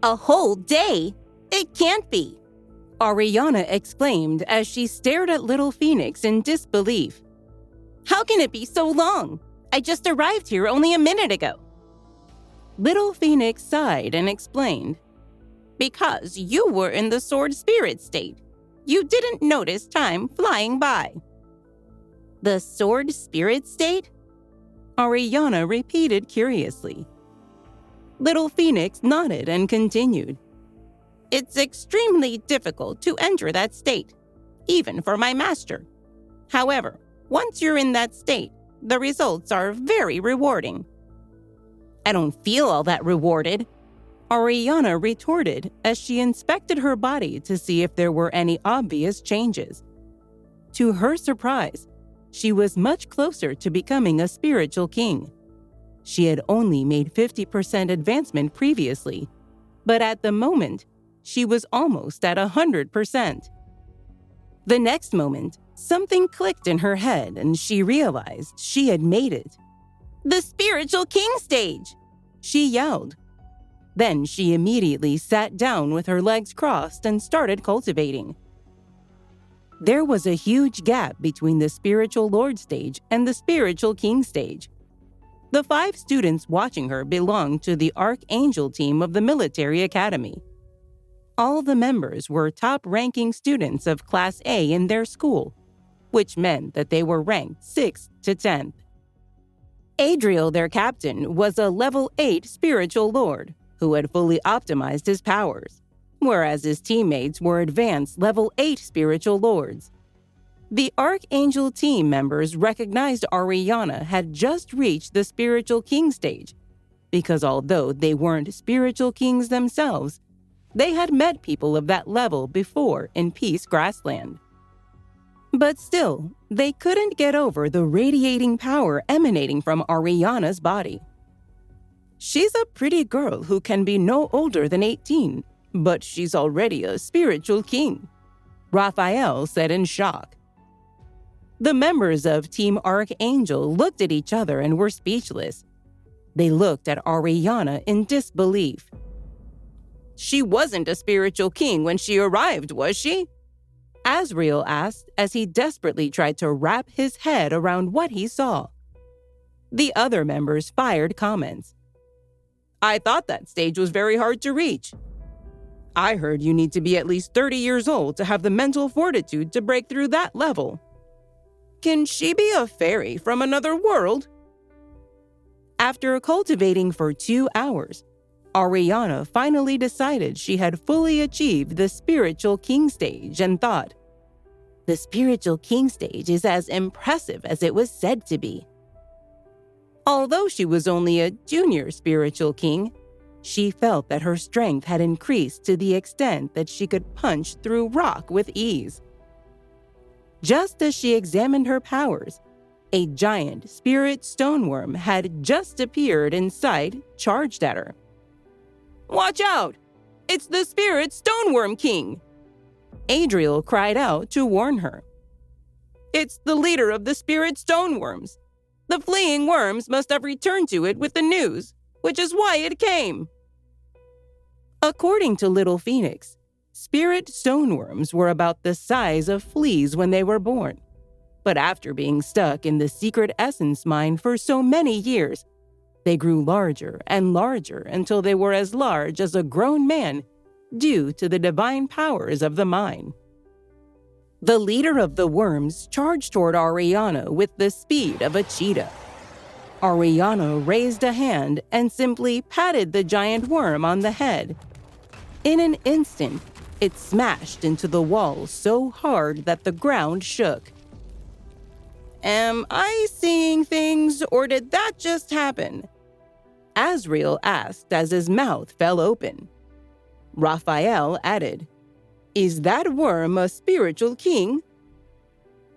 A whole day? It can't be, Ariana exclaimed as she stared at little Phoenix in disbelief. How can it be so long? I just arrived here only a minute ago. Little Phoenix sighed and explained, because you were in the sword spirit state. You didn't notice time flying by. The sword spirit state? Ariana repeated curiously. Little Phoenix nodded and continued. It's extremely difficult to enter that state, even for my master. However, once you're in that state, the results are very rewarding. I don't feel all that rewarded, Ariana retorted as she inspected her body to see if there were any obvious changes. To her surprise, she was much closer to becoming a spiritual king. She had only made 50% advancement previously, but at the moment, she was almost at 100%. The next moment, something clicked in her head and she realized she had made it. The spiritual king stage! She yelled. Then she immediately sat down with her legs crossed and started cultivating. There was a huge gap between the spiritual lord stage and the spiritual king stage. The 5 students watching her belonged to the Archangel team of the military academy. All the members were top-ranking students of Class A in their school, which meant that they were ranked 6th to 10th. Adriel, their captain, was a level 8 spiritual lord who had fully optimized his powers, whereas his teammates were advanced level 8 spiritual lords. The Archangel team members recognized Ariana had just reached the spiritual king stage, because although they weren't spiritual kings themselves, they had met people of that level before in Peace Grassland. But still, they couldn't get over the radiating power emanating from Ariana's body. She's a pretty girl who can be no older than 18, but she's already a spiritual king, Raphael said in shock. The members of Team Archangel looked at each other and were speechless. They looked at Ariana in disbelief. She wasn't a spiritual king when she arrived, was she? Azriel asked as he desperately tried to wrap his head around what he saw. The other members fired comments. I thought that stage was very hard to reach. I heard you need to be at least 30 years old to have the mental fortitude to break through that level. Can she be a fairy from another world? After cultivating for 2 hours, Ariana finally decided she had fully achieved the spiritual king stage and thought, the spiritual king stage is as impressive as it was said to be. Although she was only a junior spiritual king, she felt that her strength had increased to the extent that she could punch through rock with ease. Just as she examined her powers, a giant spirit stoneworm had just appeared in sight, charged at her. Watch out! It's the spirit stoneworm king! Adriel cried out to warn her. It's the leader of the spirit stoneworms. The fleeing worms must have returned to it with the news, which is why it came. According to Little Phoenix, spirit stoneworms were about the size of fleas when they were born. But after being stuck in the secret essence mine for so many years, they grew larger and larger until they were as large as a grown man due to the divine powers of the mine. The leader of the worms charged toward Ariana with the speed of a cheetah. Ariana raised a hand and simply patted the giant worm on the head. In an instant, it smashed into the wall so hard that the ground shook. Am I seeing things, or did that just happen? Azriel asked as his mouth fell open. Raphael added, Is that worm a spiritual king?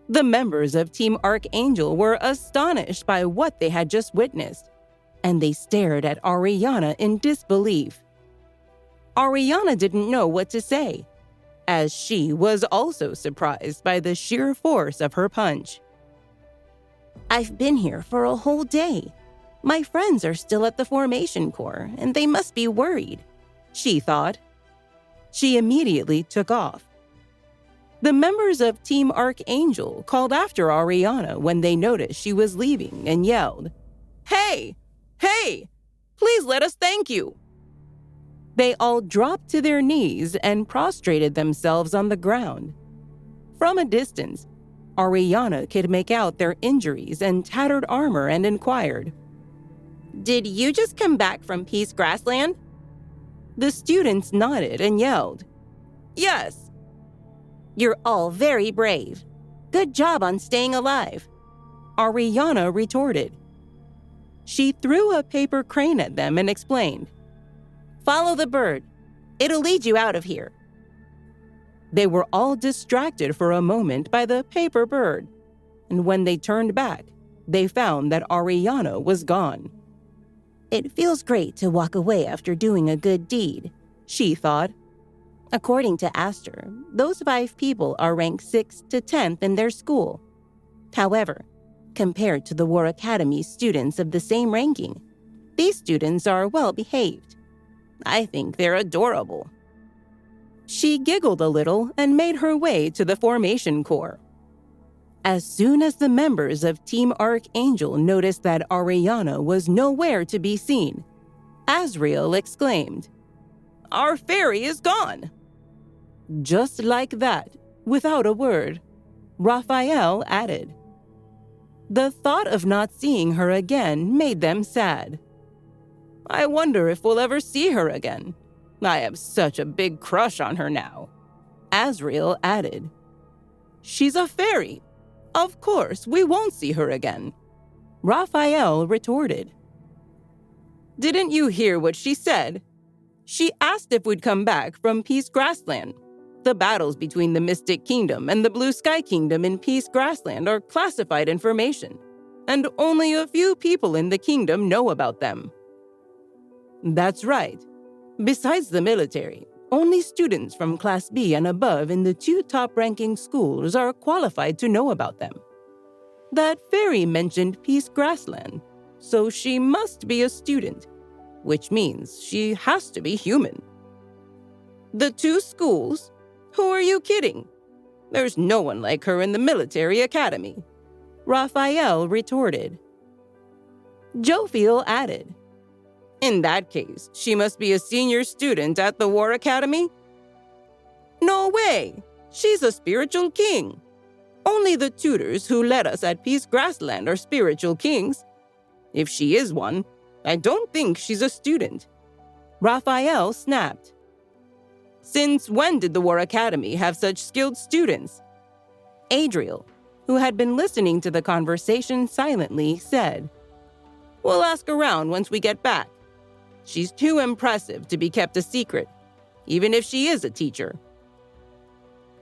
The members of Team Archangel were astonished by what they had just witnessed, and they stared at Ariana in disbelief. Ariana didn't know what to say, as she was also surprised by the sheer force of her punch. I've been here for a whole day. My friends are still at the formation core, and they must be worried. she thought. She immediately took off. The members of Team Archangel called after Ariana when they noticed she was leaving and yelled, "Hey! Hey! Please let us thank you!" They all dropped to their knees and prostrated themselves on the ground. From a distance, Ariana could make out their injuries and tattered armor and inquired, "Did you just come back from Peace Grassland?" The students nodded and yelled, "Yes." "You're all very brave. Good job on staying alive," Ariana retorted. She threw a paper crane at them and explained, "Follow the bird. It'll lead you out of here." They were all distracted for a moment by the paper bird, and when they turned back, they found that Ariana was gone. "It feels great to walk away after doing a good deed," she thought. According to Aster, those 5 people are ranked 6th to 10th in their school. However, compared to the War Academy students of the same ranking, these students are well behaved. I think they're adorable. She giggled a little and made her way to the formation core. As soon as the members of Team Archangel noticed that Ariana was nowhere to be seen, Azrael exclaimed, "Our fairy is gone!" Just like that, without a word, Raphael added. The thought of not seeing her again made them sad. "I wonder if we'll ever see her again. I have such a big crush on her now," Azrael added. "She's a fairy. Of course, we won't see her again," Raphael retorted. "Didn't you hear what she said? She asked if we'd come back from Peace Grassland. The battles between the Mystic Kingdom and the Blue Sky Kingdom in Peace Grassland are classified information, and only a few people in the kingdom know about them." "That's right. Besides the military, only students from Class B and above in the 2 top-ranking schools are qualified to know about them. That fairy mentioned Peace Grassland, so she must be a student, which means she has to be human." "The 2 schools? Who are you kidding? There's no one like her in the military academy," Raphael retorted. Jophiel added, "In that case, she must be a senior student at the War Academy?" "No way! She's a spiritual king. Only the tutors who led us at Peace Grassland are spiritual kings. If she is one, I don't think she's a student," Raphael snapped. "Since when did the War Academy have such skilled students?" Adriel, who had been listening to the conversation silently, said, "We'll ask around once we get back. She's too impressive to be kept a secret, even if she is a teacher."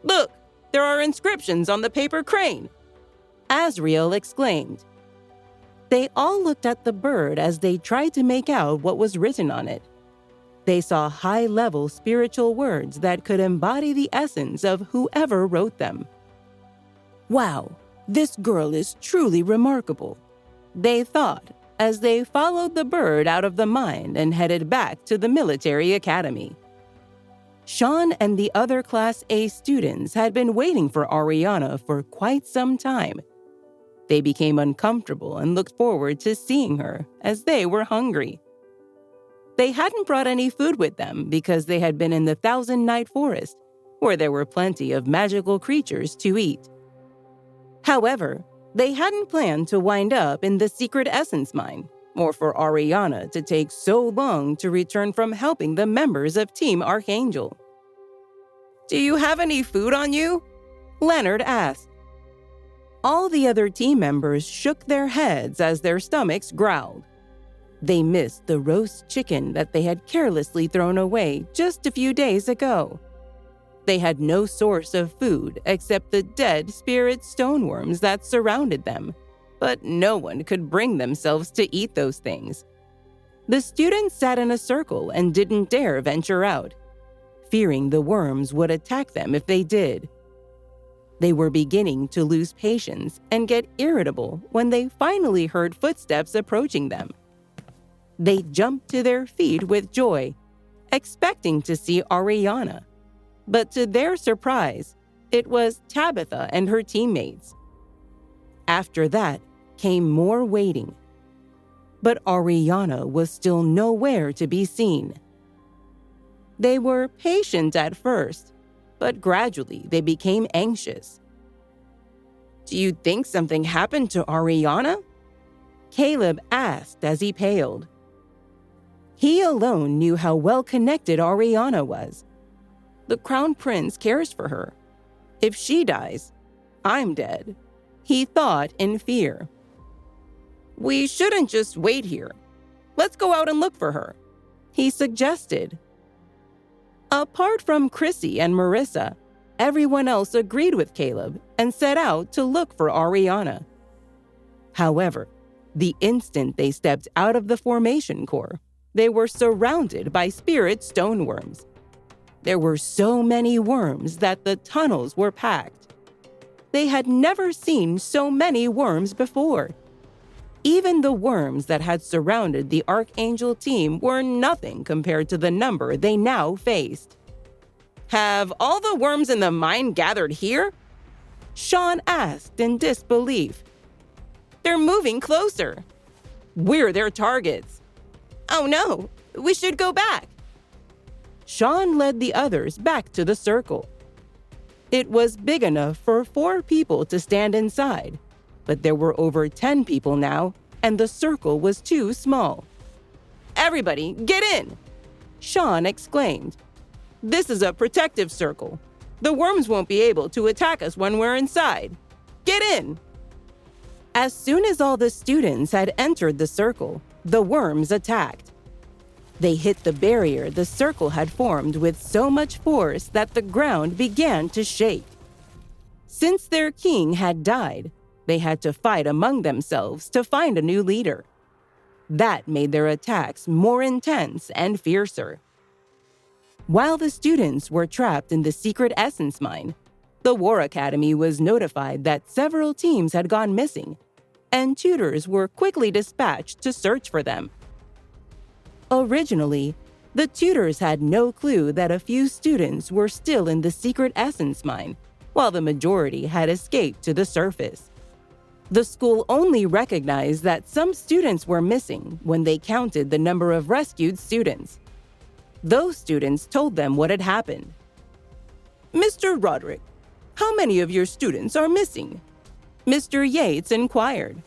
"Look, there are inscriptions on the paper crane," Azrael exclaimed. They all looked at the bird as they tried to make out what was written on it. They saw high-level spiritual words that could embody the essence of whoever wrote them. "Wow, this girl is truly remarkable," they thought as they followed the bird out of the mine and headed back to the military academy. Sean and the other Class A students had been waiting for Ariana for quite some time. They became uncomfortable and looked forward to seeing her as they were hungry. They hadn't brought any food with them because they had been in the Thousand Night Forest, where there were plenty of magical creatures to eat. However, they hadn't planned to wind up in the secret essence mine, or for Ariana to take so long to return from helping the members of Team Archangel. "Do you have any food on you?" Leonard asked. All the other team members shook their heads as their stomachs growled. They missed the roast chicken that they had carelessly thrown away just a few days ago. They had no source of food except the dead spirit stoneworms that surrounded them, but no one could bring themselves to eat those things. The students sat in a circle and didn't dare venture out, fearing the worms would attack them if they did. They were beginning to lose patience and get irritable when they finally heard footsteps approaching them. They jumped to their feet with joy expecting to see Ariana. But to their surprise, it was Tabitha and her teammates. After that came more waiting. But Ariana was still nowhere to be seen. They were patient at first, but gradually they became anxious. "Do you think something happened to Ariana?" Caleb asked as he paled. He alone knew how well-connected Ariana was. The Crown Prince cares for her. If she dies, I'm dead, he thought in fear. "We shouldn't just wait here. Let's go out and look for her," he suggested. Apart from Chrissy and Marissa, everyone else agreed with Caleb and set out to look for Ariana. However, the instant they stepped out of the formation core, they were surrounded by spirit stoneworms. There were so many worms that the tunnels were packed. They had never seen so many worms before. Even the worms that had surrounded the Archangel team were nothing compared to the number they now faced. "Have all the worms in the mine gathered here?" Sean asked in disbelief. "They're moving closer. We're their targets. Oh no, we should go back." Sean led the others back to the circle. It was big enough for 4 people to stand inside, but there were over 10 people now, and the circle was too small. "Everybody, get in!" Sean exclaimed. "This is a protective circle. The worms won't be able to attack us when we're inside. Get in!" As soon as all the students had entered the circle, the worms attacked. They hit the barrier the circle had formed with so much force that the ground began to shake. Since their king had died, they had to fight among themselves to find a new leader. That made their attacks more intense and fiercer. While the students were trapped in the secret essence mine, the War Academy was notified that several teams had gone missing, and tutors were quickly dispatched to search for them. Originally, the tutors had no clue that a few students were still in the secret essence mine, while the majority had escaped to the surface. The school only recognized that some students were missing when they counted the number of rescued students. Those students told them what had happened. "Mr. Roderick, how many of your students are missing?" Mr. Yates inquired.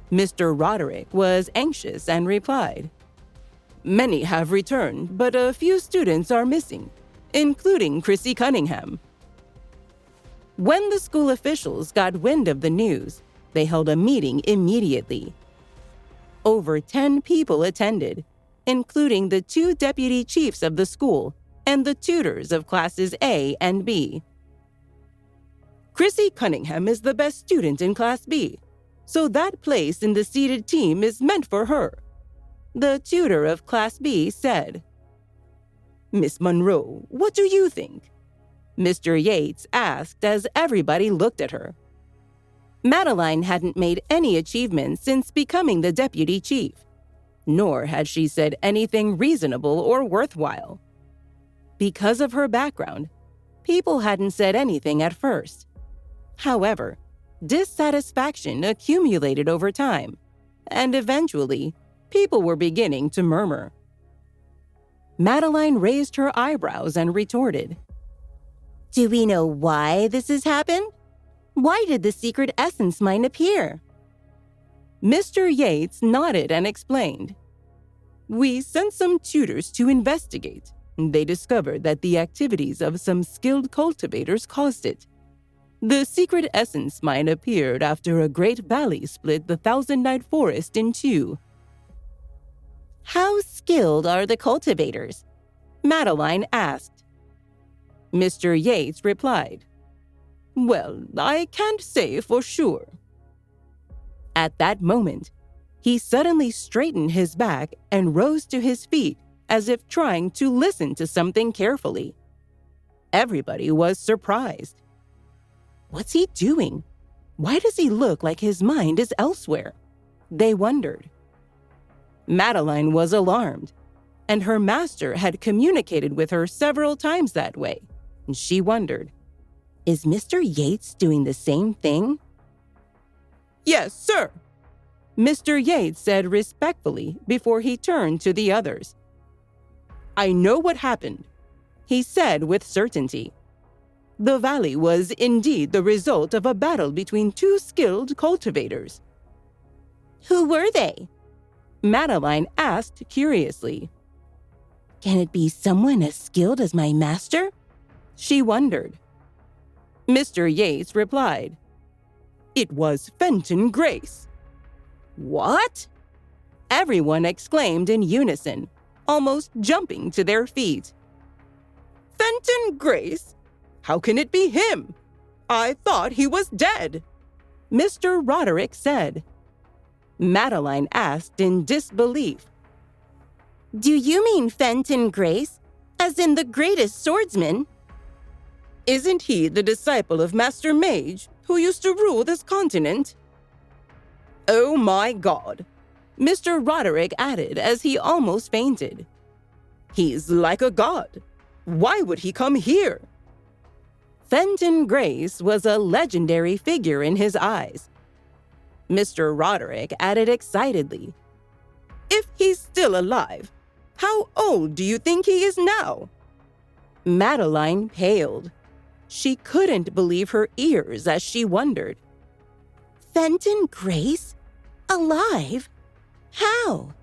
Mr. Roderick was anxious and replied, "Many have returned, but a few students are missing, including Chrissy Cunningham." When the school officials got wind of the news, they held a meeting immediately. Over 10 people attended, including the 2 deputy chiefs of the school and the tutors of classes A and B. "Chrissy Cunningham is the best student in Class B, so that place in the seeded team is meant for her," the tutor of Class B said. "Miss Monroe, what do you think?" Mr. Yates asked as everybody looked at her. Madeline hadn't made any achievements since becoming the deputy chief, nor had she said anything reasonable or worthwhile. Because of her background, people hadn't said anything at first. However, dissatisfaction accumulated over time, and eventually, people were beginning to murmur. Madeline raised her eyebrows and retorted, "Do we know why this has happened? Why did the secret essence mine appear?" Mr. Yates nodded and explained, "We sent some tutors to investigate. They discovered that the activities of some skilled cultivators caused it. The secret essence mine appeared after a great valley split the Thousand Night Forest in 2. "How skilled are the cultivators?" Madeline asked. Mr. Yates replied, "Well, I can't say for sure." At that moment, he suddenly straightened his back and rose to his feet as if trying to listen to something carefully. Everybody was surprised. What's he doing? Why does he look like his mind is elsewhere? They wondered. Madeline was alarmed. and her master had communicated with her several times that way. She wondered, is Mr. Yates doing the same thing? Yes, sir, Mr. Yates said respectfully before he turned to the others. I know what happened, he said with certainty. The valley was indeed the result of a battle between two skilled cultivators. Who were they? Madeline asked curiously. Can it be someone as skilled as my master? She wondered. Mr. Yates replied, It was Fenton Grace. What? Everyone exclaimed in unison, almost jumping to their feet. Fenton Grace? How can it be him? I thought he was dead, Mr. Roderick said. Madeline asked in disbelief. Do you mean Fenton Grace, as in the greatest swordsman? Isn't he the disciple of Master Mage, who used to rule this continent? Oh my God, Mr. Roderick added as he almost fainted. He's like a god. Why would he come here? Fenton Grace was a legendary figure in his eyes. Mr. Roderick added excitedly, If he's still alive, how old do you think he is now? Madeline paled. She couldn't believe her ears as she wondered. Fenton Grace? Alive? How?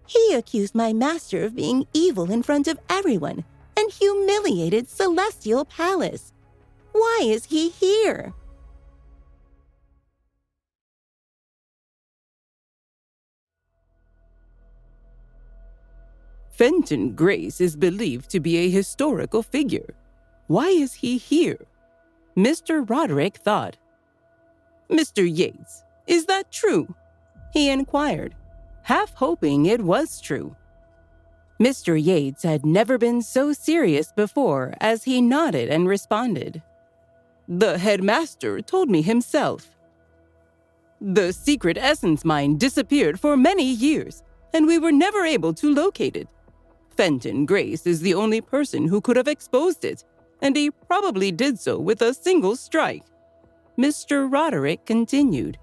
He accused my master of being evil in front of everyone and humiliated Celestial Palace. Why is he here? Fenton Grace is believed to be a historical figure. Why is he here? Mr. Roderick thought. Mr. Yates, is that true? He inquired, half hoping it was true. Mr. Yates had never been so serious before as he nodded and responded. The headmaster told me himself. The secret essence mine disappeared for many years, and we were never able to locate it. Fenton Grace is the only person who could have exposed it, and he probably did so with a single strike. Mr. Roderick continued.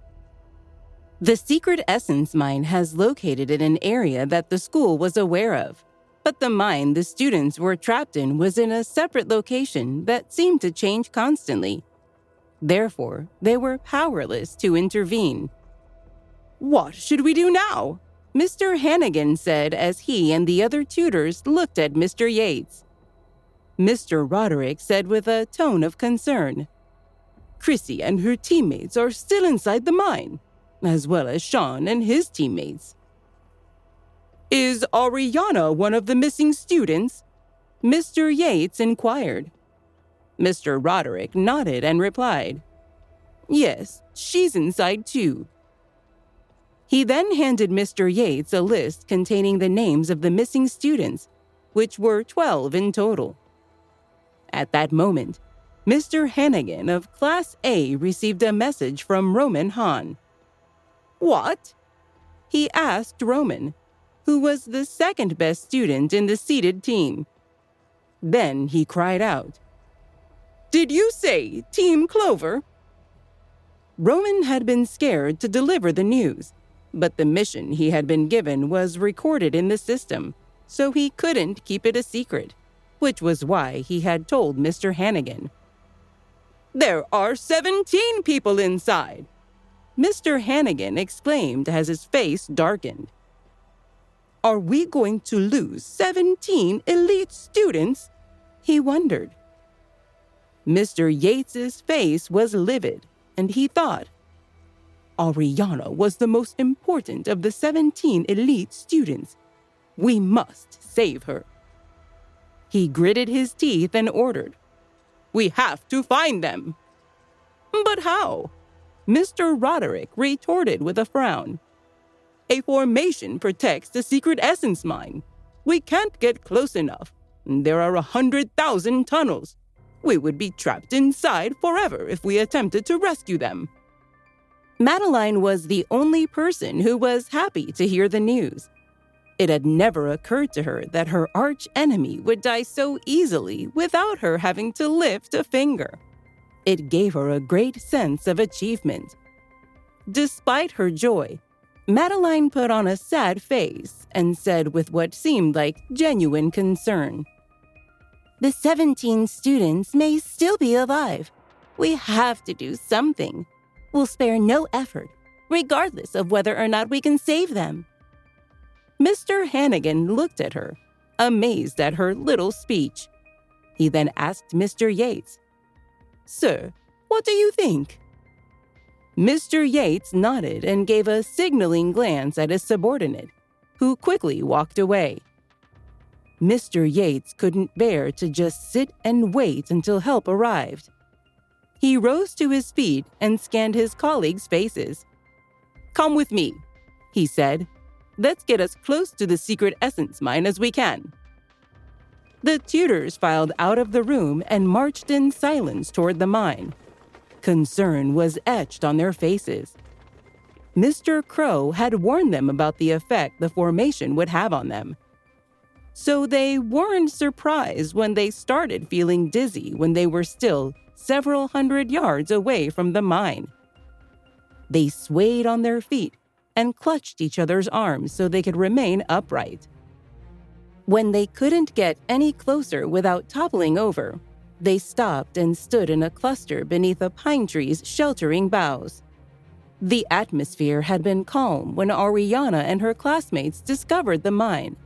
The secret essence mine has located in an area that the school was aware of, but the mine the students were trapped in was in a separate location that seemed to change constantly. Therefore, they were powerless to intervene. What should we do now? Mr. Hannigan said as he and the other tutors looked at Mr. Yates. Mr. Roderick said with a tone of concern, Chrissy and her teammates are still inside the mine, as well as Sean and his teammates. Is Ariana one of the missing students? Mr. Yates inquired. Mr. Roderick nodded and replied, Yes, she's inside too. He then handed Mr. Yates a list containing the names of the missing students, which were 12 in total. At that moment, Mr. Hannigan of Class A received a message from Roman Hahn. What? He asked Roman, who was the second best student in the seeded team. Then he cried out, Did you say Team Clover? Roman had been scared to deliver the news, but the mission he had been given was recorded in the system, so he couldn't keep it a secret, which was why he had told Mr. Hannigan. There are 17 people inside, Mr. Hannigan exclaimed as his face darkened. Are we going to lose 17 elite students? He wondered. Mr. Yates's face was livid, and he thought, Ariana was the most important of the 17 elite students. We must save her. He gritted his teeth and ordered, We have to find them. But how? Mr. Roderick retorted with a frown. A formation protects the secret essence mine. We can't get close enough. There are 100,000 tunnels. We would be trapped inside forever if we attempted to rescue them. Madeline was the only person who was happy to hear the news. It had never occurred to her that her arch enemy would die so easily without her having to lift a finger. It gave her a great sense of achievement. Despite her joy, Madeline put on a sad face and said with what seemed like genuine concern, "The 17 students may still be alive. We have to do something. We'll spare no effort, regardless of whether or not we can save them." Mr. Hannigan looked at her, amazed at her little speech. He then asked Mr. Yates, "Sir, what do you think?" Mr. Yates nodded and gave a signaling glance at his subordinate, who quickly walked away. Mr. Yates couldn't bear to just sit and wait until help arrived. He rose to his feet and scanned his colleagues' faces. "Come with me," he said. "Let's get as close to the secret essence mine as we can." The tutors filed out of the room and marched in silence toward the mine. Concern was etched on their faces. Mr. Crow had warned them about the effect the formation would have on them. So they weren't surprised when they started feeling dizzy when they were still several hundred yards away from the mine. They swayed on their feet and clutched each other's arms so they could remain upright. When they couldn't get any closer without toppling over, they stopped and stood in a cluster beneath a pine tree's sheltering boughs. The atmosphere had been calm when Ariana and her classmates discovered the mine,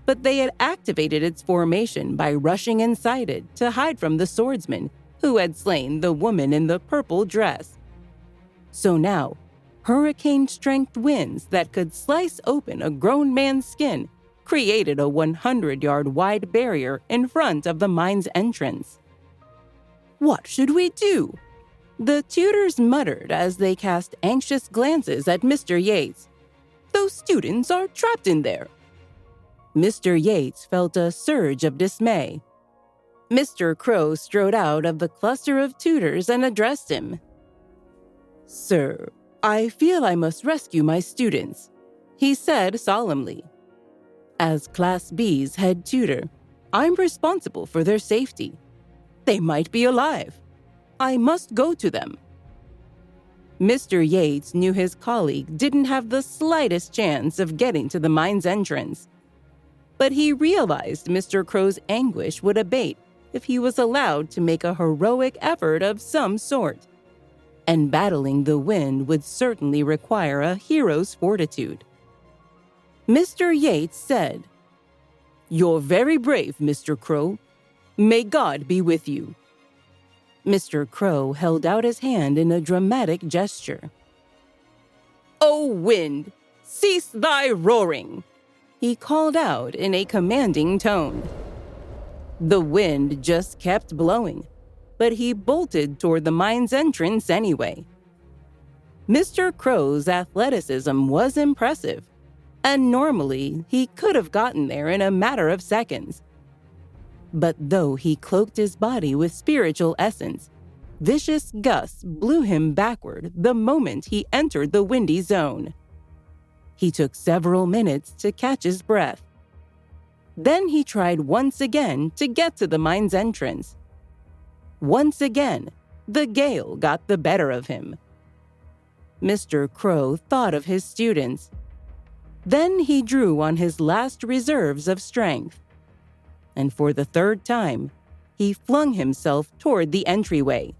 but they had activated its formation by rushing inside it to hide from the swordsman who had slain the woman in the purple dress. So now, hurricane-strength winds that could slice open a grown man's skin created a 100-yard-wide barrier in front of the mine's entrance. "What should we do?" the tutors muttered as they cast anxious glances at Mr. Yates. "Those students are trapped in there." Mr. Yates felt a surge of dismay. Mr. Crow strode out of the cluster of tutors and addressed him. "Sir, I feel I must rescue my students," he said solemnly. "As Class B's head tutor, I'm responsible for their safety. They might be alive. I must go to them." Mr. Yates knew his colleague didn't have the slightest chance of getting to the mine's entrance. But he realized Mr. Crow's anguish would abate if he was allowed to make a heroic effort of some sort. And battling the wind would certainly require a hero's fortitude. Mr. Yates said, "You're very brave, Mr. Crow. May God be with you." Mr. Crow held out his hand in a dramatic gesture. "O wind, cease thy roaring," he called out in a commanding tone. The wind just kept blowing, but he bolted toward the mine's entrance anyway. Mr. Crow's athleticism was impressive, and normally he could have gotten there in a matter of seconds. But though he cloaked his body with spiritual essence, vicious gusts blew him backward the moment he entered the windy zone. He took several minutes to catch his breath. Then he tried once again to get to the mine's entrance. Once again, the gale got the better of him. Mr. Crow thought of his students. Then he drew on his last reserves of strength. And for the third time, he flung himself toward the entryway.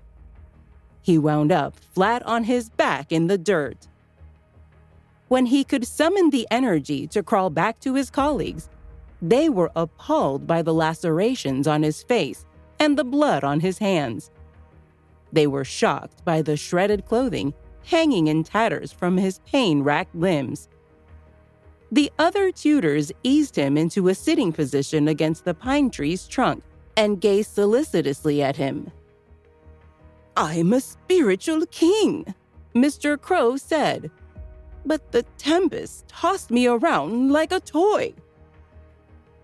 He wound up flat on his back in the dirt. When he could summon the energy to crawl back to his colleagues, they were appalled by the lacerations on his face and the blood on his hands. They were shocked by the shredded clothing hanging in tatters from his pain-racked limbs. The other tutors eased him into a sitting position against the pine tree's trunk and gazed solicitously at him. "I'm a spiritual king," Mr. Crow said, "but the tempest tossed me around like a toy."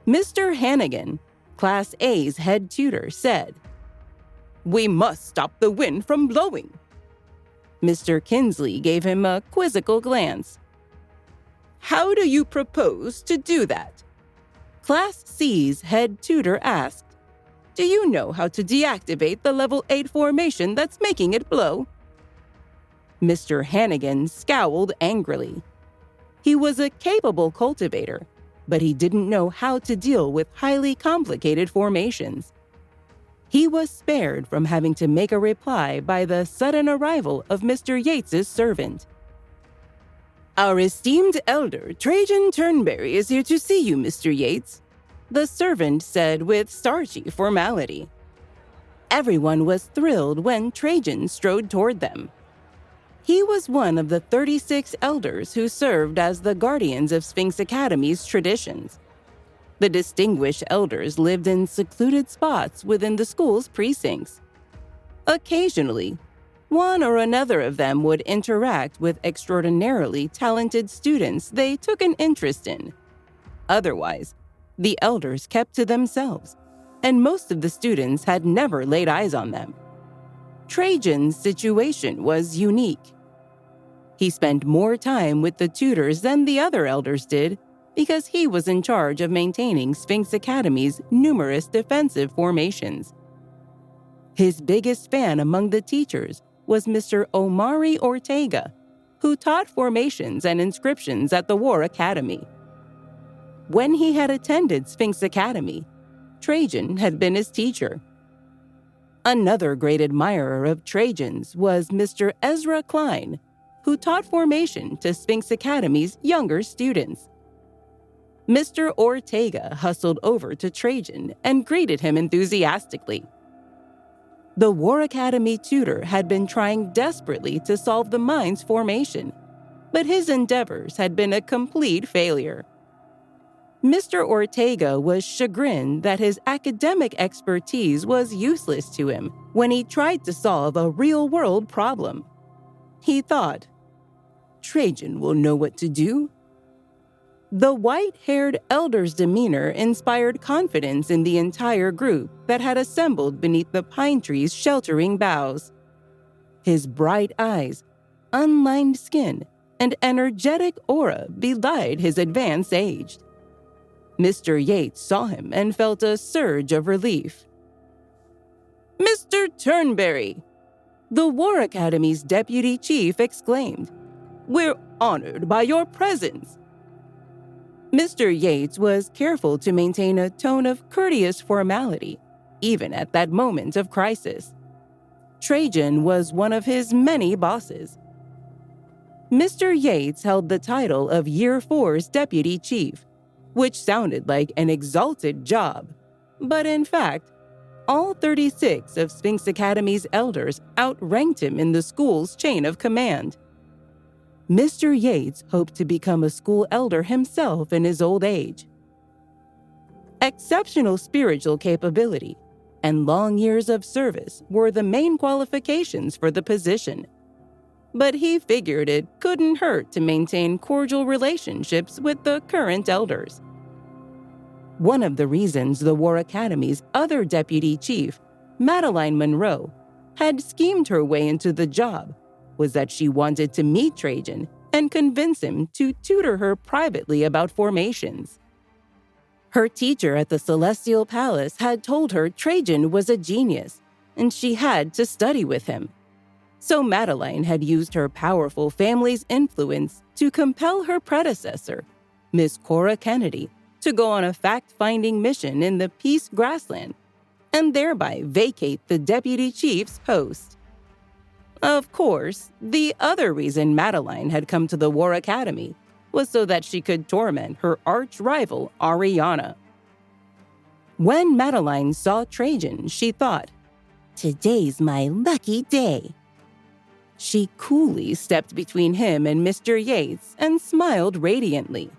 Mr. Hannigan, Class A's head tutor, said, "We must stop the wind from blowing." Mr. Kinsley gave him a quizzical glance. How do you propose to do that? Class C's head tutor asked. Do you know how to deactivate the level 8 formation that's making it blow? Mr. Hannigan scowled angrily. He was a capable cultivator, but he didn't know how to deal with highly complicated formations. He was spared from having to make a reply by the sudden arrival of Mr. Yates's servant. Our esteemed elder, Trajan Turnberry, is here to see you, Mr. Yates, the servant said with starchy formality. Everyone was thrilled when Trajan strode toward them. He was one of the 36 elders who served as the guardians of Sphinx Academy's traditions. The distinguished elders lived in secluded spots within the school's precincts. Occasionally, one or another of them would interact with extraordinarily talented students they took an interest in. Otherwise, the elders kept to themselves, and most of the students had never laid eyes on them. Trajan's situation was unique. He spent more time with the tutors than the other elders did because he was in charge of maintaining Sphinx Academy's numerous defensive formations. His biggest fan among the teachers was Mr. Omari Ortega, who taught formations and inscriptions at the War Academy. When he had attended Sphinx Academy, Trajan had been his teacher. Another great admirer of Trajan's was Mr. Ezra Klein, who taught formation to Sphinx Academy's younger students. Mr. Ortega hustled over to Trajan and greeted him enthusiastically. The War Academy tutor had been trying desperately to solve the mine's formation, but his endeavors had been a complete failure. Mr. Ortega was chagrined that his academic expertise was useless to him when he tried to solve a real-world problem. He thought, Trajan will know what to do. The white-haired elder's demeanor inspired confidence in the entire group that had assembled beneath the pine tree's sheltering boughs. His bright eyes, unlined skin, and energetic aura belied his advanced age. Mr. Yates saw him and felt a surge of relief. Mr. Turnberry! The War Academy's deputy chief exclaimed. We're honored by your presence. Mr. Yates was careful to maintain a tone of courteous formality, even at that moment of crisis. Trajan was one of his many bosses. Mr. Yates held the title of Year 4's deputy chief, which sounded like an exalted job, but in fact, all 36 of Sphinx Academy's elders outranked him in the school's chain of command. Mr. Yates hoped to become a school elder himself in his old age. Exceptional spiritual capability and long years of service were the main qualifications for the position, but he figured it couldn't hurt to maintain cordial relationships with the current elders. One of the reasons the War Academy's other deputy chief, Madeline Monroe, had schemed her way into the job was that she wanted to meet Trajan and convince him to tutor her privately about formations. Her teacher at the Celestial Palace had told her Trajan was a genius, and she had to study with him. So Madeline had used her powerful family's influence to compel her predecessor, Miss Cora Kennedy, to go on a fact-finding mission in the Peace Grassland and thereby vacate the deputy chief's post. Of course, the other reason Madeline had come to the War Academy was so that she could torment her arch-rival Ariana. When Madeline saw Trajan, she thought, "Today's my lucky day." She coolly stepped between him and Mr. Yates and smiled radiantly.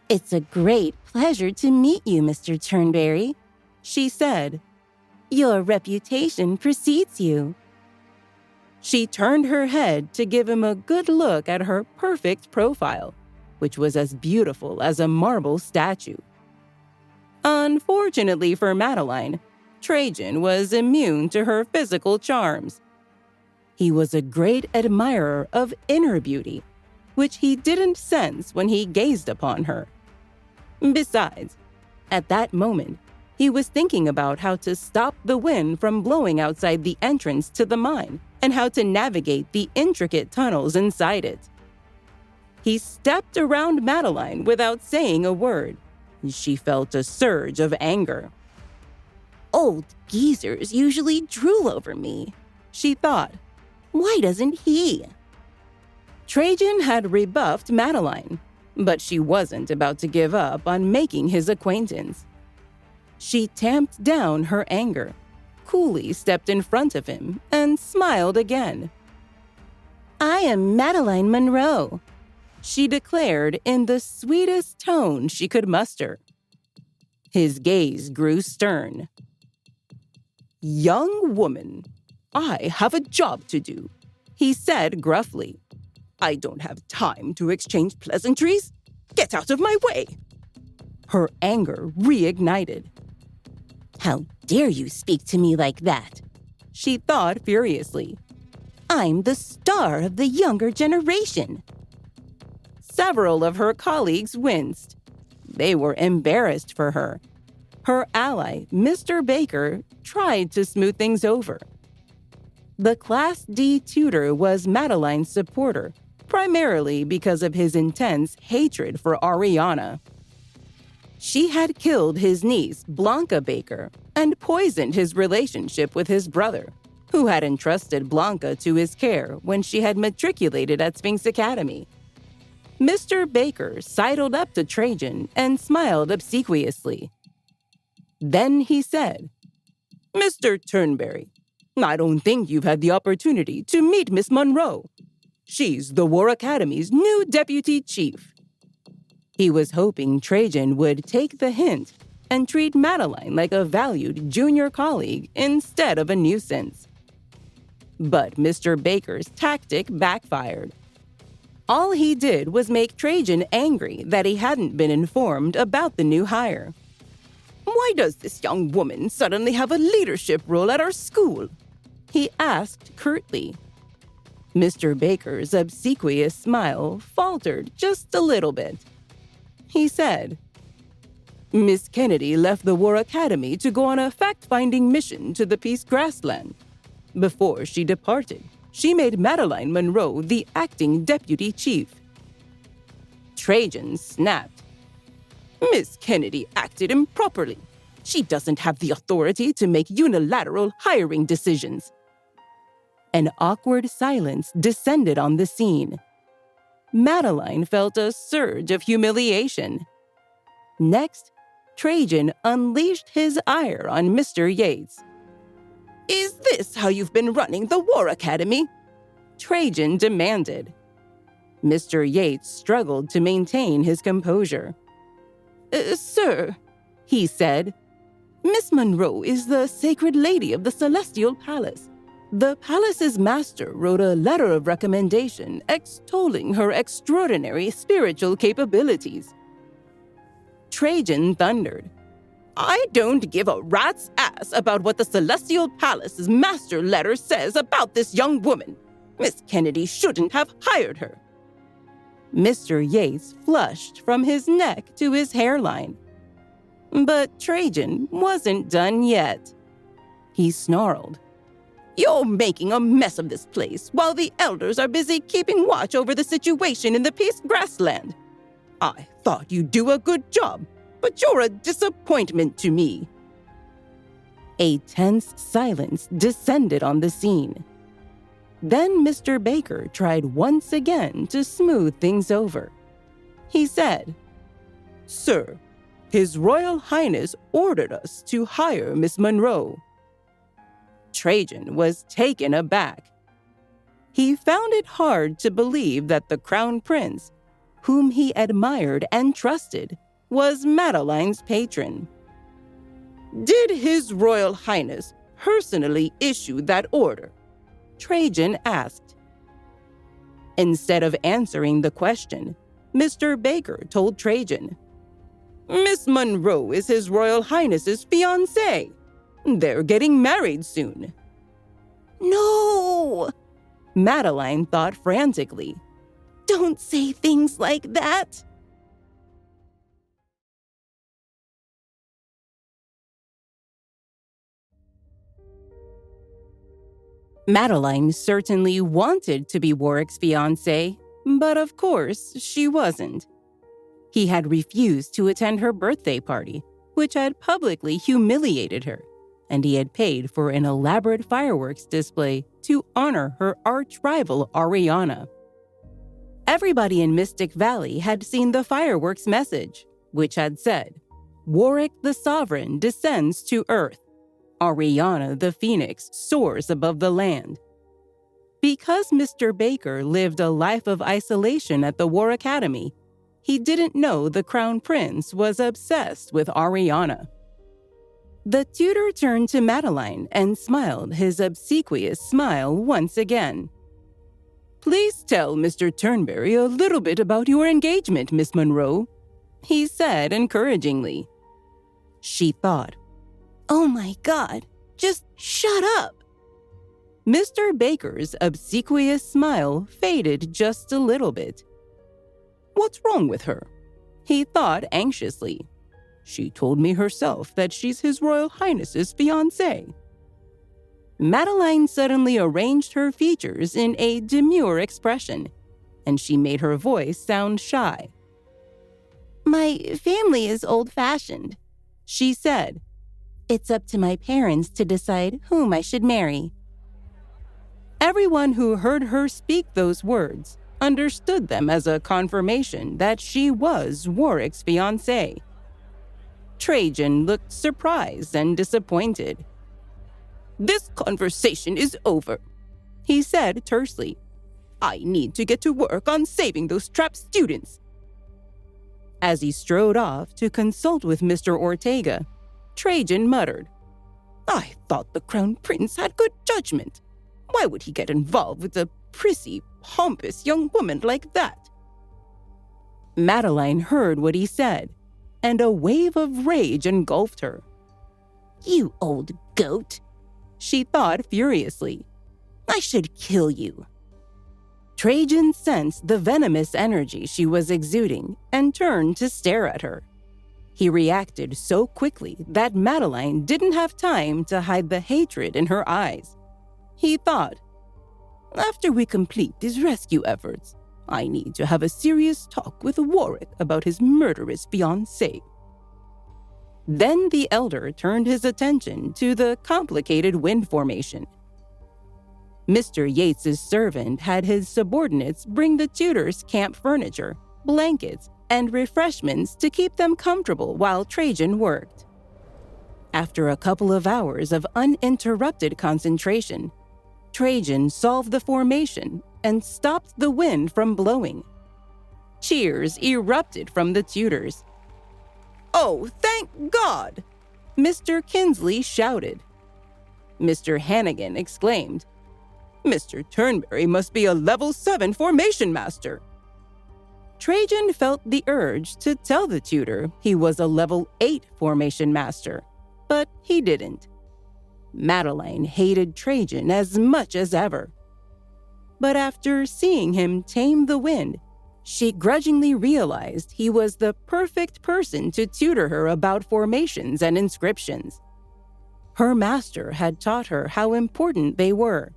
"It's a great pleasure to meet you, Mr. Turnberry," she said. "Your reputation precedes you." She turned her head to give him a good look at her perfect profile, which was as beautiful as a marble statue. Unfortunately for Madeline, Trajan was immune to her physical charms. He was a great admirer of inner beauty, which he didn't sense when he gazed upon her. Besides, at that moment, he was thinking about how to stop the wind from blowing outside the entrance to the mine and how to navigate the intricate tunnels inside it. He stepped around Madeline without saying a word. She felt a surge of anger. "Old geezers usually drool over me," she thought. "Why doesn't he?" Trajan had rebuffed Madeline, but she wasn't about to give up on making his acquaintance. She tamped down her anger, coolly stepped in front of him, and smiled again. "I am Madeline Monroe," she declared in the sweetest tone she could muster. His gaze grew stern. "Young woman, I have a job to do," he said gruffly. "I don't have time to exchange pleasantries. Get out of my way." Her anger reignited. "How dare you speak to me like that?" she thought furiously. "I'm the star of the younger generation." Several of her colleagues winced. They were embarrassed for her. Her ally, Mr. Baker, tried to smooth things over. The Class D tutor was Madeline's supporter, primarily because of his intense hatred for Ariana. She had killed his niece, Blanca Baker, and poisoned his relationship with his brother, who had entrusted Blanca to his care when she had matriculated at Sphinx Academy. Mr. Baker sidled up to Trajan and smiled obsequiously. Then he said, "Mr. Turnberry, I don't think you've had the opportunity to meet Miss Monroe. She's the War Academy's new deputy chief." He was hoping Trajan would take the hint and treat Madeline like a valued junior colleague instead of a nuisance. But Mr. Baker's tactic backfired. All he did was make Trajan angry that he hadn't been informed about the new hire. "Why does this young woman suddenly have a leadership role at our school?" he asked curtly. Mr. Baker's obsequious smile faltered just a little bit. He said, "Miss Kennedy left the War Academy to go on a fact-finding mission to the Peace Grassland. Before she departed, she made Madeline Monroe the acting deputy chief." Trajan snapped. "Miss Kennedy acted improperly. She doesn't have the authority to make unilateral hiring decisions." An awkward silence descended on the scene. Madeline felt a surge of humiliation. Next, Trajan unleashed his ire on Mr. Yates. "Is this how you've been running the War Academy?" Trajan demanded. Mr. Yates struggled to maintain his composure. "Sir," he said, "Miss Monroe is the sacred lady of the Celestial Palace. The palace's master wrote a letter of recommendation extolling her extraordinary spiritual capabilities." Trajan thundered, "I don't give a rat's ass about what the Celestial Palace's master letter says about this young woman. Miss Kennedy shouldn't have hired her." Mr. Yates flushed from his neck to his hairline. But Trajan wasn't done yet. He snarled, "You're making a mess of this place while the elders are busy keeping watch over the situation in the Peace Grassland. I thought you'd do a good job, but you're a disappointment to me." A tense silence descended on the scene. Then Mr. Baker tried once again to smooth things over. He said, "Sir, His Royal Highness ordered us to hire Miss Monroe." Trajan was taken aback. He found it hard to believe that the Crown Prince, whom he admired and trusted, was Madeline's patron. "Did His Royal Highness personally issue that order?" Trajan asked. Instead of answering the question, Mr. Baker told Trajan, "Miss Monroe is His Royal Highness's fiancée. They're getting married soon." "No!" Madeline thought frantically. Don't say things like that. Madeline certainly wanted to be Warwick's fiancé, but of course she wasn't. He had refused to attend her birthday party, which had publicly humiliated her, and he had paid for an elaborate fireworks display to honor her arch-rival Ariana. Everybody in Mystic Valley had seen the fireworks message, which had said, "Warwick the Sovereign descends to Earth. Ariana the Phoenix soars above the land." Because Mr. Baker lived a life of isolation at the War Academy, he didn't know the Crown Prince was obsessed with Ariana. The tutor turned to Madeline and smiled his obsequious smile once again. "Please tell Mr. Turnberry a little bit about your engagement, Miss Monroe," he said encouragingly. She thought, "Oh my God, just shut up." Mr. Baker's obsequious smile faded just a little bit. "What's wrong with her?" he thought anxiously. "She told me herself that she's His Royal Highness's fiancée." Madeline suddenly arranged her features in a demure expression, and she made her voice sound shy. "My family is old-fashioned," she said. "It's up to my parents to decide whom I should marry." Everyone who heard her speak those words understood them as a confirmation that she was Warwick's fiancée. Trajan looked surprised and disappointed. "This conversation is over," he said tersely. "I need to get to work on saving those trapped students." As he strode off to consult with Mr. Ortega, Trajan muttered, "I thought the Crown Prince had good judgment. Why would he get involved with a prissy, pompous young woman like that?" Madeline heard what he said, and a wave of rage engulfed her. "You old goat," she thought furiously. "I should kill you." Trajan sensed the venomous energy she was exuding and turned to stare at her. He reacted so quickly that Madeline didn't have time to hide the hatred in her eyes. He thought, "After we complete these rescue efforts, I need to have a serious talk with Warwick about his murderous fiancée." Then the elder turned his attention to the complicated wind formation. Mr. Yates's servant had his subordinates bring the tutor's camp furniture, blankets, and refreshments to keep them comfortable while Trajan worked. After a couple of hours of uninterrupted concentration, Trajan solved the formation and stopped the wind from blowing. Cheers erupted from the tutors. "Oh, thank God!" Mr. Kinsley shouted. Mr. Hannigan exclaimed, "Mr. Turnberry must be a level 7 formation master." Trajan felt the urge to tell the tutor he was a level 8 formation master, but he didn't. Madeline hated Trajan as much as ever. But after seeing him tame the wind, she grudgingly realized he was the perfect person to tutor her about formations and inscriptions. Her master had taught her how important they were.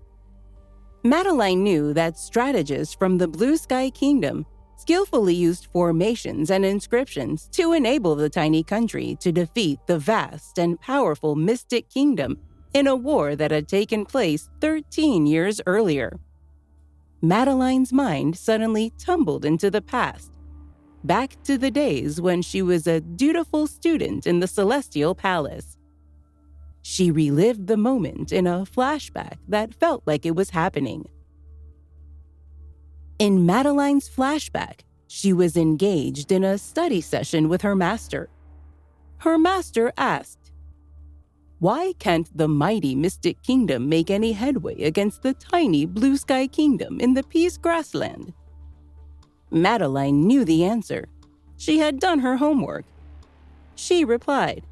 Madeline knew that strategists from the Blue Sky Kingdom skillfully used formations and inscriptions to enable the tiny country to defeat the vast and powerful Mystic Kingdom in a war that had taken place 13 years earlier. Madeline's mind suddenly tumbled into the past, back to the days when she was a dutiful student in the Celestial Palace. She relived the moment in a flashback that felt like it was happening. In Madeline's flashback, she was engaged in a study session with her master. Her master asked, "Why can't the mighty Mystic Kingdom make any headway against the tiny Blue Sky Kingdom in the Peace Grassland?" Madeline knew the answer. She had done her homework. She replied,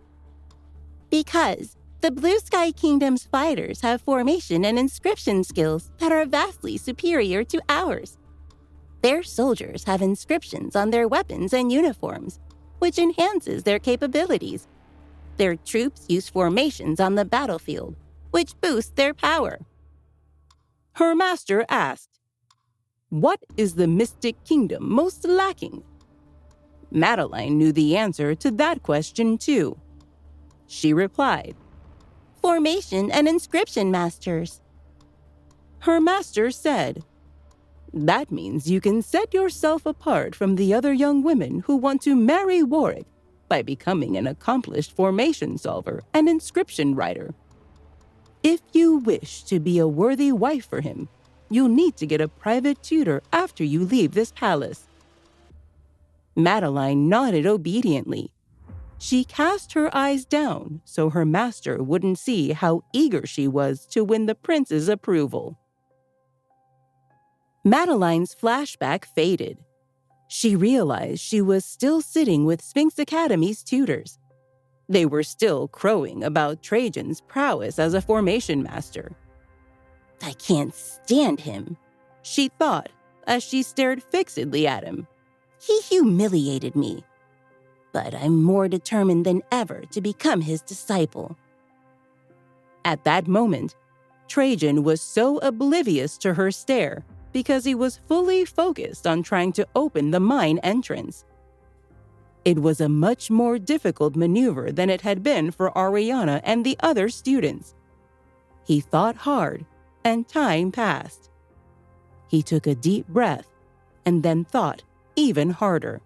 "Because the Blue Sky Kingdom's fighters have formation and inscription skills that are vastly superior to ours. Their soldiers have inscriptions on their weapons and uniforms, which enhances their capabilities. Their troops use formations on the battlefield, which boosts their power. Her master asked, "What is the mystic kingdom most lacking?" Madeline knew the answer to that question too. She replied, "Formation and inscription masters." Her master said, "That means you can set yourself apart from the other young women who want to marry Warwick by becoming an accomplished formation solver and inscription writer. If you wish to be a worthy wife for him, you'll need to get a private tutor after you leave this palace." Madeline nodded obediently. She cast her eyes down so her master wouldn't see how eager she was to win the prince's approval. Madeline's flashback faded. She realized she was still sitting with Sphinx Academy's tutors. They were still crowing about Trajan's prowess as a formation master. "I can't stand him," she thought as she stared fixedly at him. "He humiliated me. But I'm more determined than ever to become his disciple." At that moment, Trajan was so oblivious to her stare because he was fully focused on trying to open the mine entrance. It was a much more difficult maneuver than it had been for Ariana and the other students. He thought hard, and time passed. He took a deep breath and then thought even harder.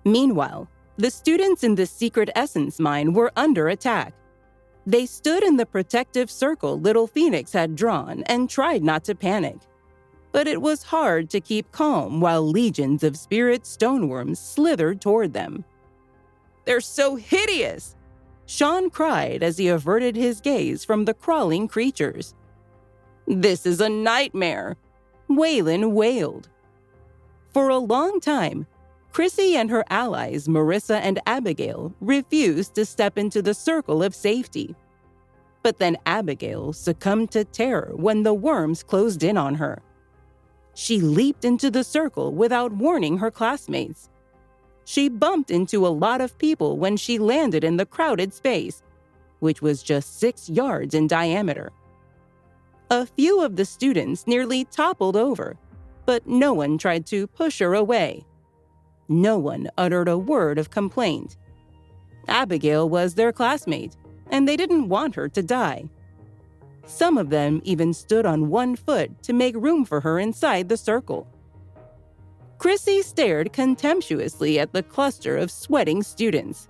Meanwhile, the students in the secret essence mine were under attack. They stood in the protective circle Little Phoenix had drawn and tried not to panic. But it was hard to keep calm while legions of spirit stoneworms slithered toward them. "They're so hideous!" Sean cried as he averted his gaze from the crawling creatures. "This is a nightmare," Waylon wailed. For a long time, Chrissy and her allies, Marissa and Abigail, refused to step into the circle of safety. But then Abigail succumbed to terror when the worms closed in on her. She leaped into the circle without warning her classmates. She bumped into a lot of people when she landed in the crowded space, which was just 6 yards in diameter. A few of the students nearly toppled over, but no one tried to push her away. No one uttered a word of complaint. Abigail was their classmate, and they didn't want her to die. Some of them even stood on one foot to make room for her inside the circle. Chrissy stared contemptuously at the cluster of sweating students.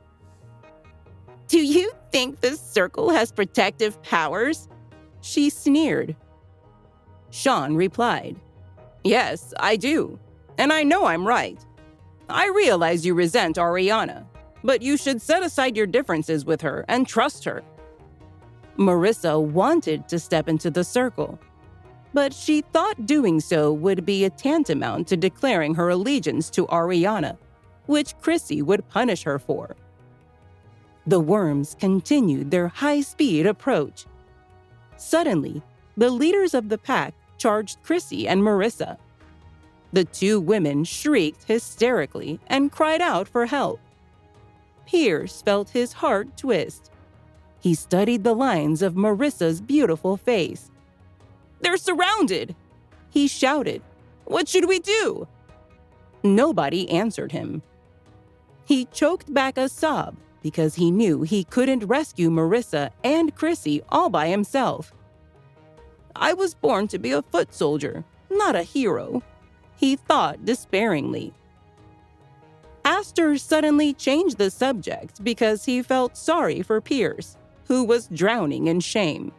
"Do you think this circle has protective powers?" she sneered. Sean replied, "Yes, I do. And I know I'm right. I realize you resent Ariana, but you should set aside your differences with her and trust her." Marissa wanted to step into the circle, but she thought doing so would be a tantamount to declaring her allegiance to Ariana, which Chrissy would punish her for. The worms continued their high-speed approach. Suddenly, the leaders of the pack charged Chrissy and Marissa. The 2 women shrieked hysterically and cried out for help. Pierce felt his heart twist. He studied the lines of Marissa's beautiful face. "They're surrounded!" he shouted. "What should we do?" Nobody answered him. He choked back a sob because he knew he couldn't rescue Marissa and Chrissy all by himself. "I was born to be a foot soldier, not a hero," he thought despairingly. Astor suddenly changed the subject because he felt sorry for Pierce, who was drowning in shame.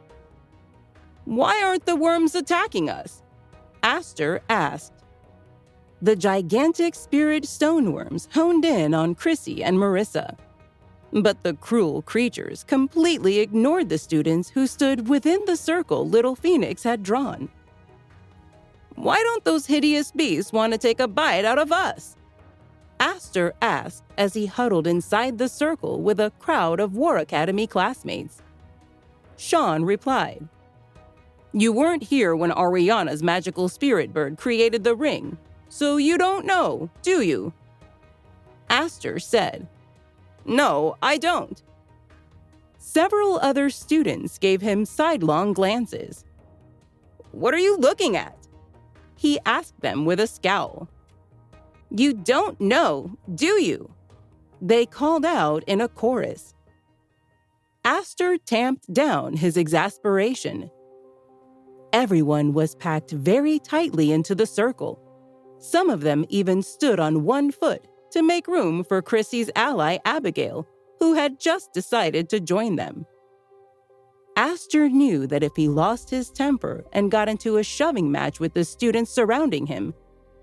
"Why aren't the worms attacking us?" Astor asked. The gigantic spirit stoneworms honed in on Chrissy and Marissa. But the cruel creatures completely ignored the students who stood within the circle Little Phoenix had drawn. "Why don't those hideous beasts want to take a bite out of us?" Astor asked as he huddled inside the circle with a crowd of War Academy classmates. Sean replied, You weren't here when Ariana's magical spirit bird created the ring, so you don't know, do you? Aster said, "No, I don't." Several other students gave him sidelong glances. "What are you looking at?" he asked them with a scowl. "You don't know, do you?" they called out in a chorus. Aster tamped down his exasperation. Everyone was packed very tightly into the circle. Some of them even stood on one foot to make room for Chrissy's ally Abigail, who had just decided to join them. Aster knew that if he lost his temper and got into a shoving match with the students surrounding him,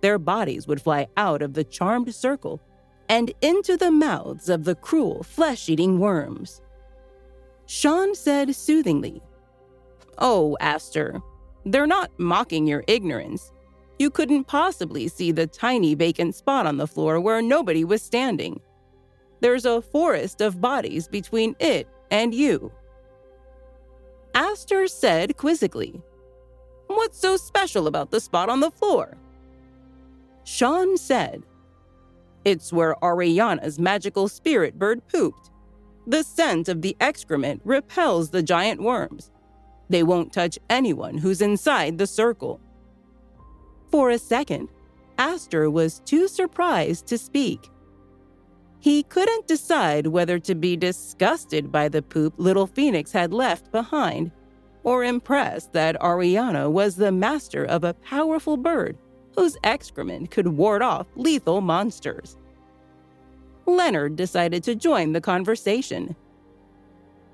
their bodies would fly out of the charmed circle and into the mouths of the cruel, flesh-eating worms. Sean said soothingly, "Oh, Aster, they're not mocking your ignorance. You couldn't possibly see the tiny vacant spot on the floor where nobody was standing. There's a forest of bodies between it and you." Aster said quizzically, "What's so special about the spot on the floor?" Sean said, "It's where Ariana's magical spirit bird pooped. The scent of the excrement repels the giant worms. They won't touch anyone who's inside the circle." For a second, Aster was too surprised to speak. He couldn't decide whether to be disgusted by the poop Little Phoenix had left behind, or impressed that Ariana was the master of a powerful bird whose excrement could ward off lethal monsters. Leonard decided to join the conversation.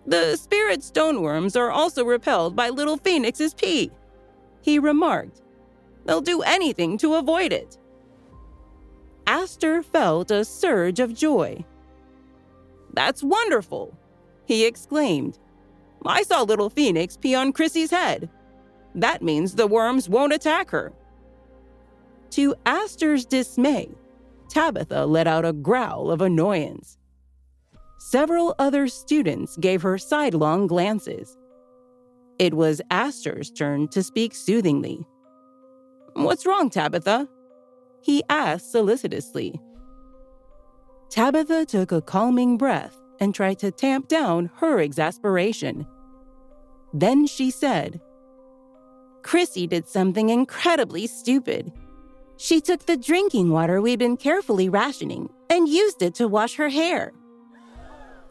"The spirit stoneworms are also repelled by Little Phoenix's pee," he remarked. "They'll do anything to avoid it." Aster felt a surge of joy. "That's wonderful," he exclaimed. "I saw Little Phoenix pee on Chrissy's head. That means the worms won't attack her." To Aster's dismay, Tabitha let out a growl of annoyance. Several other students gave her sidelong glances. It was Aster's turn to speak soothingly. "What's wrong, Tabitha?" he asked solicitously. Tabitha took a calming breath and tried to tamp down her exasperation. Then she said, "Chrissy did something incredibly stupid. She took the drinking water we'd been carefully rationing and used it to wash her hair."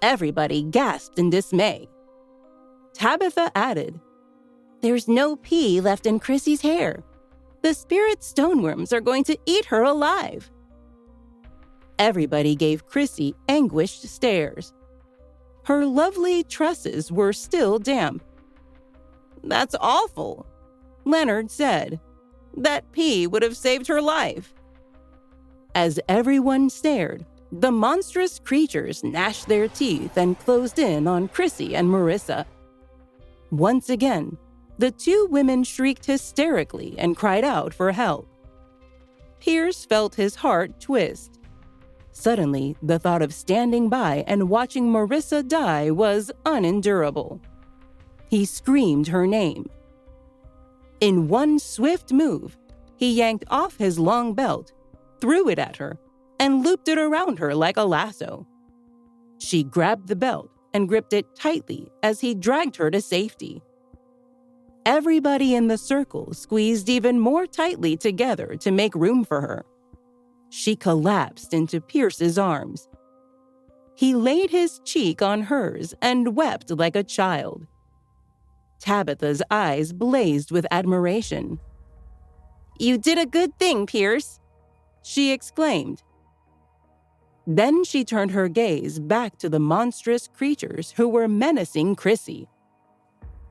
Everybody gasped in dismay. Tabitha added, "There's no pee left in Chrissy's hair. The spirit stoneworms are going to eat her alive." Everybody gave Chrissy anguished stares. Her lovely tresses were still damp. "That's awful," Leonard said. "That pee would have saved her life." As everyone stared, the monstrous creatures gnashed their teeth and closed in on Chrissy and Marissa. Once again, the two women shrieked hysterically and cried out for help. Pierce felt his heart twist. Suddenly, the thought of standing by and watching Marissa die was unendurable. He screamed her name. In one swift move, he yanked off his long belt, threw it at her, and looped it around her like a lasso. She grabbed the belt and gripped it tightly as he dragged her to safety. Everybody in the circle squeezed even more tightly together to make room for her. She collapsed into Pierce's arms. He laid his cheek on hers and wept like a child. Tabitha's eyes blazed with admiration. "You did a good thing, Pierce," she exclaimed. Then she turned her gaze back to the monstrous creatures who were menacing Chrissy.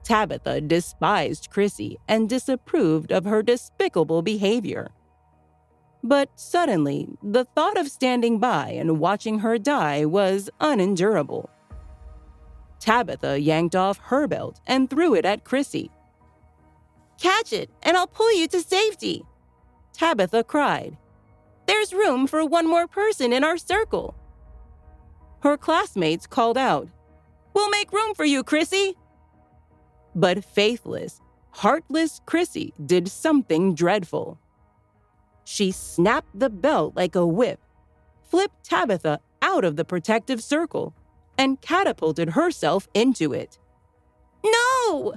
Tabitha despised Chrissy and disapproved of her despicable behavior. But suddenly, the thought of standing by and watching her die was unendurable. Tabitha yanked off her belt and threw it at Chrissy. "Catch it, and I'll pull you to safety," Tabitha cried. "There's room for one more person in our circle." Her classmates called out, "We'll make room for you, Chrissy." But faithless, heartless Chrissy did something dreadful. She snapped the belt like a whip, flipped Tabitha out of the protective circle, and catapulted herself into it. "No!"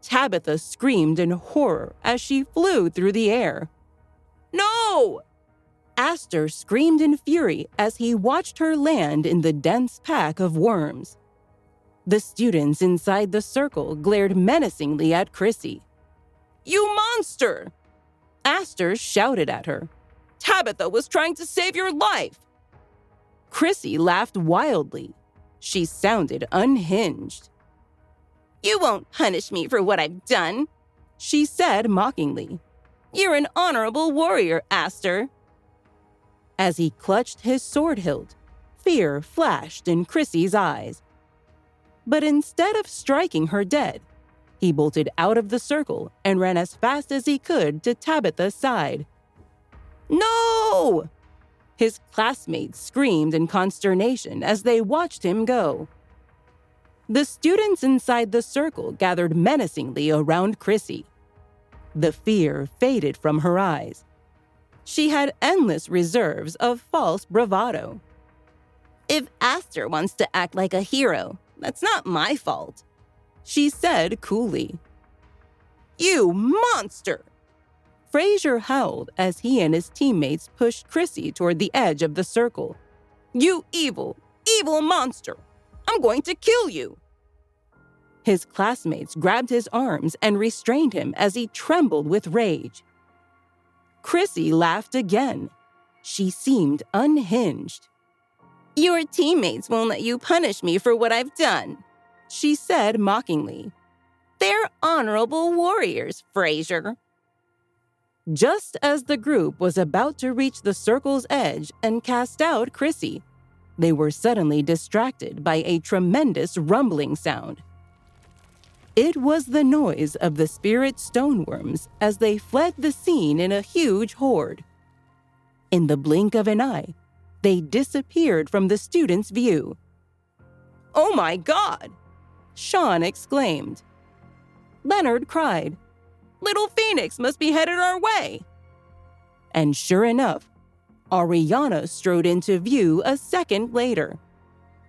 Tabitha screamed in horror as she flew through the air. "No!" Aster screamed in fury as he watched her land in the dense pack of worms. The students inside the circle glared menacingly at Chrissy. "You monster!" Aster shouted at her. "Tabitha was trying to save your life!" Chrissy laughed wildly. She sounded unhinged. "You won't punish me for what I've done," she said mockingly. "You're an honorable warrior, Aster." As he clutched his sword hilt, fear flashed in Chrissy's eyes. But instead of striking her dead, he bolted out of the circle and ran as fast as he could to Tabitha's side. "No!" His classmates screamed in consternation as they watched him go. The students inside the circle gathered menacingly around Chrissy. The fear faded from her eyes. She had endless reserves of false bravado. "If Aster wants to act like a hero, that's not my fault," she said coolly. "You monster!" Fraser howled as he and his teammates pushed Chrissy toward the edge of the circle. "You evil, evil monster! I'm going to kill you!" His classmates grabbed his arms and restrained him as he trembled with rage. Chrissy laughed again. She seemed unhinged. "Your teammates won't let you punish me for what I've done," she said mockingly. "They're honorable warriors, Fraser." Just as the group was about to reach the circle's edge and cast out Chrissy, they were suddenly distracted by a tremendous rumbling sound. It was the noise of the spirit stoneworms as they fled the scene in a huge horde. In the blink of an eye, they disappeared from the students' view. "Oh my God!" Sean exclaimed. Leonard cried, "Little Phoenix must be headed our way!" And sure enough, Ariana strode into view a second later.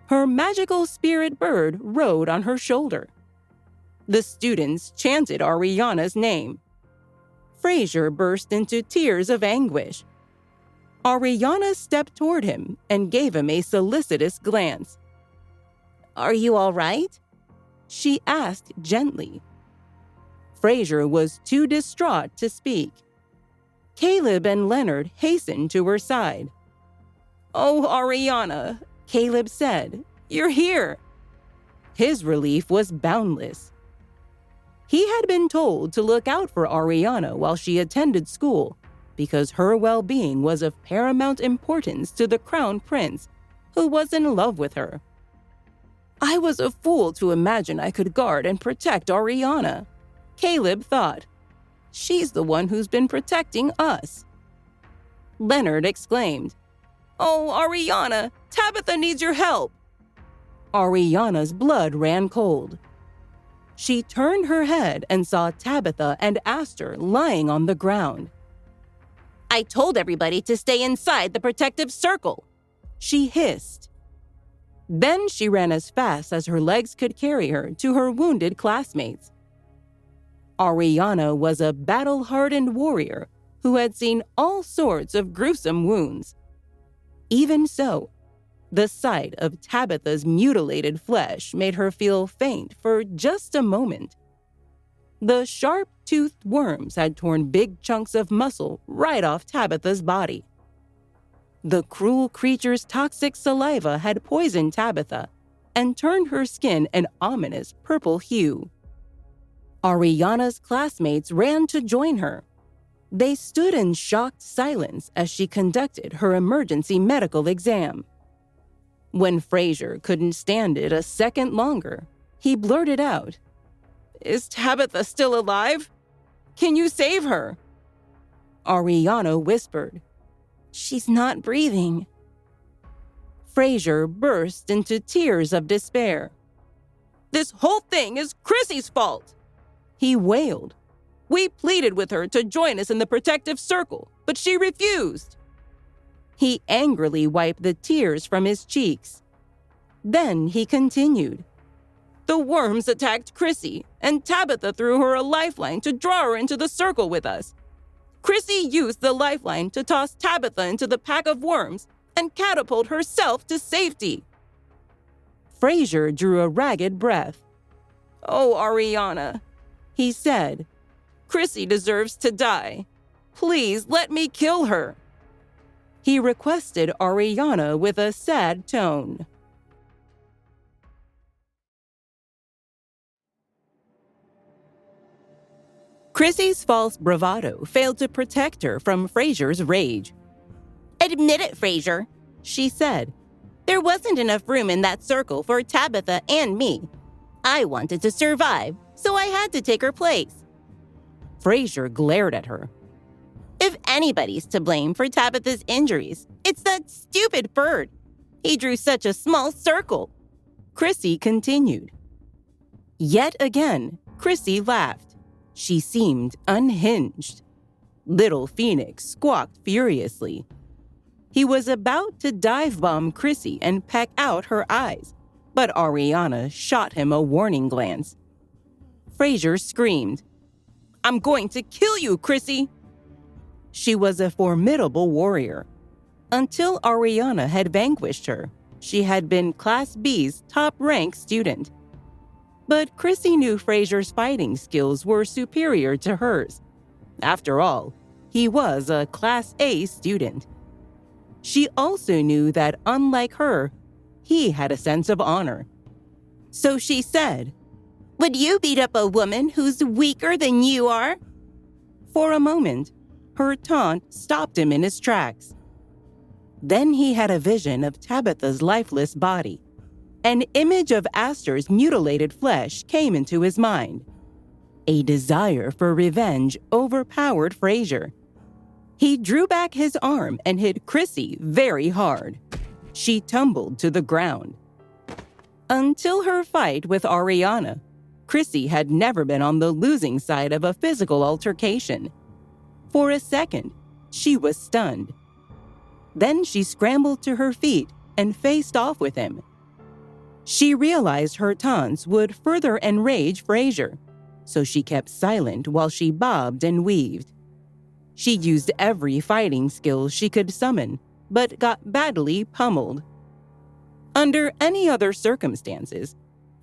Her magical spirit bird rode on her shoulder. The students chanted Ariana's name. Fraser burst into tears of anguish. Ariana stepped toward him and gave him a solicitous glance. "Are you all right?" she asked gently. Fraser was too distraught to speak. Caleb and Leonard hastened to her side. "Oh, Ariana," Caleb said, "you're here." His relief was boundless. He had been told to look out for Ariana while she attended school, because her well-being was of paramount importance to the Crown Prince, who was in love with her. "I was a fool to imagine I could guard and protect Ariana," Caleb thought. "She's the one who's been protecting us." Leonard exclaimed, "Oh, Ariana, Tabitha needs your help." Ariana's blood ran cold. She turned her head and saw Tabitha and Aster lying on the ground. "I told everybody to stay inside the protective circle," she hissed. Then she ran as fast as her legs could carry her to her wounded classmates. Ariana was a battle-hardened warrior who had seen all sorts of gruesome wounds. Even so, the sight of Tabitha's mutilated flesh made her feel faint for just a moment. The sharp-toothed worms had torn big chunks of muscle right off Tabitha's body. The cruel creature's toxic saliva had poisoned Tabitha and turned her skin an ominous purple hue. Ariana's classmates ran to join her. They stood in shocked silence as she conducted her emergency medical exam. When Fraser couldn't stand it a second longer, he blurted out, "Is Tabitha still alive? Can you save her?" Ariana whispered, "She's not breathing." Fraser burst into tears of despair. "This whole thing is Chrissy's fault!" He wailed. We pleaded with her to join us in the protective circle, but she refused. He angrily wiped the tears from his cheeks. Then he continued. The worms attacked Chrissy, and Tabitha threw her a lifeline to draw her into the circle with us. Chrissy used the lifeline to toss Tabitha into the pack of worms and catapult herself to safety. Fraser drew a ragged breath. Oh, Ariana, he said. Chrissy deserves to die. Please let me kill her. He requested Ariana with a sad tone. Chrissy's false bravado failed to protect her from Fraser's rage. Admit it, Fraser, she said. There wasn't enough room in that circle for Tabitha and me. I wanted to survive, so I had to take her place. Fraser glared at her. If anybody's to blame for Tabitha's injuries, it's that stupid bird. He drew such a small circle. Chrissy continued. Yet again, Chrissy laughed. She seemed unhinged. Little Phoenix squawked furiously. He was about to dive-bomb Chrissy and peck out her eyes, but Ariana shot him a warning glance. Fraser screamed, I'm going to kill you, Chrissy! She was a formidable warrior. Until Ariana had vanquished her, she had been Class B's top-ranked student. But Chrissy knew Fraser's fighting skills were superior to hers. After all, he was a Class A student. She also knew that, unlike her, he had a sense of honor. So she said, Would you beat up a woman who's weaker than you are? For a moment, her taunt stopped him in his tracks. Then he had a vision of Tabitha's lifeless body. An image of Astor's mutilated flesh came into his mind. A desire for revenge overpowered Fraser. He drew back his arm and hit Chrissy very hard. She tumbled to the ground. Until her fight with Ariana, Chrissy had never been on the losing side of a physical altercation. For a second, she was stunned. Then she scrambled to her feet and faced off with him. She realized her taunts would further enrage Fraser, so she kept silent while she bobbed and weaved. She used every fighting skill she could summon, but got badly pummeled. Under any other circumstances,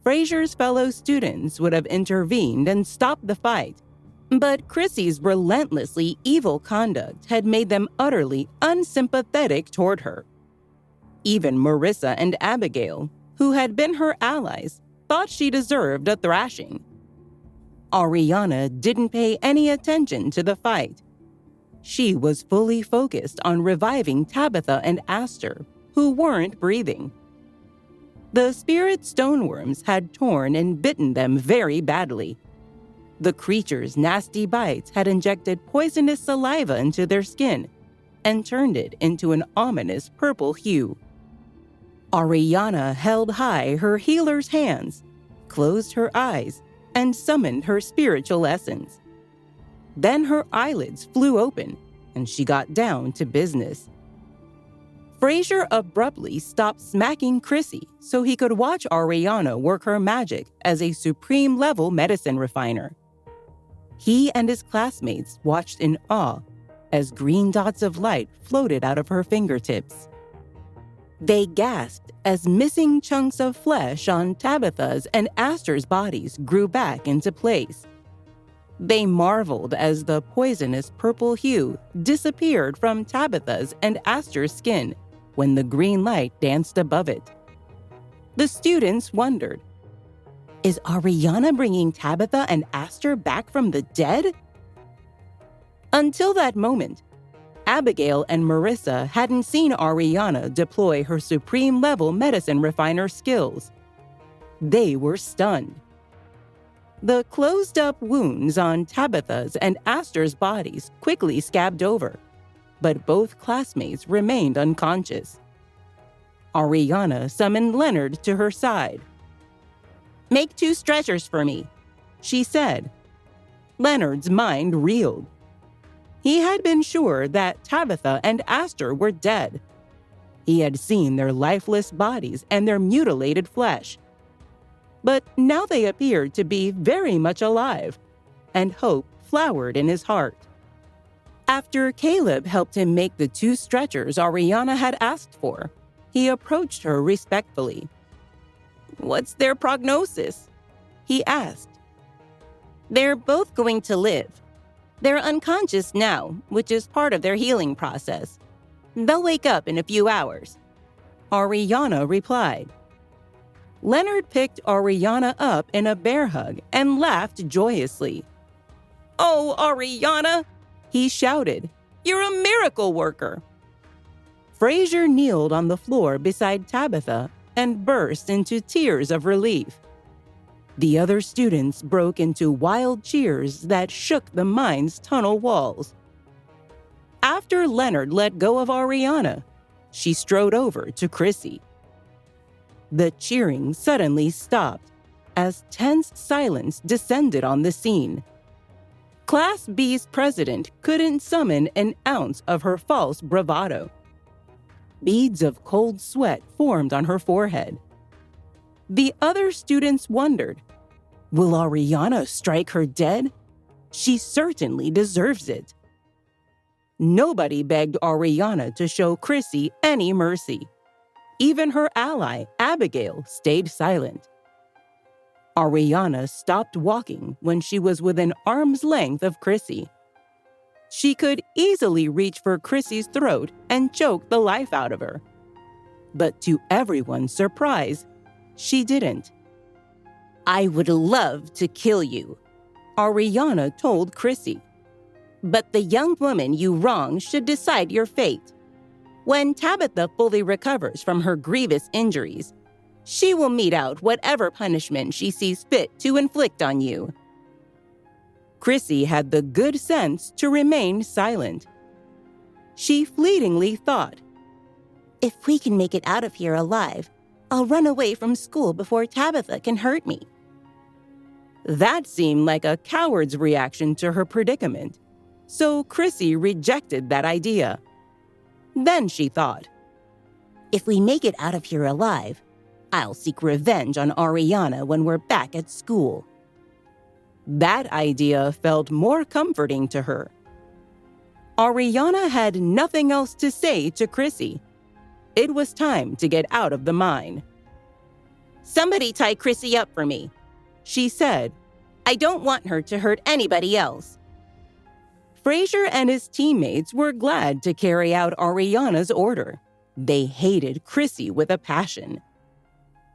Fraser's fellow students would have intervened and stopped the fight, but Chrissy's relentlessly evil conduct had made them utterly unsympathetic toward her. Even Marissa and Abigail, who had been her allies, thought she deserved a thrashing. Ariana didn't pay any attention to the fight. She was fully focused on reviving Tabitha and Astor, who weren't breathing. The spirit stoneworms had torn and bitten them very badly. The creatures' nasty bites had injected poisonous saliva into their skin and turned it into an ominous purple hue. Ariana held high her healer's hands, closed her eyes, and summoned her spiritual essence. Then her eyelids flew open, and she got down to business. Fraser abruptly stopped smacking Chrissy so he could watch Ariana work her magic as a supreme-level medicine refiner. He and his classmates watched in awe as green dots of light floated out of her fingertips. They gasped as missing chunks of flesh on Tabitha's and Astor's bodies grew back into place. They marveled as the poisonous purple hue disappeared from Tabitha's and Astor's skin when the green light danced above it. The students wondered, is Ariana bringing Tabitha and Astor back from the dead? Until that moment, Abigail and Marissa hadn't seen Ariana deploy her supreme-level medicine refiner skills. They were stunned. The closed-up wounds on Tabitha's and Astor's bodies quickly scabbed over, but both classmates remained unconscious. Ariana summoned Leonard to her side. "Make 2 stretchers for me," she said. Leonard's mind reeled. He had been sure that Tabitha and Aster were dead. He had seen their lifeless bodies and their mutilated flesh. But now they appeared to be very much alive, and hope flowered in his heart. After Caleb helped him make the 2 stretchers Ariana had asked for, he approached her respectfully. "What's their prognosis?" he asked. "They're both going to live. They're unconscious now, which is part of their healing process. They'll wake up in a few hours," Ariana replied. Leonard picked Ariana up in a bear hug and laughed joyously. "Oh, Ariana!" he shouted. "You're a miracle worker!" Fraser kneeled on the floor beside Tabitha and burst into tears of relief. The other students broke into wild cheers that shook the mine's tunnel walls. After Leonard let go of Ariana, she strode over to Chrissy. The cheering suddenly stopped as tense silence descended on the scene. Class B's president couldn't summon an ounce of her false bravado. Beads of cold sweat formed on her forehead. The other students wondered, will Ariana strike her dead? She certainly deserves it. Nobody begged Ariana to show Chrissy any mercy. Even her ally, Abigail, stayed silent. Ariana stopped walking when she was within arm's length of Chrissy. She could easily reach for Chrissy's throat and choke the life out of her. But to everyone's surprise, she didn't. "I would love to kill you," Ariana told Chrissy. "But the young woman you wronged should decide your fate. When Tabitha fully recovers from her grievous injuries, she will mete out whatever punishment she sees fit to inflict on you." Chrissy had the good sense to remain silent. She fleetingly thought, "If we can make it out of here alive, I'll run away from school before Tabitha can hurt me." That seemed like a coward's reaction to her predicament, so Chrissy rejected that idea. Then she thought, "If we make it out of here alive, I'll seek revenge on Ariana when we're back at school." That idea felt more comforting to her. Ariana had nothing else to say to Chrissy. It was time to get out of the mine. "Somebody tie Chrissy up for me," she said. "I don't want her to hurt anybody else." Fraser and his teammates were glad to carry out Ariana's order. They hated Chrissy with a passion.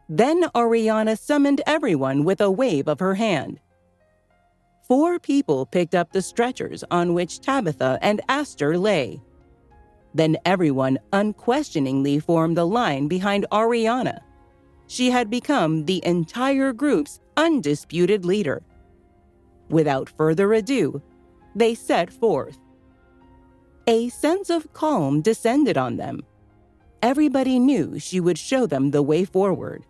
Then Ariana summoned everyone with a wave of her hand. 4 people picked up the stretchers on which Tabitha and Aster lay. Then everyone unquestioningly formed a line behind Ariana. She had become the entire group's undisputed leader. Without further ado, they set forth. A sense of calm descended on them. Everybody knew she would show them the way forward.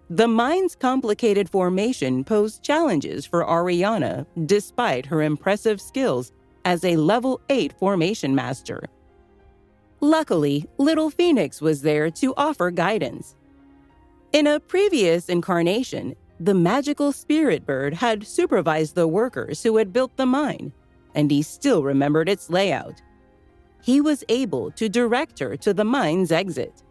The mine's complicated formation posed challenges for Ariana despite her impressive skills as a level 8 formation master. Luckily, Little Phoenix was there to offer guidance. In a previous incarnation, the magical spirit bird had supervised the workers who had built the mine, and he still remembered its layout. He was able to direct her to the mine's exit.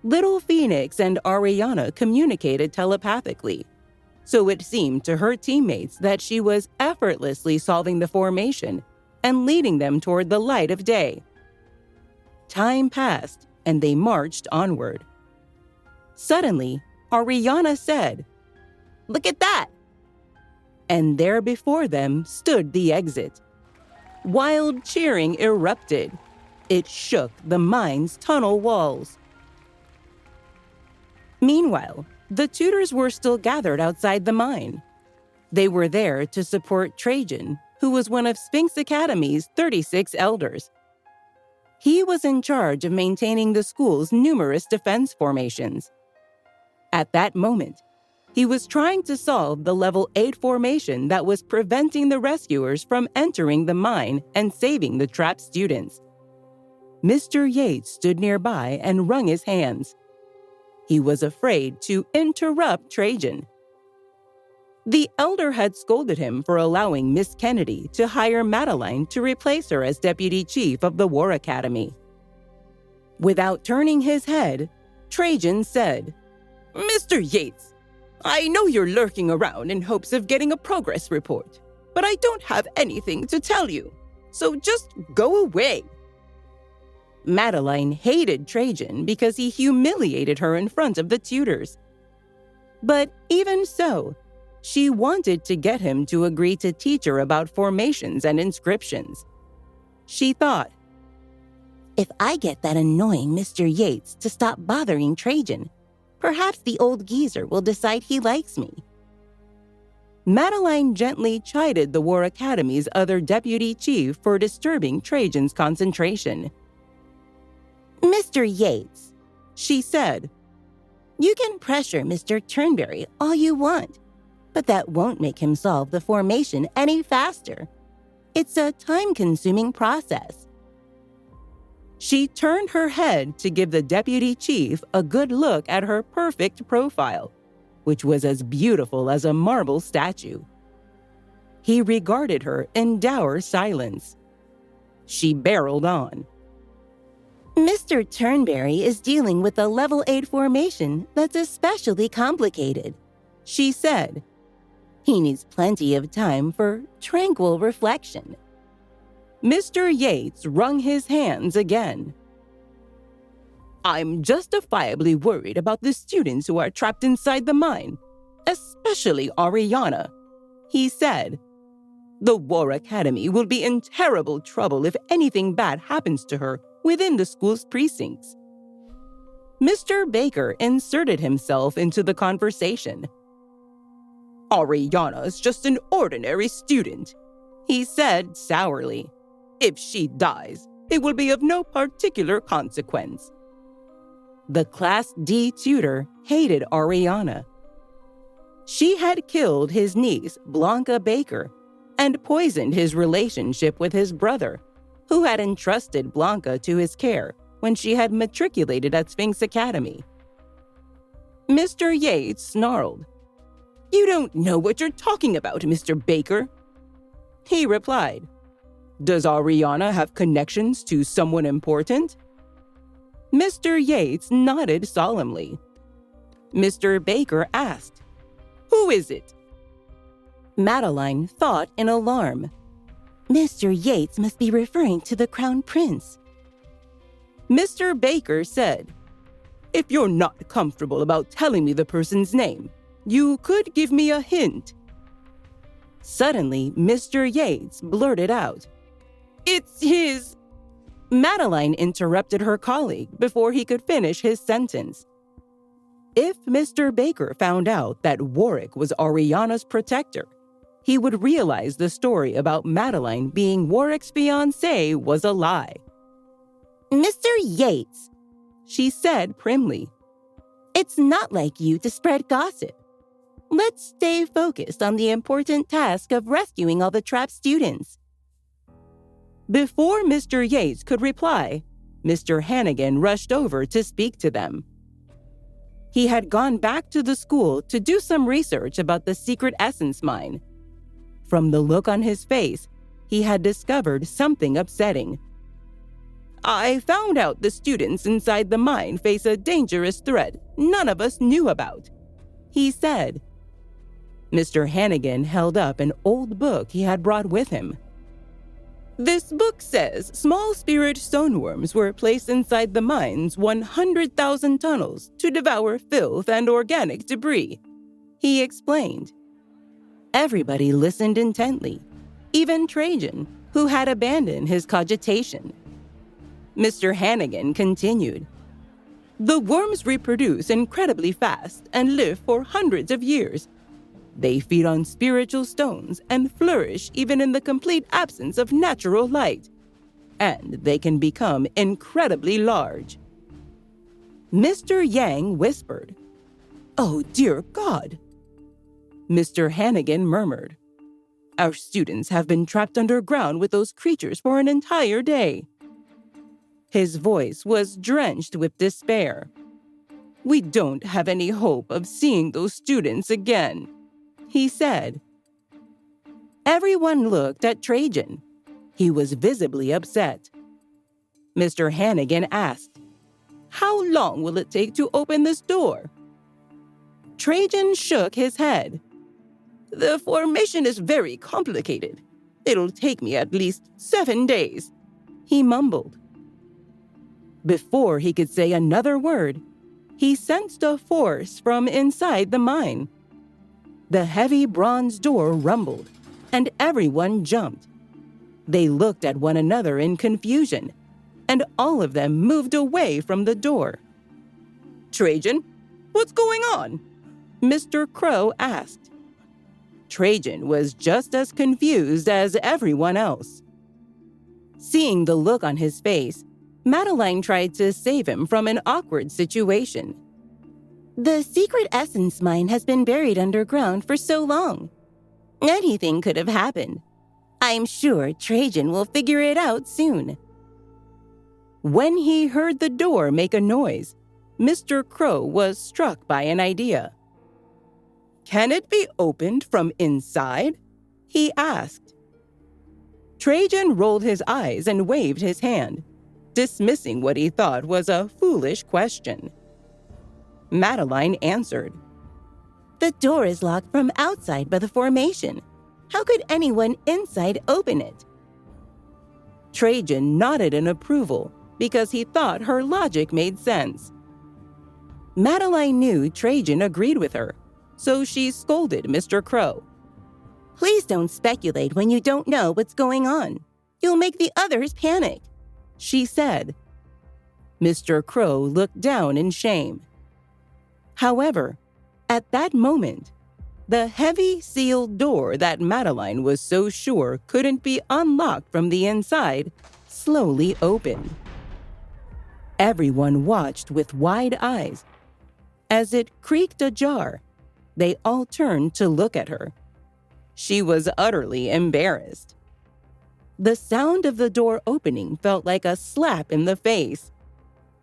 Little Phoenix and Ariana communicated telepathically, so it seemed to her teammates that she was effortlessly solving the formation and leading them toward the light of day. Time passed, and they marched onward. Suddenly, Ariana said, "Look at that!" And there before them stood the exit. Wild cheering erupted. It shook the mine's tunnel walls. Meanwhile, the tutors were still gathered outside the mine. They were there to support Trajan, who was one of Sphinx Academy's 36 elders. He was in charge of maintaining the school's numerous defense formations. At that moment, He was trying to solve the level 8 formation that was preventing the rescuers from entering the mine and saving the trapped students. Mr. Yates stood nearby and wrung his hands. He was afraid to interrupt Trajan. The elder had scolded him for allowing Miss Kennedy to hire Madeline to replace her as deputy chief of the War Academy. Without turning his head, Trajan said, "Mr. Yates, I know you're lurking around in hopes of getting a progress report, but I don't have anything to tell you, so just go away." Madeline hated Trajan because he humiliated her in front of the tutors. But even so, she wanted to get him to agree to teach her about formations and inscriptions. She thought, "If I get that annoying Mr. Yates to stop bothering Trajan, perhaps the old geezer will decide he likes me." Madeline gently chided the War Academy's other deputy chief for disturbing Trajan's concentration. "Mr. Yates," she said, "you can pressure Mr. Turnberry all you want, but that won't make him solve the formation any faster. It's a time-consuming process." She turned her head to give the deputy chief a good look at her perfect profile, which was as beautiful as a marble statue. He regarded her in dour silence. She barreled on. "Mr. Turnberry is dealing with a level 8 formation that's especially complicated," she said. "He needs plenty of time for tranquil reflection." Mr. Yates wrung his hands again. "I'm justifiably worried about the students who are trapped inside the mine, especially Ariana," he said. "The War Academy will be in terrible trouble if anything bad happens to her within the school's precincts." Mr. Baker inserted himself into the conversation. "Ariana is just an ordinary student," he said sourly. "If she dies, it will be of no particular consequence." The Class D tutor hated Ariana. She had killed his niece, Blanca Baker, and poisoned his relationship with his brother, who had entrusted Blanca to his care when she had matriculated at Sphinx Academy. Mr. Yates snarled, "You don't know what you're talking about, Mr. Baker." He replied, "Does Ariana have connections to someone important?" Mr. Yates nodded solemnly. Mr. Baker asked, "Who is it?" Madeline thought in alarm. Mr. Yates must be referring to the Crown Prince. Mr. Baker said, "If you're not comfortable about telling me the person's name, you could give me a hint." Suddenly, Mr. Yates blurted out, "It's his—" Madeline interrupted her colleague before he could finish his sentence. If Mr. Baker found out that Warwick was Ariana's protector, he would realize the story about Madeline being Warwick's fiancée was a lie. "Mr. Yates," she said primly, "it's not like you to spread gossip. Let's stay focused on the important task of rescuing all the trapped students." Before Mr. Yates could reply, Mr. Hannigan rushed over to speak to them. He had gone back to the school to do some research about the secret essence mine. From the look on his face, he had discovered something upsetting. "I found out the students inside the mine face a dangerous threat none of us knew about," he said. Mr. Hannigan held up an old book he had brought with him. "This book says small spirit stoneworms were placed inside the mine's 100,000 tunnels to devour filth and organic debris," he explained. Everybody listened intently, even Trajan, who had abandoned his cogitation. Mr. Hannigan continued, "The worms reproduce incredibly fast and live for hundreds of years. They feed on spiritual stones and flourish even in the complete absence of natural light. And they can become incredibly large." Mr. Yang whispered, "Oh, dear God, Mr. Hannigan murmured. Our students have been trapped underground with those creatures for an entire day. His voice was drenched with despair. We don't have any hope of seeing those students again, he said. Everyone looked at Trajan. He was visibly upset. Mr. Hannigan asked, How long will it take to open this door? Trajan shook his head. The formation is very complicated. It'll take me at least 7 days, he mumbled. Before he could say another word, he sensed a force from inside the mine. The heavy bronze door rumbled, and everyone jumped. They looked at one another in confusion, and all of them moved away from the door. Trajan, what's going on? Mr. Crow asked. Trajan was just as confused as everyone else. Seeing the look on his face, Madeline tried to save him from an awkward situation. The secret essence mine has been buried underground for so long. Anything could have happened. I'm sure Trajan will figure it out soon. When he heard the door make a noise, Mr. Crow was struck by an idea. Can it be opened from inside? He asked. Trajan rolled his eyes and waved his hand, dismissing what he thought was a foolish question. Madeline answered. The door is locked from outside by the formation. How could anyone inside open it? Trajan nodded in approval because he thought her logic made sense. Madeline knew Trajan agreed with her, so she scolded Mr. Crow. Please don't speculate when you don't know what's going on. You'll make the others panic, she said. Mr. Crow looked down in shame. However, at that moment, the heavy sealed door that Madeline was so sure couldn't be unlocked from the inside slowly opened. Everyone watched with wide eyes. As it creaked ajar, they all turned to look at her. She was utterly embarrassed. The sound of the door opening felt like a slap in the face.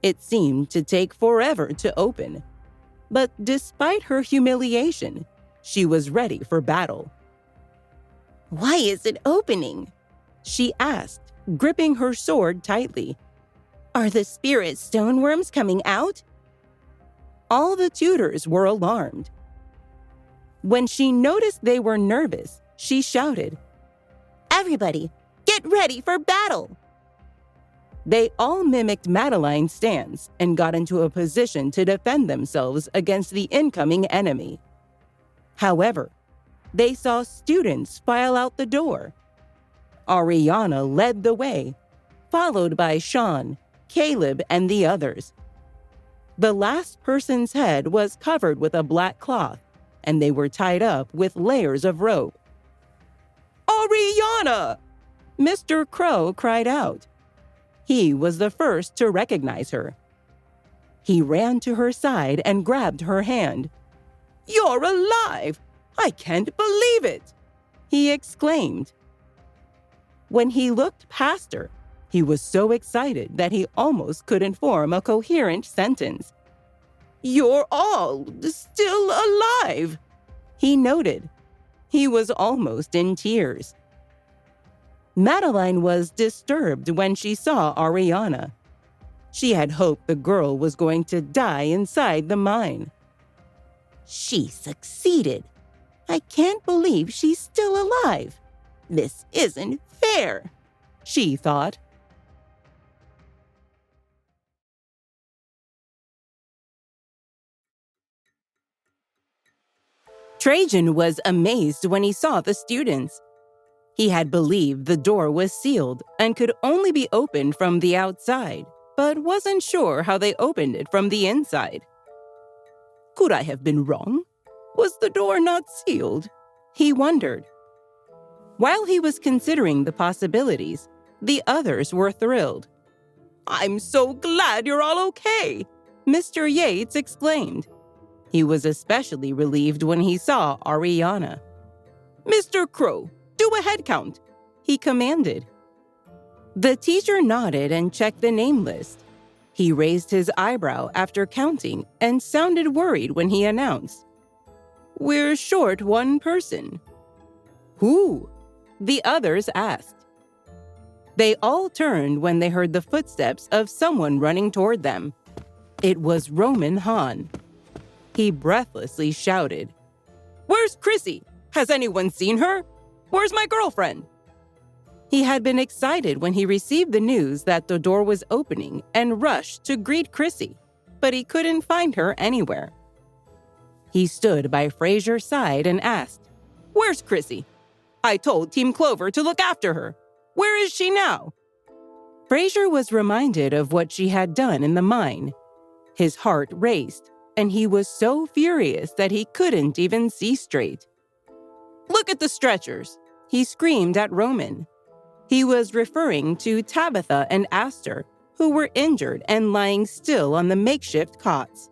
It seemed to take forever to open. But despite her humiliation, she was ready for battle. Why is it opening? She asked, gripping her sword tightly. Are the spirit stoneworms coming out? All the tutors were alarmed. When she noticed they were nervous, she shouted, Everybody, get ready for battle! They all mimicked Madeline's stance and got into a position to defend themselves against the incoming enemy. However, they saw students file out the door. Ariana led the way, followed by Sean, Caleb, and the others. The last person's head was covered with a black cloth, and they were tied up with layers of rope. Ariana! Mr. Crow cried out. He was the first to recognize her. He ran to her side and grabbed her hand. You're alive! I can't believe it! He exclaimed. When he looked past her, he was so excited that he almost couldn't form a coherent sentence. You're all still alive, he noted. He was almost in tears. Madeline was disturbed when she saw Ariana. She had hoped the girl was going to die inside the mine. She succeeded. I can't believe she's still alive. This isn't fair, she thought. Trajan was amazed when he saw the students. He had believed the door was sealed and could only be opened from the outside, but wasn't sure how they opened it from the inside. Could I have been wrong? Was the door not sealed? He wondered. While he was considering the possibilities, the others were thrilled. I'm so glad you're all okay, Mr. Yates exclaimed. He was especially relieved when he saw Ariana. "Mr. Crow, do a head count," he commanded. The teacher nodded and checked the name list. He raised his eyebrow after counting and sounded worried when he announced, "We're short one person." "Who?" the others asked. They all turned when they heard the footsteps of someone running toward them. It was Roman Hahn. He breathlessly shouted, "Where's Chrissy? Has anyone seen her? Where's my girlfriend?" He had been excited when he received the news that the door was opening and rushed to greet Chrissy, but he couldn't find her anywhere. He stood by Fraser's side and asked, "Where's Chrissy? I told Team Clover to look after her. Where is she now?" Fraser was reminded of what she had done in the mine. His heart raced, and he was so furious that he couldn't even see straight. "Look at the stretchers," he screamed at Roman. He was referring to Tabitha and Astor, who were injured and lying still on the makeshift cots.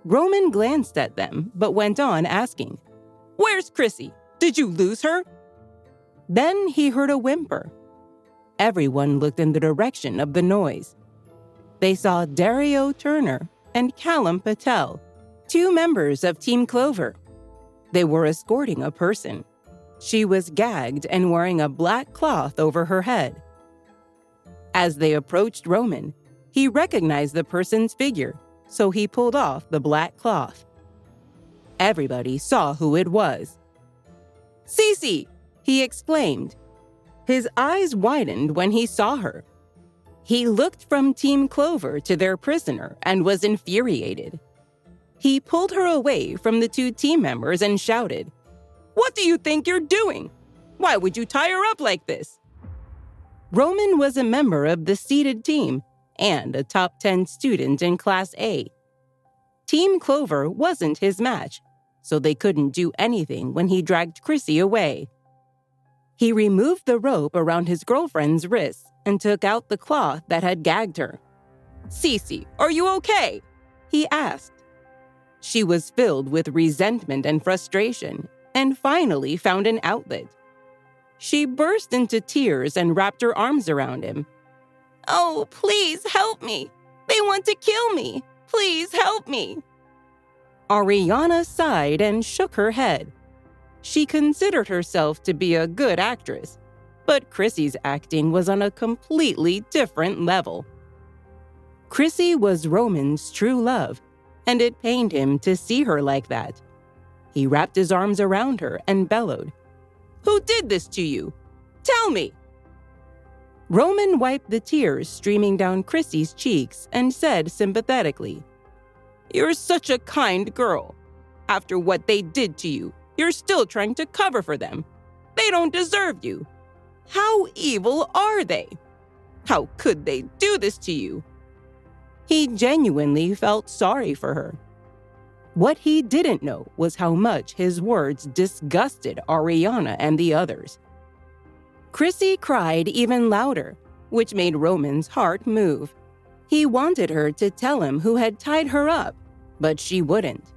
Roman glanced at them, but went on asking, "Where's Chrissy? Did you lose her?" Then he heard a whimper. Everyone looked in the direction of the noise. They saw Dario Turner and Callum Patel, 2 members of Team Clover. They were escorting a person. She was gagged and wearing a black cloth over her head. As they approached Roman, he recognized the person's figure, so he pulled off the black cloth. Everybody saw who it was. "Cece!" he exclaimed. His eyes widened when he saw her. He looked from Team Clover to their prisoner and was infuriated. He pulled her away from the 2 team members and shouted, "What do you think you're doing? Why would you tie her up like this?" Roman was a member of the seeded team and a top 10 student in Class A. Team Clover wasn't his match, so they couldn't do anything when he dragged Chrissy away. He removed the rope around his girlfriend's wrists and took out the cloth that had gagged her. "Cece, are you okay?" he asked. She was filled with resentment and frustration and finally found an outlet. She burst into tears and wrapped her arms around him. "Oh, please help me. They want to kill me. Please help me." Ariana sighed and shook her head. She considered herself to be a good actress, but Chrissy's acting was on a completely different level. Chrissy was Roman's true love, and it pained him to see her like that. He wrapped his arms around her and bellowed, "Who did this to you? Tell me!" Roman wiped the tears streaming down Chrissy's cheeks and said sympathetically, "You're such a kind girl. After what they did to you, you're still trying to cover for them. They don't deserve you. How evil are they? How could they do this to you?" He genuinely felt sorry for her. What he didn't know was how much his words disgusted Ariana and the others. Chrissy cried even louder, which made Roman's heart move. He wanted her to tell him who had tied her up, but she wouldn't.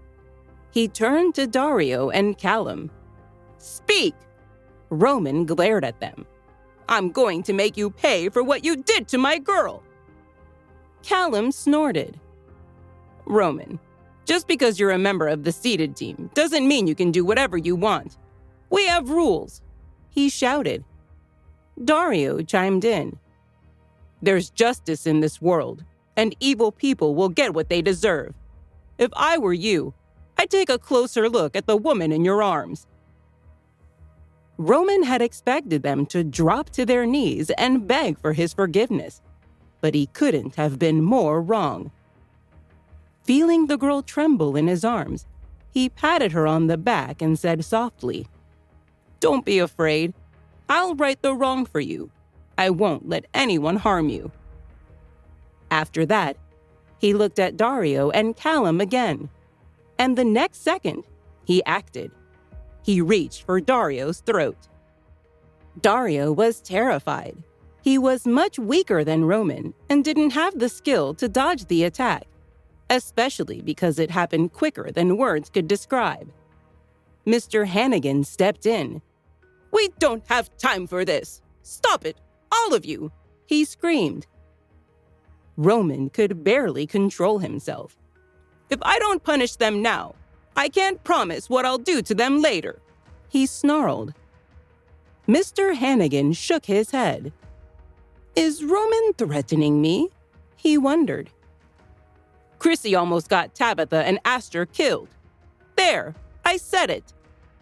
He turned to Dario and Callum. "Speak!" Roman glared at them. "I'm going to make you pay for what you did to my girl." Callum snorted. "Roman, just because you're a member of the seeded team doesn't mean you can do whatever you want. We have rules," he shouted. Dario chimed in. "There's justice in this world, and evil people will get what they deserve. If I were you, I'd take a closer look at the woman in your arms." Roman had expected them to drop to their knees and beg for his forgiveness, but he couldn't have been more wrong. Feeling the girl tremble in his arms, he patted her on the back and said softly, "Don't be afraid. I'll right the wrong for you. I won't let anyone harm you." After that, he looked at Dario and Callum again, and the next second, he acted. He reached for Dario's throat. Dario was terrified. He was much weaker than Roman and didn't have the skill to dodge the attack. especially because it happened quicker than words could describe. Mr. Hannigan stepped in. "We don't have time for this! Stop it, all of you!" he screamed. Roman could barely control himself. "If I don't punish them now, I can't promise what I'll do to them later," he snarled. Mr. Hannigan shook his head. "Is Roman threatening me?" he wondered. "Chrissy almost got Tabitha and Astor killed. There, I said it,"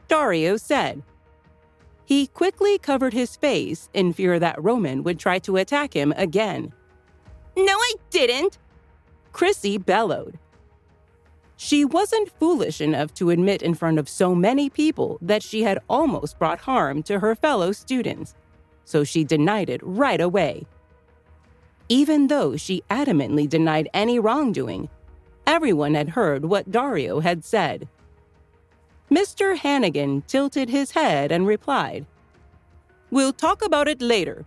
Dario said. He quickly covered his face in fear that Roman would try to attack him again. "No, I didn't!" Chrissy bellowed. She wasn't foolish enough to admit in front of so many people that she had almost brought harm to her fellow students, so she denied it right away. Even though she adamantly denied any wrongdoing, everyone had heard what Dario had said. Mr. Hannigan tilted his head and replied, "We'll talk about it later.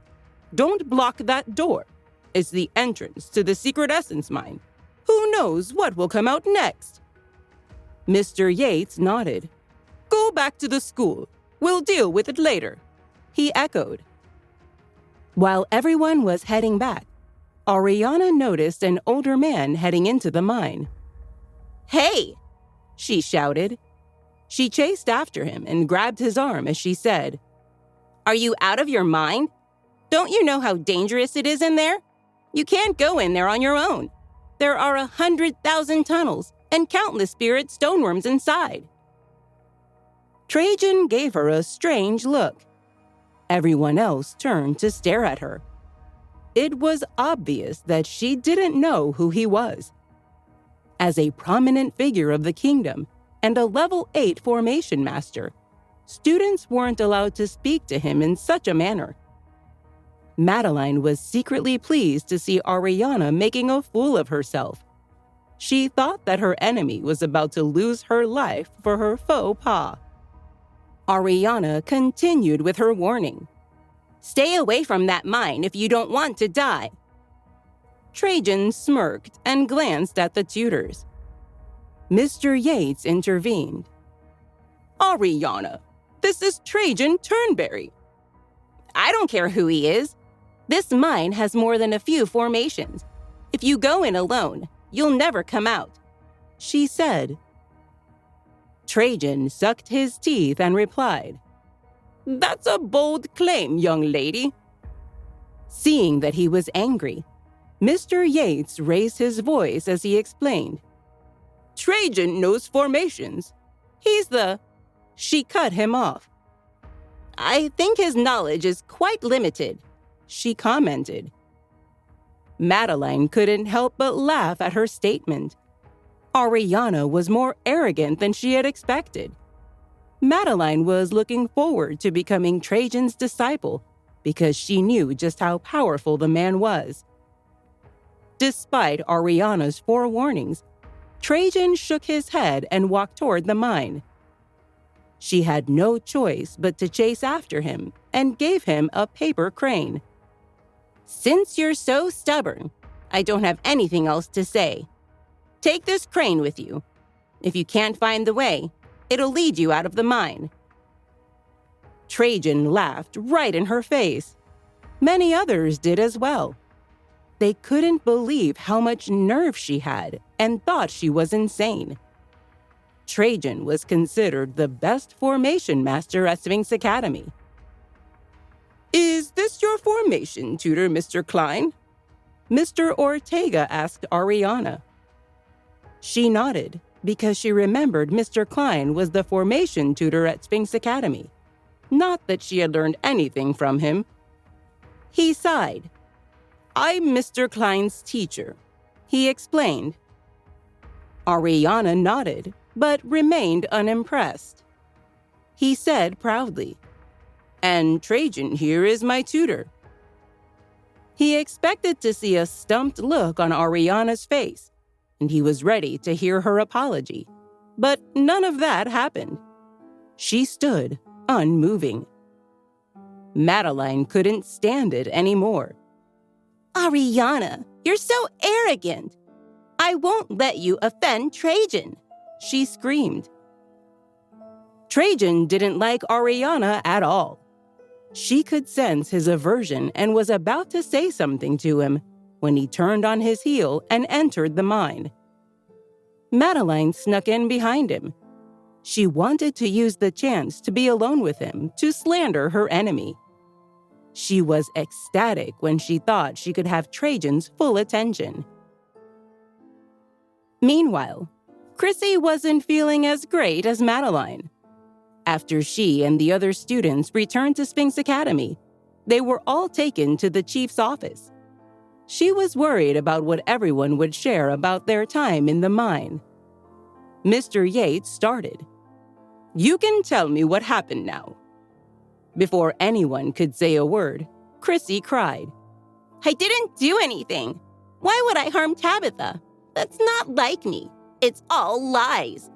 Don't block that door. It's the entrance to the secret essence mine. Who knows what will come out next?" Mr. Yates nodded. "Go back to the school. We'll deal with it later," he echoed. While everyone was heading back, Ariana noticed an older man heading into the mine. "Hey!" she shouted. She chased after him and grabbed his arm as she said, "Are you out of your mind? Don't you know how dangerous it is in there? You can't go in there on your own. There are 100,000 tunnels and countless spirit stoneworms inside." Trajan gave her a strange look. Everyone else turned to stare at her. It was obvious that she didn't know who he was. As a prominent figure of the kingdom and a level 8 formation master, students weren't allowed to speak to him in such a manner. Madeline was secretly pleased to see Ariana making a fool of herself. She thought that her enemy was about to lose her life for her faux pas. Ariana continued with her warning. "Stay away from that mine if you don't want to die." Trajan smirked and glanced at the tutors. Mr. Yates intervened. "Ariana, this is Trajan Turnberry." "I don't care who he is. This mine has more than a few formations. If you go in alone, you'll never come out," she said. Trajan sucked his teeth and replied, "That's a bold claim, young lady." Seeing that he was angry, Mr. Yates raised his voice as he explained, "Trajan knows formations. He's the—" She cut him off. "I think his knowledge is quite limited," she commented. Madeline couldn't help but laugh at her statement. Ariana was more arrogant than she had expected. Madeline was looking forward to becoming Trajan's disciple because she knew just how powerful the man was. Despite Ariana's forewarnings, Trajan shook his head and walked toward the mine. She had no choice but to chase after him and gave him a paper crane. "Since you're so stubborn, I don't have anything else to say. Take this crane with you. If you can't find the way, it'll lead you out of the mine." Trajan laughed right in her face. Many others did as well. They couldn't believe how much nerve she had and thought she was insane. Trajan was considered the best formation master at Sphinx Academy. "Is this your formation tutor, Mr. Klein?" Mr. Ortega asked Ariana. She nodded because she remembered Mr. Klein was the formation tutor at Sphinx Academy. Not that she had learned anything from him. He sighed. "I'm Mr. Klein's teacher," he explained. Ariana nodded, but remained unimpressed. He said proudly, "And Trajan here is my tutor." He expected to see a stumped look on Ariana's face, and he was ready to hear her apology, but none of that happened. She stood unmoving. Madeline couldn't stand it anymore. "Ariana, you're so arrogant. I won't let you offend Trajan, she screamed. Trajan didn't like Ariana at all. She could sense his aversion and was about to say something to him when he turned on his heel and entered the mine. Madeline snuck in behind him. She wanted to use the chance to be alone with him to slander her enemy. She was ecstatic when she thought she could have Trajan's full attention. Meanwhile, Chrissy wasn't feeling as great as Madeline. After she and the other students returned to Sphinx Academy, they were all taken to the chief's office. She was worried about what everyone would share about their time in the mine. Mr. Yates started. "You can tell me what happened now." Before anyone could say a word, Chrissy cried. "I didn't do anything. Why would I harm Tabitha? That's not like me. It's all lies."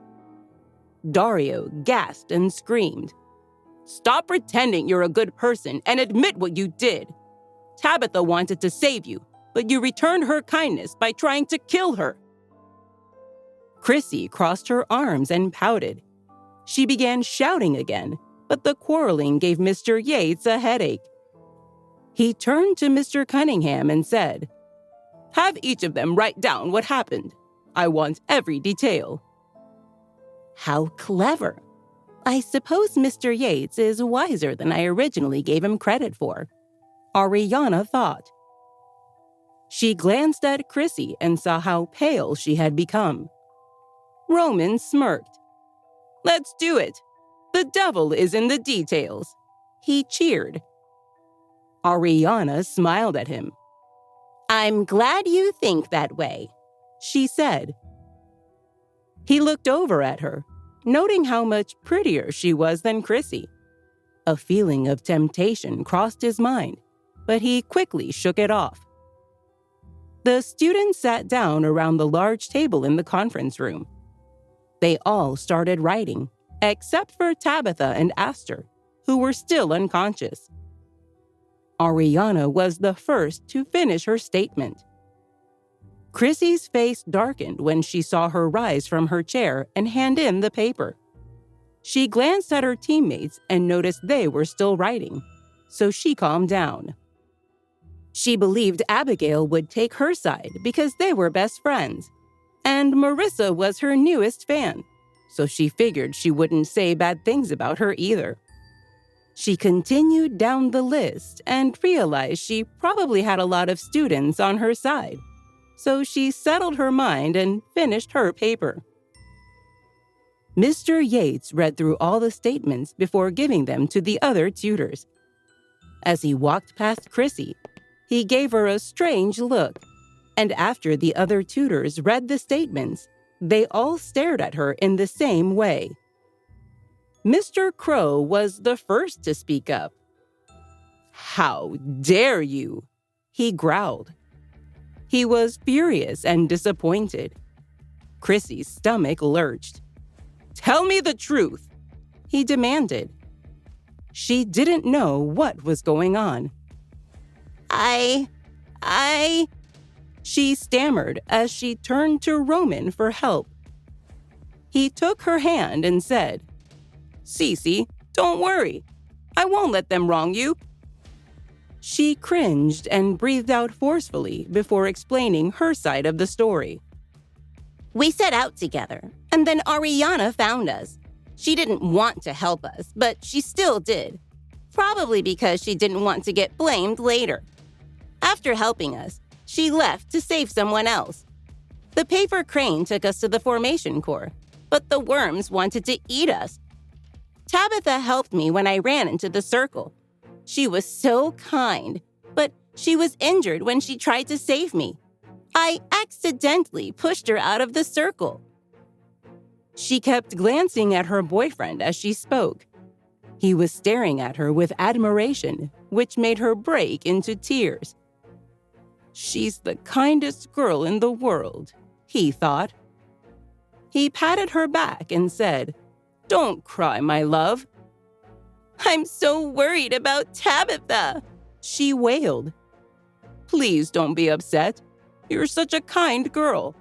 Dario gasped and screamed. "Stop pretending you're a good person and admit what you did. Tabitha wanted to save you, but you returned her kindness by trying to kill her." Chrissy crossed her arms and pouted. She began shouting again, but the quarreling gave Mr. Yates a headache. He turned to Mr. Cunningham and said, "Have each of them write down what happened. I want every detail." How clever. I suppose Mr. Yates is wiser than I originally gave him credit for, Ariana thought. She glanced at Chrissy and saw how pale she had become. Roman smirked. "Let's do it. The devil is in the details." He cheered. Ariana smiled at him. "I'm glad you think that way," she said. He looked over at her, noting how much prettier she was than Chrissy. A feeling of temptation crossed his mind, but he quickly shook it off. The students sat down around the large table in the conference room. They all started writing, except for Tabitha and Aster, who were still unconscious. Ariana was the first to finish her statement. Chrissy's face darkened when she saw her rise from her chair and hand in the paper. She glanced at her teammates and noticed they were still writing, so she calmed down. She believed Abigail would take her side because they were best friends, and Marissa was her newest fan, so she figured she wouldn't say bad things about her either. She continued down the list and realized she probably had a lot of students on her side, so she settled her mind and finished her paper. Mr. Yates read through all the statements before giving them to the other tutors. As he walked past Chrissy, he gave her a strange look, and after the other tutors read the statements, they all stared at her in the same way. Mr. Crow was the first to speak up. "How dare you?" he growled. He was furious and disappointed. Chrissy's stomach lurched. "Tell me the truth," he demanded. She didn't know what was going on. I... She stammered as she turned to Roman for help. He took her hand and said, "Cece, don't worry. I won't let them wrong you." She cringed and breathed out forcefully before explaining her side of the story. "We set out together, and then Ariana found us. She didn't want to help us, but she still did. Probably because she didn't want to get blamed later. After helping us, she left to save someone else. The paper crane took us to the formation core, but the worms wanted to eat us. Tabitha helped me when I ran into the circle. She was so kind, but she was injured when she tried to save me. I accidentally pushed her out of the circle." She kept glancing at her boyfriend as she spoke. He was staring at her with admiration, which made her break into tears. "She's the kindest girl in the world," he thought. He patted her back and said, "Don't cry, my love." "I'm so worried about Tabitha," she wailed. "Please don't be upset. You're such a kind girl.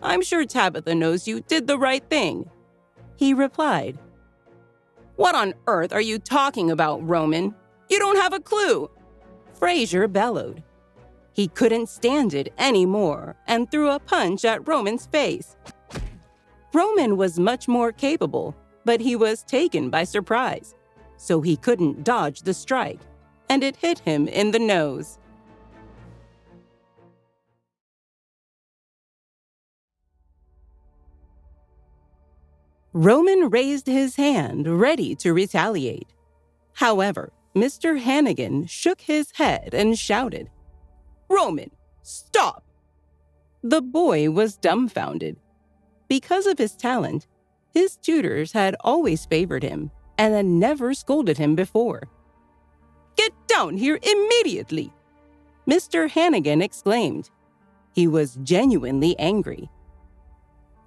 I'm sure Tabitha knows you did the right thing," he replied. "What on earth are you talking about, Roman? You don't have a clue," Fraser bellowed. He couldn't stand it anymore and threw a punch at Roman's face. Roman was much more capable, but he was taken by surprise, so he couldn't dodge the strike, and it hit him in the nose. Roman raised his hand, ready to retaliate. However, Mr. Hannigan shook his head and shouted, "Roman, stop!" The boy was dumbfounded. Because of his talent, his tutors had always favored him and had never scolded him before. "Get down here immediately!" Mr. Hannigan exclaimed. He was genuinely angry.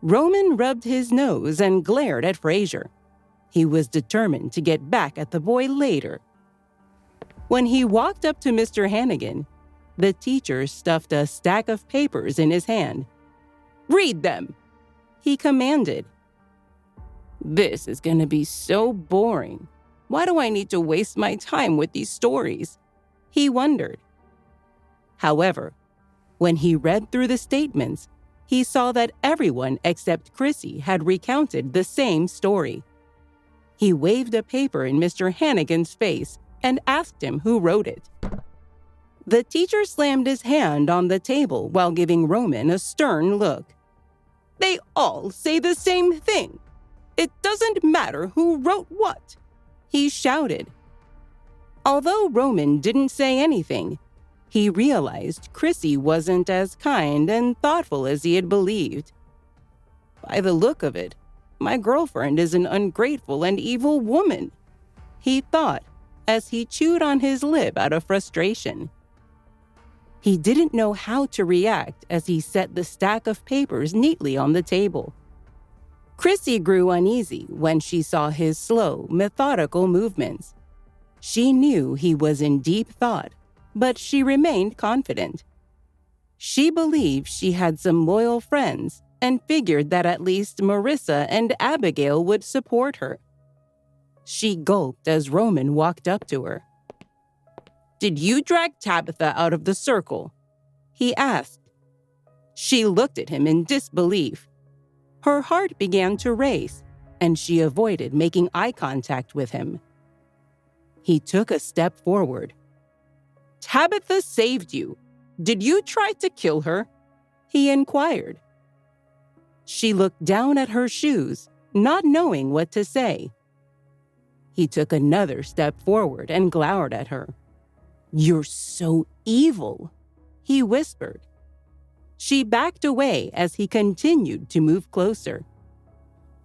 Roman rubbed his nose and glared at Fraser. He was determined to get back at the boy later. When he walked up to Mr. Hannigan, the teacher stuffed a stack of papers in his hand. "Read them," he commanded. "This is going to be so boring. Why do I need to waste my time with these stories?" he wondered. However, when he read through the statements, he saw that everyone except Chrissy had recounted the same story. He waved a paper in Mr. Hannigan's face and asked him who wrote it. The teacher slammed his hand on the table while giving Roman a stern look. "They all say the same thing. It doesn't matter who wrote what," he shouted. Although Roman didn't say anything, he realized Chrissy wasn't as kind and thoughtful as he had believed. "By the look of it, my girlfriend is an ungrateful and evil woman," he thought as he chewed on his lip out of frustration. He didn't know how to react as he set the stack of papers neatly on the table. Chrissy grew uneasy when she saw his slow, methodical movements. She knew he was in deep thought, but she remained confident. She believed she had some loyal friends and figured that at least Marissa and Abigail would support her. She gulped as Roman walked up to her. "Did you drag Tabitha out of the circle?" he asked. She looked at him in disbelief. Her heart began to race, and she avoided making eye contact with him. He took a step forward. "Tabitha saved you. Did you try to kill her?" he inquired. She looked down at her shoes, not knowing what to say. He took another step forward and glowered at her. "You're so evil," he whispered. She backed away as he continued to move closer.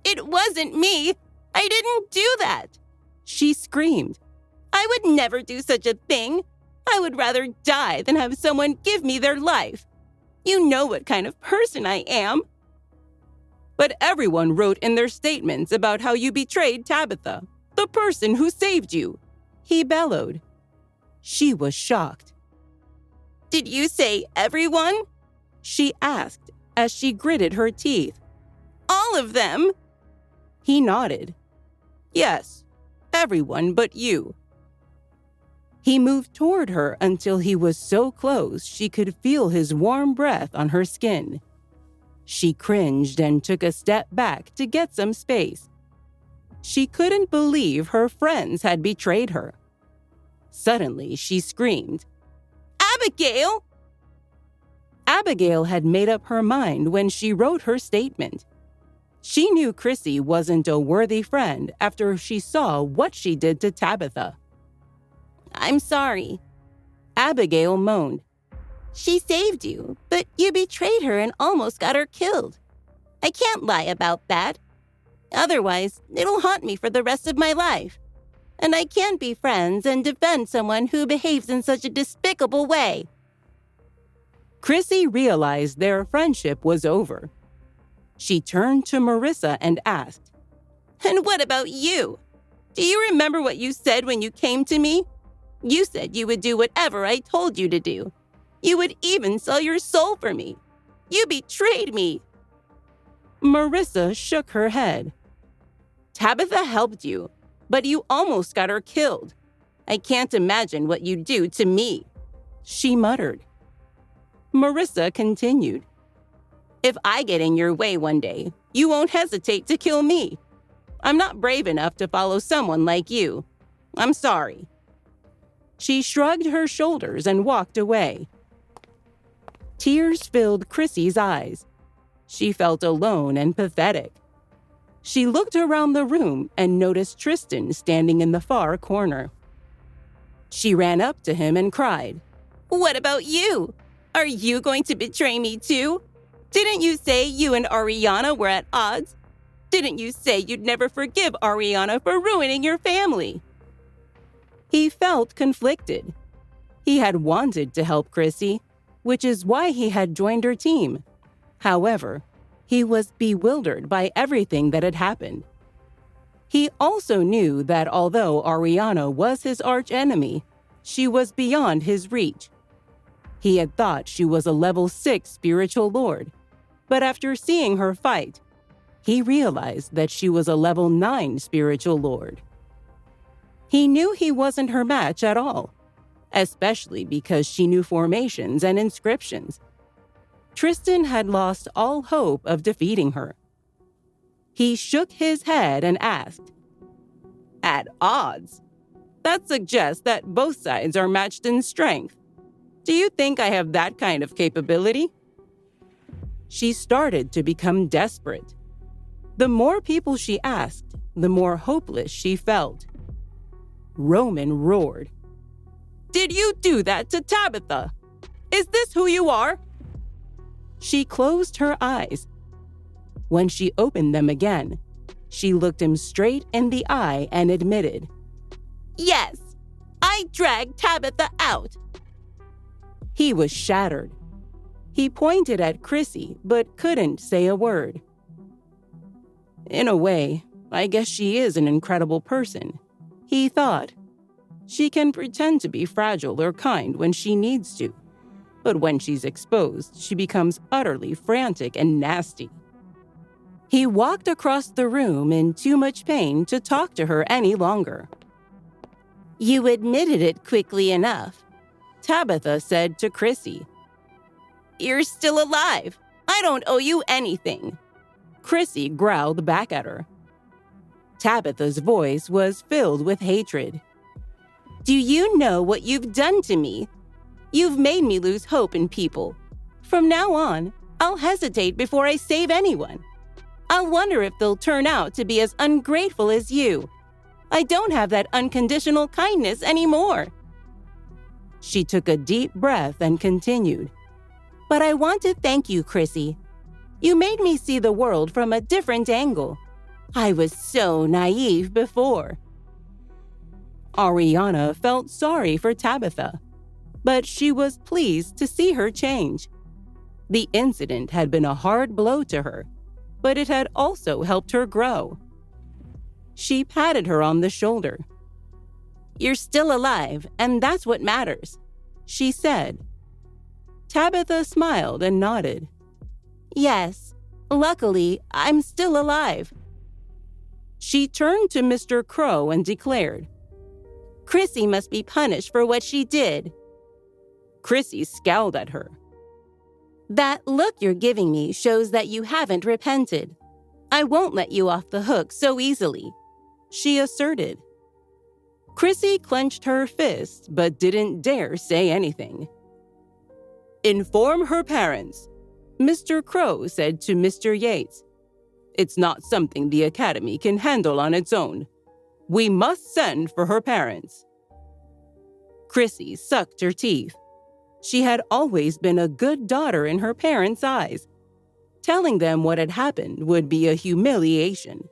"It wasn't me! I didn't do that!" she screamed. "I would never do such a thing! I would rather die than have someone give me their life. You know what kind of person I am." "But everyone wrote in their statements about how you betrayed Tabitha, the person who saved you," he bellowed. She was shocked. "Did you say everyone?" she asked as she gritted her teeth. "All of them?" He nodded. "Yes, everyone but you." He moved toward her until he was so close she could feel his warm breath on her skin. She cringed and took a step back to get some space. She couldn't believe her friends had betrayed her. Suddenly, she screamed, "Abigail!" Abigail had made up her mind when she wrote her statement. She knew Chrissy wasn't a worthy friend after she saw what she did to Tabitha. "I'm sorry," Abigail moaned. "She saved you, but you betrayed her and almost got her killed. I can't lie about that. Otherwise, it'll haunt me for the rest of my life. And I can't be friends and defend someone who behaves in such a despicable way." Chrissy realized their friendship was over. She turned to Marissa and asked, "And what about you? Do you remember what you said when you came to me? You said you would do whatever I told you to do. You would even sell your soul for me. You betrayed me." Marissa shook her head. Tabitha helped you, but you almost got her killed. I can't imagine what you'd do to me, she muttered. Marissa continued. If I get in your way one day, you won't hesitate to kill me. I'm not brave enough to follow someone like you. I'm sorry. She shrugged her shoulders and walked away. Tears filled Chrissy's eyes. She felt alone and pathetic. She looked around the room and noticed Tristan standing in the far corner. She ran up to him and cried, What about you? Are you going to betray me too? Didn't you say you and Ariana were at odds? Didn't you say you'd never forgive Ariana for ruining your family? He felt conflicted. He had wanted to help Chrissy, which is why he had joined her team. However, he was bewildered by everything that had happened. He also knew that although Ariana was his archenemy, she was beyond his reach. He had thought she was a level 6 spiritual lord, but after seeing her fight, he realized that she was a level 9 spiritual lord. He knew he wasn't her match at all, especially because she knew formations and inscriptions. Tristan had lost all hope of defeating her. He shook his head and asked, At odds? That suggests that both sides are matched in strength. Do you think I have that kind of capability? She started to become desperate. The more people she asked, the more hopeless she felt. Roman roared. Did you do that to Tabitha? Is this who you are? She closed her eyes. When she opened them again, she looked him straight in the eye and admitted, Yes, I dragged Tabitha out. He was shattered. He pointed at Chrissy, but couldn't say a word. In a way, I guess she is an incredible person, he thought. She can pretend to be fragile or kind when she needs to, but when she's exposed, she becomes utterly frantic and nasty. He walked across the room in too much pain to talk to her any longer. You admitted it quickly enough, Tabitha said to Chrissy. You're still alive. I don't owe you anything, Chrissy growled back at her. Tabitha's voice was filled with hatred. Do you know what you've done to me? You've made me lose hope in people. From now on, I'll hesitate before I save anyone. I'll wonder if they'll turn out to be as ungrateful as you. I don't have that unconditional kindness anymore. She took a deep breath and continued. But I want to thank you, Chrissy. You made me see the world from a different angle. I was so naive before. Ariana felt sorry for Tabitha, but she was pleased to see her change. The incident had been a hard blow to her, but it had also helped her grow. She patted her on the shoulder. You're still alive, and that's what matters, she said. Tabitha smiled and nodded. Yes, luckily, I'm still alive. She turned to Mr. Crow and declared, Chrissy must be punished for what she did. Chrissy scowled at her. That look you're giving me shows that you haven't repented. I won't let you off the hook so easily, she asserted. Chrissy clenched her fist but didn't dare say anything. Inform her parents, Mr. Crow said to Mr. Yates. It's not something the Academy can handle on its own. We must send for her parents. Chrissy sucked her teeth. She had always been a good daughter in her parents' eyes. Telling them what had happened would be a humiliation.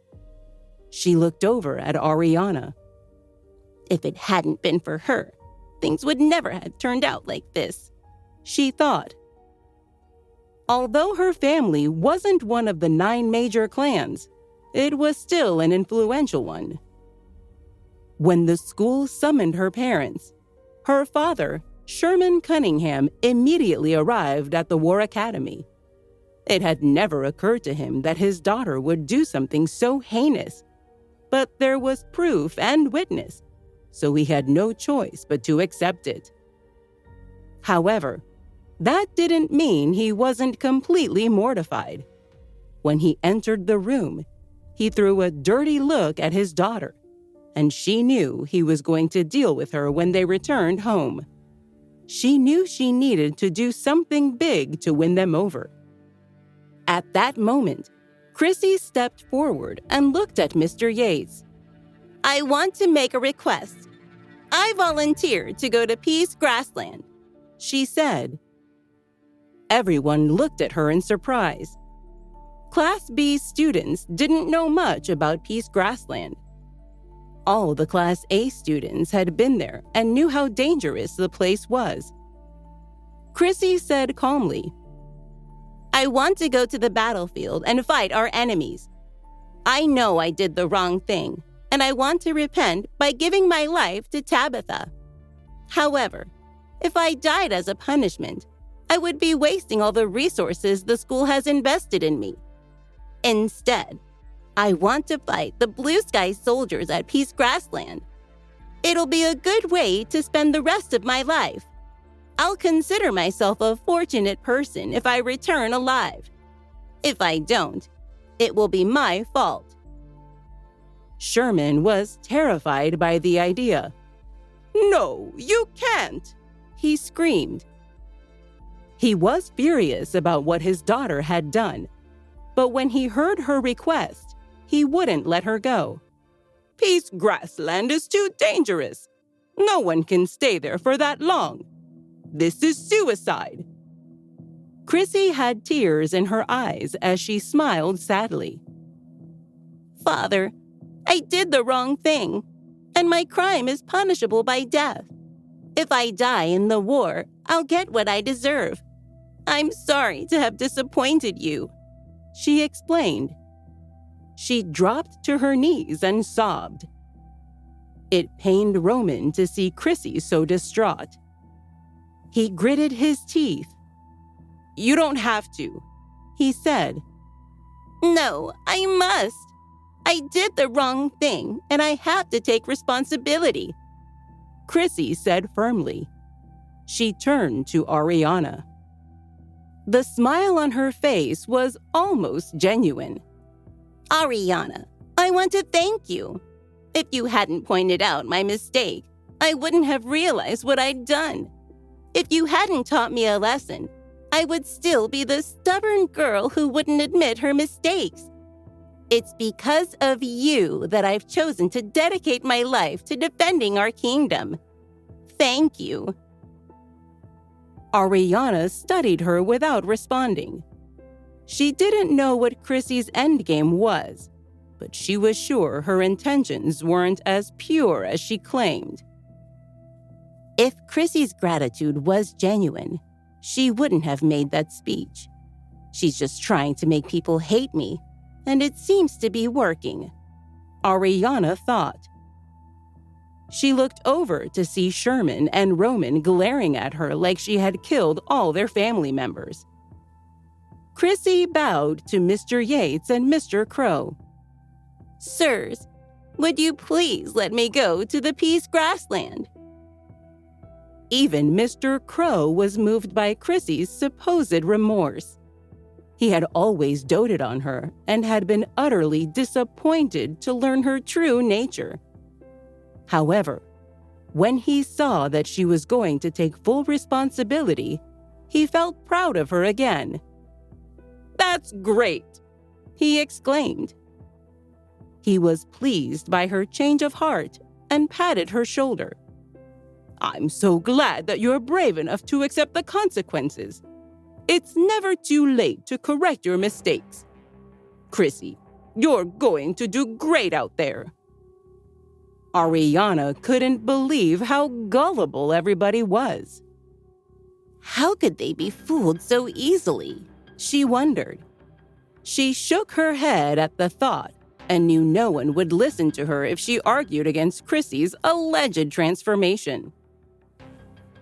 She looked over at Ariana. If it hadn't been for her, things would never have turned out like this, she thought. Although her family wasn't one of the 9 major clans, it was still an influential one. When the school summoned her parents, her father, Sherman Cunningham, immediately arrived at the War Academy. It had never occurred to him that his daughter would do something so heinous. But there was proof and witness, so he had no choice but to accept it. However, that didn't mean he wasn't completely mortified. When he entered the room, he threw a dirty look at his daughter, and she knew he was going to deal with her when they returned home. She knew she needed to do something big to win them over. At that moment, Chrissy stepped forward and looked at Mr. Yates. "I want to make a request. I volunteered to go to Peace Grassland," she said. Everyone looked at her in surprise. Class B students didn't know much about Peace Grassland. All the Class A students had been there and knew how dangerous the place was. Chrissy said calmly, "I want to go to the battlefield and fight our enemies. I know I did the wrong thing, and I want to repent by giving my life to Tabitha. However, if I died as a punishment, I would be wasting all the resources the school has invested in me. Instead, I want to fight the Blue Sky soldiers at Peace Grassland. It'll be a good way to spend the rest of my life. I'll consider myself a fortunate person if I return alive. If I don't, it will be my fault." Sherman was terrified by the idea. "No, you can't!" he screamed. He was furious about what his daughter had done, but when he heard her request, he wouldn't let her go. "Peace Grassland is too dangerous. No one can stay there for that long. This is suicide." Chrissy had tears in her eyes as she smiled sadly. "Father, I did the wrong thing, and my crime is punishable by death. If I die in the war, I'll get what I deserve. I'm sorry to have disappointed you," she explained. She dropped to her knees and sobbed. It pained Roman to see Chrissy so distraught. He gritted his teeth. "You don't have to," he said. "No, I must. I did the wrong thing, and I have to take responsibility," Chrissy said firmly. She turned to Ariana. The smile on her face was almost genuine. "Ariana, I want to thank you. If you hadn't pointed out my mistake, I wouldn't have realized what I'd done. If you hadn't taught me a lesson, I would still be the stubborn girl who wouldn't admit her mistakes. It's because of you that I've chosen to dedicate my life to defending our kingdom. Thank you." Ariana studied her without responding. She didn't know what Chrissy's endgame was, but she was sure her intentions weren't as pure as she claimed. If Chrissy's gratitude was genuine, she wouldn't have made that speech. She's just trying to make people hate me, and it seems to be working, Ariana thought. She looked over to see Sherman and Roman glaring at her like she had killed all their family members. Chrissy bowed to Mr. Yates and Mr. Crow. "Sirs, would you please let me go to the Peace Grassland?" Even Mr. Crow was moved by Chrissy's supposed remorse. He had always doted on her and had been utterly disappointed to learn her true nature. However, when he saw that she was going to take full responsibility, he felt proud of her again. "That's great!" he exclaimed. He was pleased by her change of heart and patted her shoulder. "I'm so glad that you're brave enough to accept the consequences. It's never too late to correct your mistakes. Chrissy, you're going to do great out there." Ariana couldn't believe how gullible everybody was. How could they be fooled so easily? She wondered. She shook her head at the thought and knew no one would listen to her if she argued against Chrissy's alleged transformation.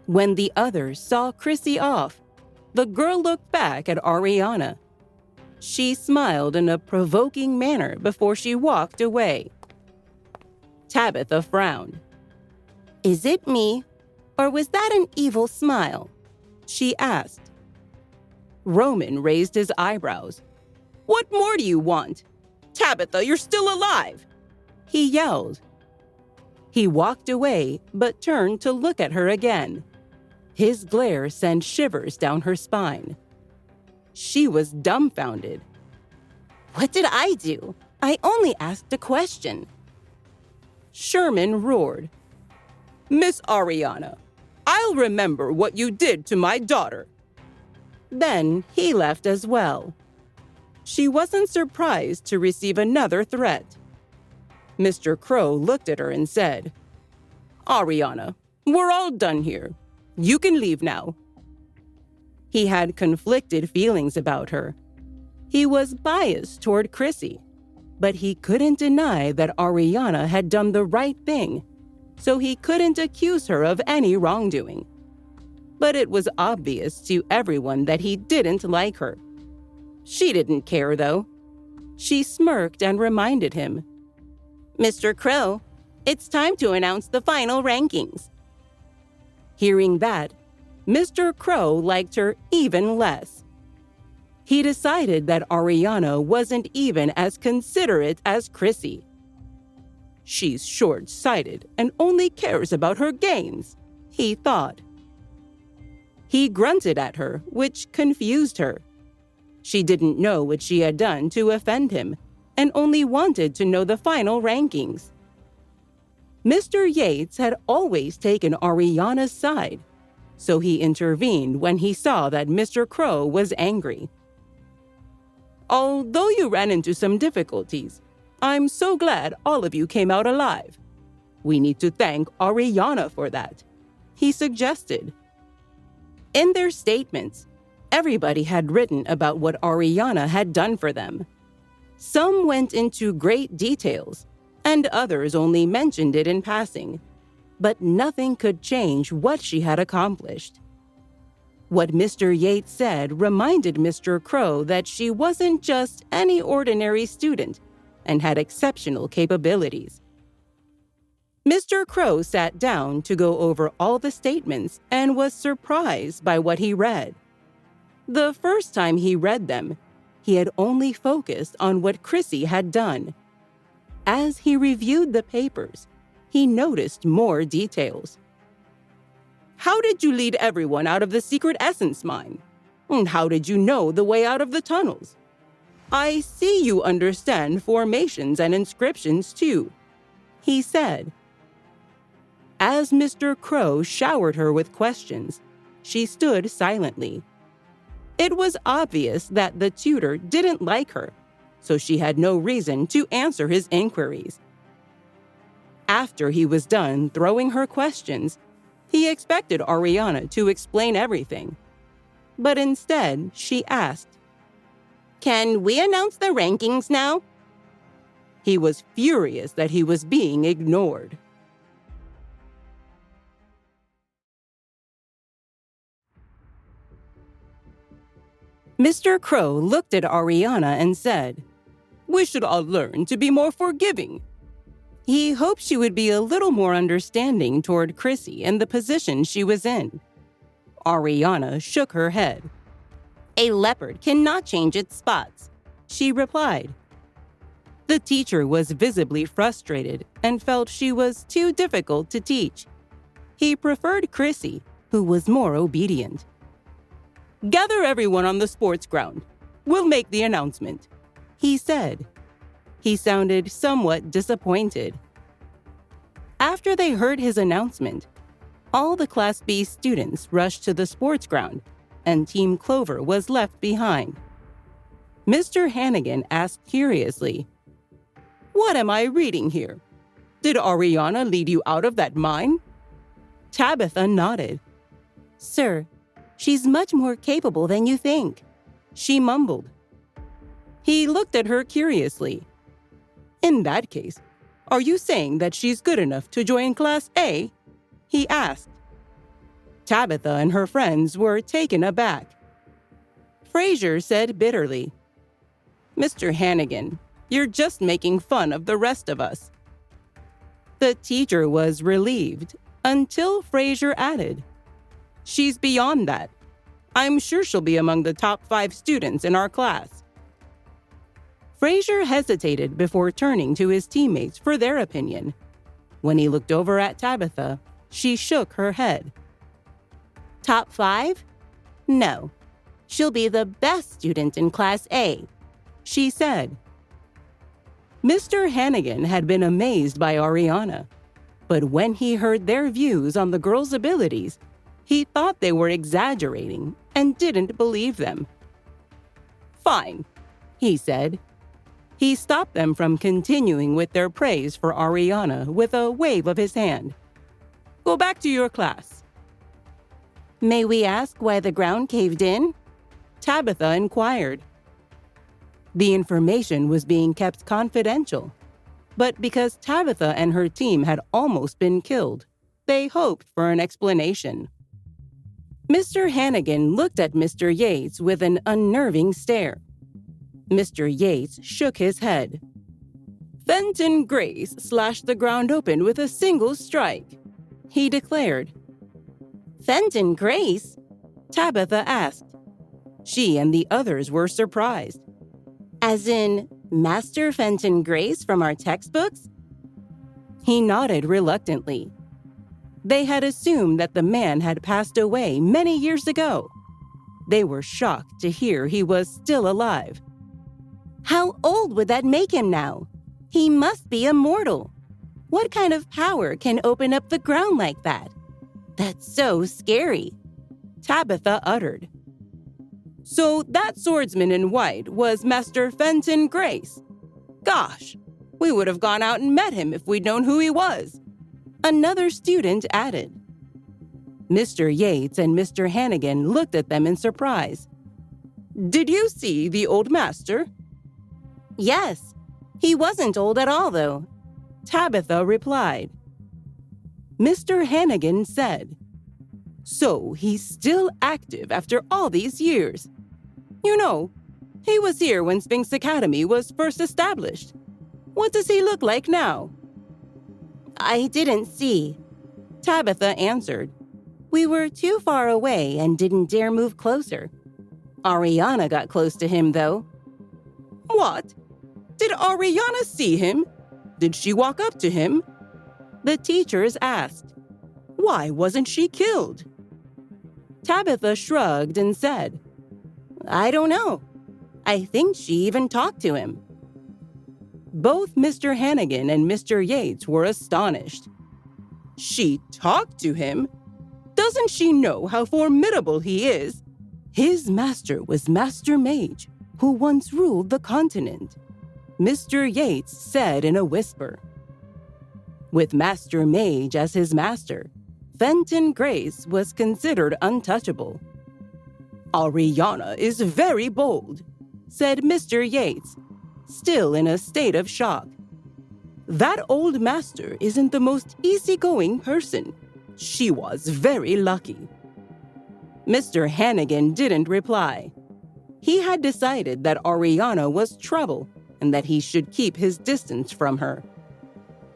When the others saw Chrissy off, the girl looked back at Ariana, She smiled in a provoking manner before she walked away. Tabitha frowned. "Is it me, or was that an evil smile?" she asked. Roman raised his eyebrows. "What more do you want? Tabitha, you're still alive!" he yelled. He walked away, but turned to look at her again. His glare sent shivers down her spine. She was dumbfounded. "What did I do? I only asked a question." Sherman roared. "Miss Ariana, I'll remember what you did to my daughter." Then he left as well. She wasn't surprised to receive another threat. Mr. Crow looked at her and said, "Ariana, we're all done here. You can leave now." He had conflicted feelings about her. He was biased toward Chrissy, but he couldn't deny that Ariana had done the right thing, so he couldn't accuse her of any wrongdoing. But it was obvious to everyone that he didn't like her. She didn't care, though. She smirked and reminded him, "Mr. Crow, it's time to announce the final rankings." Hearing that, Mr. Crow liked her even less. He decided that Ariana wasn't even as considerate as Chrissy. "She's short-sighted and only cares about her gains," he thought. He grunted at her, which confused her. She didn't know what she had done to offend him, and only wanted to know the final rankings. Mr. Yates had always taken Ariana's side, so he intervened when he saw that Mr. Crow was angry. "Although you ran into some difficulties, I'm so glad all of you came out alive. We need to thank Ariana for that," he suggested. In their statements, everybody had written about what Ariana had done for them. Some went into great details, and others only mentioned it in passing, but nothing could change what she had accomplished. What Mr. Yates said reminded Mr. Crow that she wasn't just any ordinary student and had exceptional capabilities. Mr. Crow sat down to go over all the statements and was surprised by what he read. The first time he read them, he had only focused on what Chrissy had done. As he reviewed the papers, he noticed more details. "How did you lead everyone out of the secret essence mine? How did you know the way out of the tunnels? I see you understand formations and inscriptions too," he said. As Mr. Crow showered her with questions, she stood silently. It was obvious that the tutor didn't like her, so she had no reason to answer his inquiries. After he was done throwing her questions, he expected Ariana to explain everything. But instead, she asked, "Can we announce the rankings now?" He was furious that he was being ignored. Mr. Crow looked at Ariana and said, "We should all learn to be more forgiving." He hoped she would be a little more understanding toward Chrissy and the position she was in. Ariana shook her head. "A leopard cannot change its spots," she replied. The teacher was visibly frustrated and felt she was too difficult to teach. He preferred Chrissy, who was more obedient. "Gather everyone on the sports ground. We'll make the announcement," he said. He sounded somewhat disappointed. After they heard his announcement, all the Class B students rushed to the sports ground, and Team Clover was left behind. Mr. Hannigan asked curiously, "What am I reading here? Did Ariana lead you out of that mine?" Tabitha nodded. "Sir, she's much more capable than you think," she mumbled. He looked at her curiously. "In that case, are you saying that she's good enough to join Class A?" he asked. Tabitha and her friends were taken aback. Fraser said bitterly, Mr. Hannigan, you're just making fun of the rest of us. The teacher was relieved until Fraser added, She's beyond that. I'm sure she'll be among the top 5 students in our class. Fraser hesitated before turning to his teammates for their opinion. When he looked over at Tabitha, she shook her head. Top 5? No. She'll be the best student in Class A, she said. Mr. Hannigan had been amazed by Ariana, but when he heard their views on the girl's abilities, he thought they were exaggerating and didn't believe them. Fine, he said. He stopped them from continuing with their praise for Ariana with a wave of his hand. Go back to your class. May we ask why the ground caved in? Tabitha inquired. The information was being kept confidential, but because Tabitha and her team had almost been killed, they hoped for an explanation. Mr. Hannigan looked at Mr. Yates with an unnerving stare. Mr. Yates shook his head. Fenton Grace slashed the ground open with a single strike, he declared. Fenton Grace? Tabitha asked. She and the others were surprised. As in, Master Fenton Grace from our textbooks? He nodded reluctantly. They had assumed that the man had passed away many years ago. They were shocked to hear he was still alive. How old would that make him now? He must be immortal. What kind of power can open up the ground like that? That's so scary, Tabitha uttered. So that swordsman in white was Master Fenton Grace. Gosh, we would have gone out and met him if we'd known who he was, another student added. Mr. Yates and Mr. Hannigan looked at them in surprise. Did you see the old master? Yes, he wasn't old at all, though, Tabitha replied. Mr. Hannigan said, So he's still active after all these years. You know, he was here when Sphinx Academy was first established. What does he look like now? I didn't see, Tabitha answered. We were too far away and didn't dare move closer. Ariana got close to him, though. What? Did Ariana see him? Did she walk up to him? The teachers asked. Why wasn't she killed? Tabitha shrugged and said, I don't know. I think she even talked to him. Both Mr. Hannigan and Mr. Yates were astonished. She talked to him? Doesn't she know how formidable he is? His master was Master Mage, who once ruled the continent, Mr. Yates said in a whisper. With Master Mage as his master, Fenton Grace was considered untouchable. Ariana is very bold, said Mr. Yates, still in a state of shock. That old master isn't the most easygoing person. She was very lucky. Mr. Hannigan didn't reply. He had decided that Ariana was trouble and that he should keep his distance from her.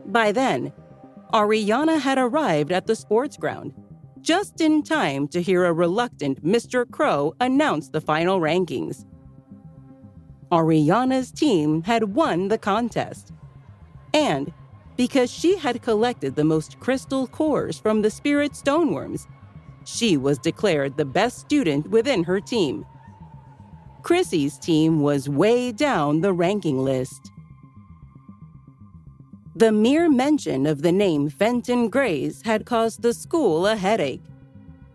By then, Ariana had arrived at the sports ground, just in time to hear a reluctant Mr. Crow announce the final rankings. Ariana's team had won the contest. And because she had collected the most crystal cores from the spirit stoneworms, she was declared the best student within her team. Chrissy's team was way down the ranking list. The mere mention of the name Fenton Grace had caused the school a headache.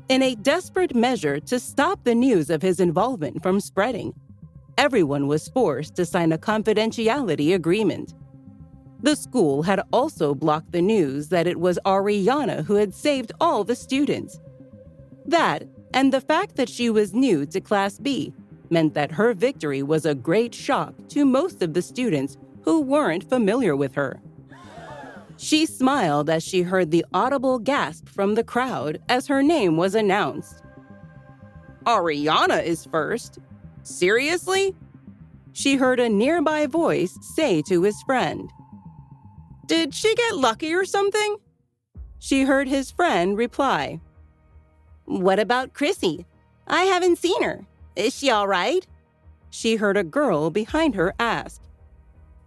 In a desperate measure to stop the news of his involvement from spreading, everyone was forced to sign a confidentiality agreement. The school had also blocked the news that it was Ariana who had saved all the students. That, and the fact that she was new to Class B, meant that her victory was a great shock to most of the students who weren't familiar with her. She smiled as she heard the audible gasp from the crowd as her name was announced. Ariana is first? Seriously? she heard a nearby voice say to his friend, "Did she get lucky or something?" She heard his friend reply, "What about Chrissy? I haven't seen her. Is she all right?" She heard a girl behind her ask,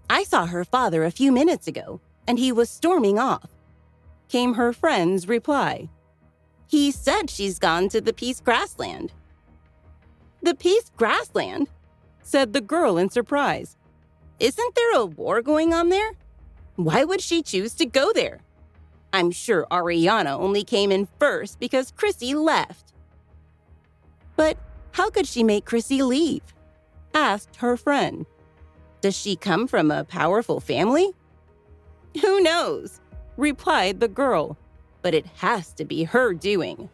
"I saw her father a few minutes ago, and he was storming off," came her friend's reply. "He said she's gone to the Peace Grassland." "The Peace Grassland?" said the girl in surprise. "Isn't there a war going on there? Why would she choose to go there? I'm sure Ariana only came in first because Chrissy left." "But how could she make Chrissy leave?" asked her friend. "Does she come from a powerful family?" "Who knows?" replied the girl, "but it has to be her doing."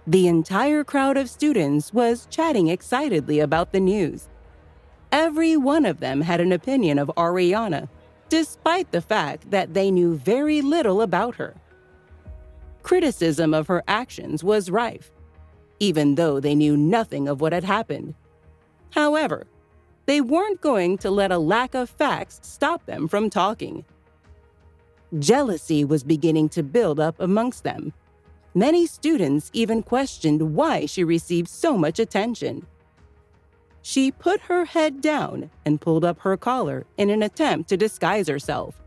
The entire crowd of students was chatting excitedly about the news. Every one of them had an opinion of Ariana, despite the fact that they knew very little about her. Criticism of her actions was rife, even though they knew nothing of what had happened. However, they weren't going to let a lack of facts stop them from talking. Jealousy was beginning to build up amongst them. Many students even questioned why she received so much attention. She put her head down and pulled up her collar in an attempt to disguise herself.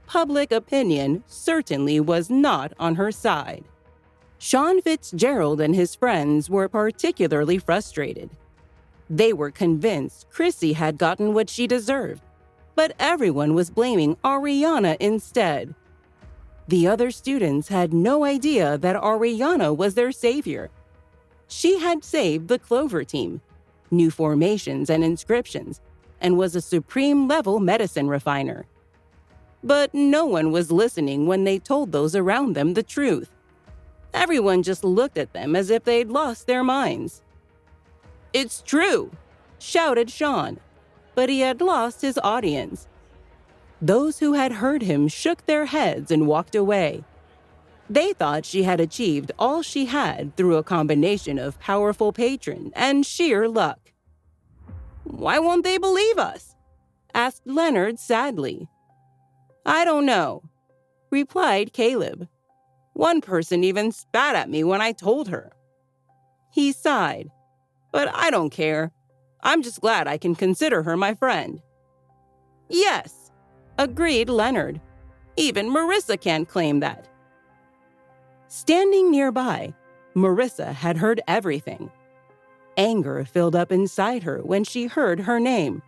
Public opinion certainly was not on her side. Sean Fitzgerald and his friends were particularly frustrated. They were convinced Chrissy had gotten what she deserved, but everyone was blaming Ariana instead. The other students had no idea that Ariana was their savior. She had saved the Clover team, new formations and inscriptions, and was a supreme-level medicine refiner. But no one was listening when they told those around them the truth. Everyone just looked at them as if they'd lost their minds. "It's true!" shouted Sean, but he had lost his audience. Those who had heard him shook their heads and walked away. They thought she had achieved all she had through a combination of powerful patron and sheer luck. "Why won't they believe us?" asked Leonard sadly. "I don't know," replied Caleb. "One person even spat at me when I told her." He sighed. "But I don't care. I'm just glad I can consider her my friend." "Yes," agreed Leonard. "Even Marissa can't claim that." Standing nearby, Marissa had heard everything. Anger filled up inside her when she heard her name.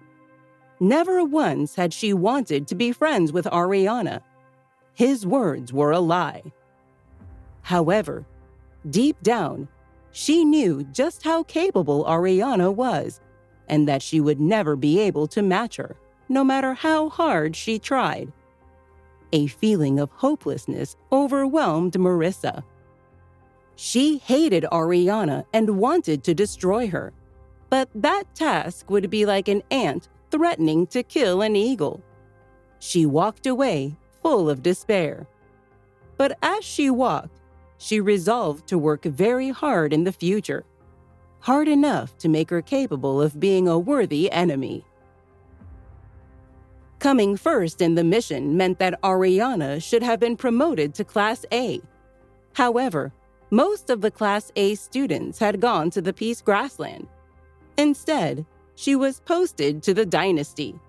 Never once had she wanted to be friends with Ariana. His words were a lie. However, deep down, she knew just how capable Ariana was, and that she would never be able to match her, no matter how hard she tried. A feeling of hopelessness overwhelmed Marissa. She hated Ariana and wanted to destroy her, but that task would be like an ant threatening to kill an eagle. She walked away, full of despair. But as she walked, she resolved to work very hard in the future, hard enough to make her capable of being a worthy enemy. Coming first in the mission meant that Ariana should have been promoted to Class A. However, most of the Class A students had gone to the Peace Grassland. Instead, she was posted to the Dynasty.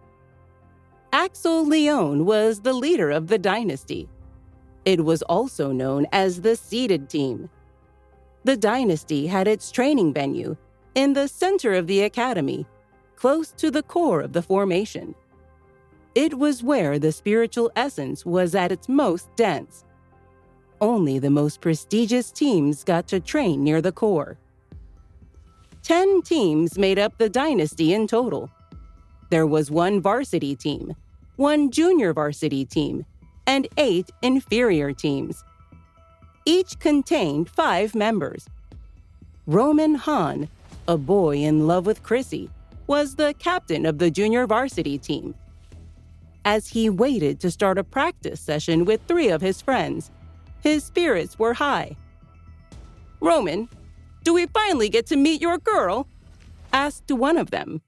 Axel Leone was the leader of the Dynasty. It was also known as the Seeded Team. The Dynasty had its training venue in the center of the academy, close to the core of the formation. It was where the spiritual essence was at its most dense. Only the most prestigious teams got to train near the core. 10 teams made up the Dynasty in total. There was 1 varsity team, 1 junior varsity team, and 8 inferior teams. Each contained 5 members. Roman Hahn, a boy in love with Chrissy, was the captain of the junior varsity team. As he waited to start a practice session with 3 of his friends, his spirits were high. "Roman, do we finally get to meet your girl?" asked one of them.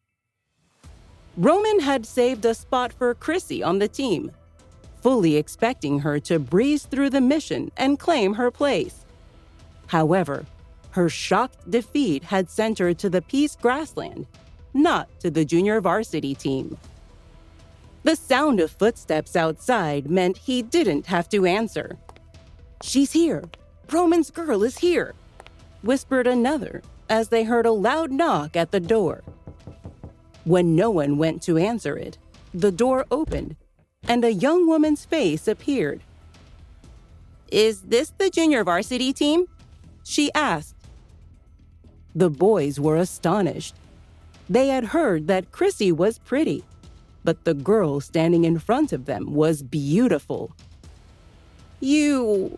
Roman had saved a spot for Chrissy on the team, fully expecting her to breeze through the mission and claim her place. However, her shocked defeat had sent her to the Peace Grassland, not to the junior varsity team. The sound of footsteps outside meant he didn't have to answer. "She's here. Roman's girl is here," whispered another as they heard a loud knock at the door. When no one went to answer it, the door opened and a young woman's face appeared. "Is this the junior varsity team?" she asked. The boys were astonished. They had heard that Chrissy was pretty, but the girl standing in front of them was beautiful. You're...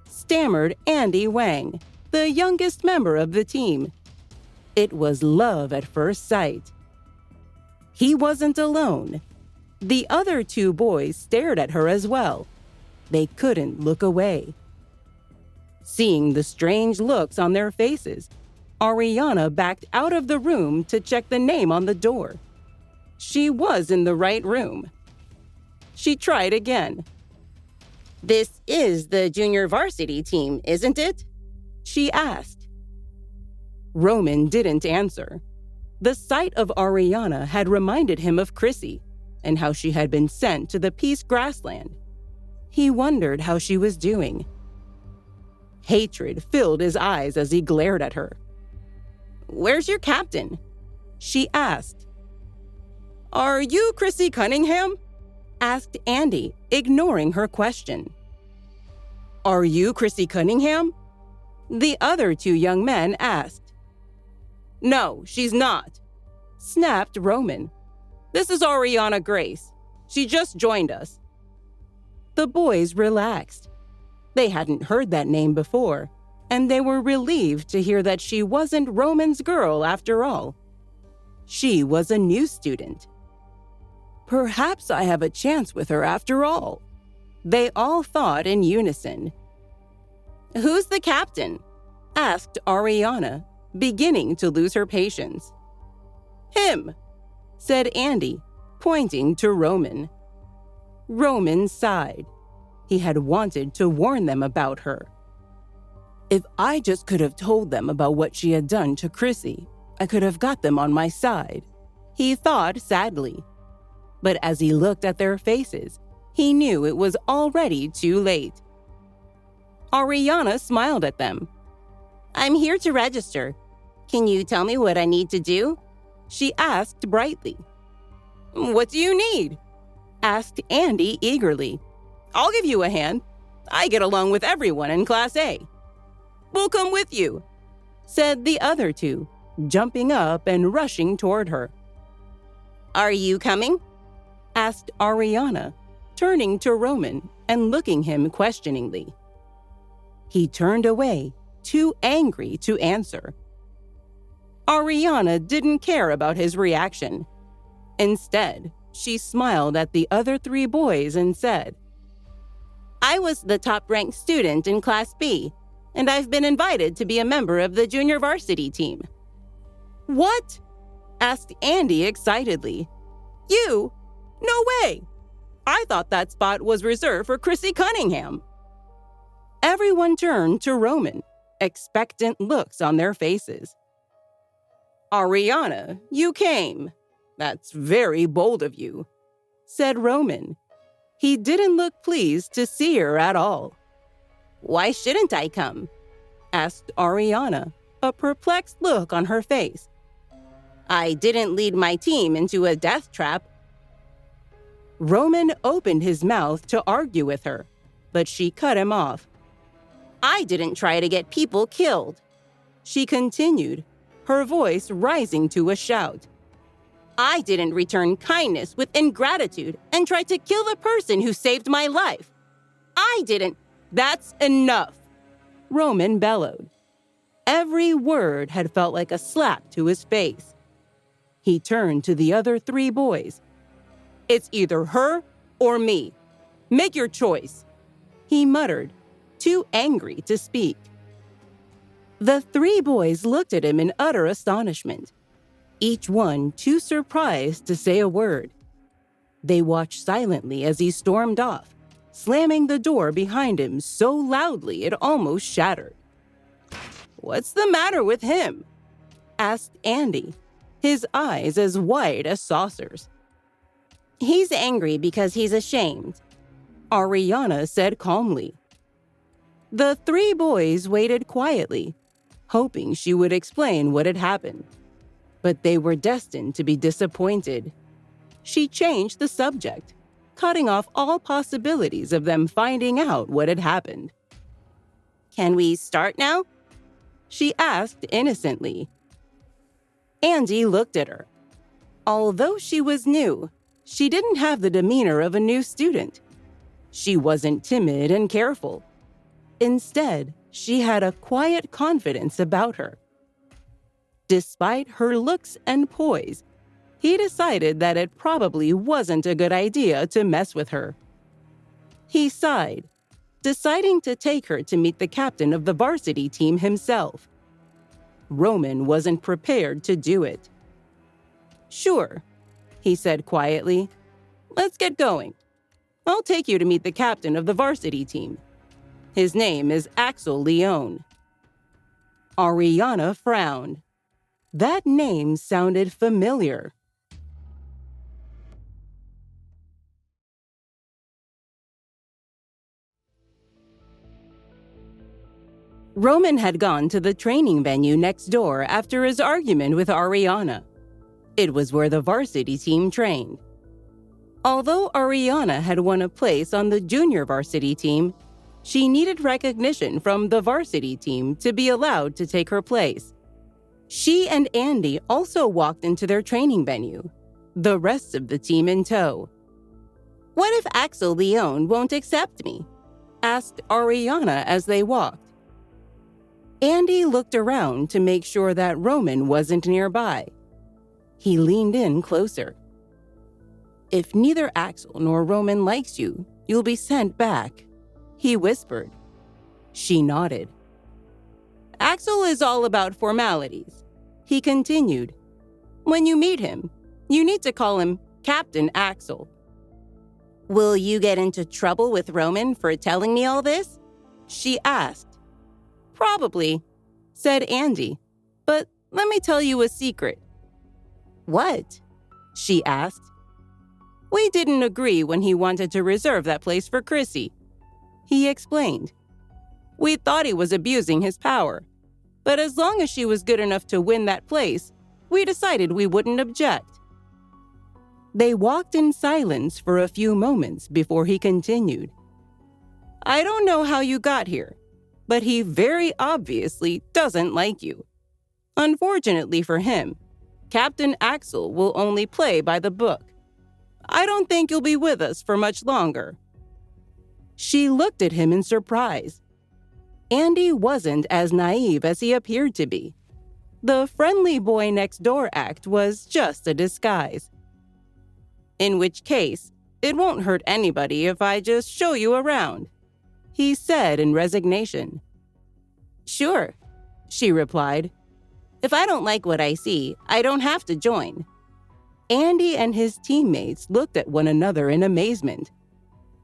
stammered Andy Wang, the youngest member of the team. It was love at first sight. He wasn't alone. The other two boys stared at her as well. They couldn't look away. Seeing the strange looks on their faces, Ariana backed out of the room to check the name on the door. She was in the right room. She tried again. "This is the junior varsity team, isn't it?" she asked. Roman didn't answer. The sight of Ariana had reminded him of Chrissy and how she had been sent to the Peace Grassland. He wondered how she was doing. Hatred filled his eyes as he glared at her. "Where's your captain?" she asked. "Are you Chrissy Cunningham?" asked Andy, ignoring her question. "Are you Chrissy Cunningham?" the other two young men asked. "No, she's not," snapped Roman. "This is Ariana Grace. She just joined us." The boys relaxed. They hadn't heard that name before, and they were relieved to hear that she wasn't Roman's girl after all. She was a new student. "Perhaps I have a chance with her after all," they all thought in unison. "Who's the captain?" asked Ariana, beginning to lose her patience. "Him," said Andy, pointing to Roman. Roman sighed. He had wanted to warn them about her. "If I just could have told them about what she had done to Chrissy, I could have got them on my side," he thought sadly. But as he looked at their faces, he knew it was already too late. Ariana smiled at them. "I'm here to register. Can you tell me what I need to do?" she asked brightly. "What do you need?" asked Andy eagerly. "I'll give you a hand. I get along with everyone in Class A." "We'll come with you," said the other two, jumping up and rushing toward her. "Are you coming?" asked Ariana, turning to Roman and looking him questioningly. He turned away, too angry to answer. Ariana didn't care about his reaction. Instead, she smiled at the other three boys and said, "I was the top-ranked student in Class B, and I've been invited to be a member of the junior varsity team." "What?" asked Andy excitedly. "You? No way! I thought that spot was reserved for Chrissy Cunningham." Everyone turned to Roman, expectant looks on their faces. "Ariana, you came. That's very bold of you," said Roman. He didn't look pleased to see her at all. "Why shouldn't I come?" asked Ariana, a perplexed look on her face. "I didn't lead my team into a death trap." Roman opened his mouth to argue with her, but she cut him off. "I didn't try to get people killed," she continued, her voice rising to a shout. "I didn't return kindness with ingratitude and try to kill the person who saved my life. I didn't—" "That's enough," Roman bellowed. Every word had felt like a slap to his face. He turned to the other three boys. "It's either her or me. Make your choice," he muttered, too angry to speak. The three boys looked at him in utter astonishment. each one too surprised to say a word. They watched silently as he stormed off, slamming the door behind him so loudly it almost shattered. "What's the matter with him?" asked Andy, his eyes as wide as saucers. "He's angry because he's ashamed," Ariana said calmly. The three boys waited quietly, hoping she would explain what had happened. But they were destined to be disappointed. She changed the subject, cutting off all possibilities of them finding out what had happened. "Can we start now?" she asked innocently. Andy looked at her. Although she was new, she didn't have the demeanor of a new student. She wasn't timid and careful. Instead, she had a quiet confidence about her. Despite her looks and poise, he decided that it probably wasn't a good idea to mess with her. He sighed, deciding to take her to meet the captain of the varsity team himself. Roman wasn't prepared to do it. "Sure," he said quietly. "Let's get going. I'll take you to meet the captain of the varsity team. His name is Axel Leone." Ariana frowned. That name sounded familiar. Roman had gone to the training venue next door after his argument with Ariana. It was where the varsity team trained. Although Ariana had won a place on the junior varsity team, she needed recognition from the varsity team to be allowed to take her place. She and Andy also walked into their training venue, the rest of the team in tow. "What if Axel Leone won't accept me?" asked Ariana as they walked. Andy looked around to make sure that Roman wasn't nearby. He leaned in closer. "If neither Axel nor Roman likes you, you'll be sent back," he whispered. She nodded. "Axel is all about formalities," he continued. "When you meet him, you need to call him Captain Axel." "Will you get into trouble with Roman for telling me all this?" she asked. "Probably," said Andy, "but let me tell you a secret." "What?" she asked. "We didn't agree when he wanted to reserve that place for Chrissy," he explained. "We thought he was abusing his power, but as long as she was good enough to win that place, we decided we wouldn't object." They walked in silence for a few moments before he continued. "I don't know how you got here, but he very obviously doesn't like you. Unfortunately for him, Captain Axel will only play by the book. I don't think you'll be with us for much longer." She looked at him in surprise. Andy wasn't as naive as he appeared to be. The friendly boy next door act was just a disguise. "In which case, it won't hurt anybody if I just show you around," he said in resignation. "Sure," she replied. "If I don't like what I see, I don't have to join." Andy and his teammates looked at one another in amazement.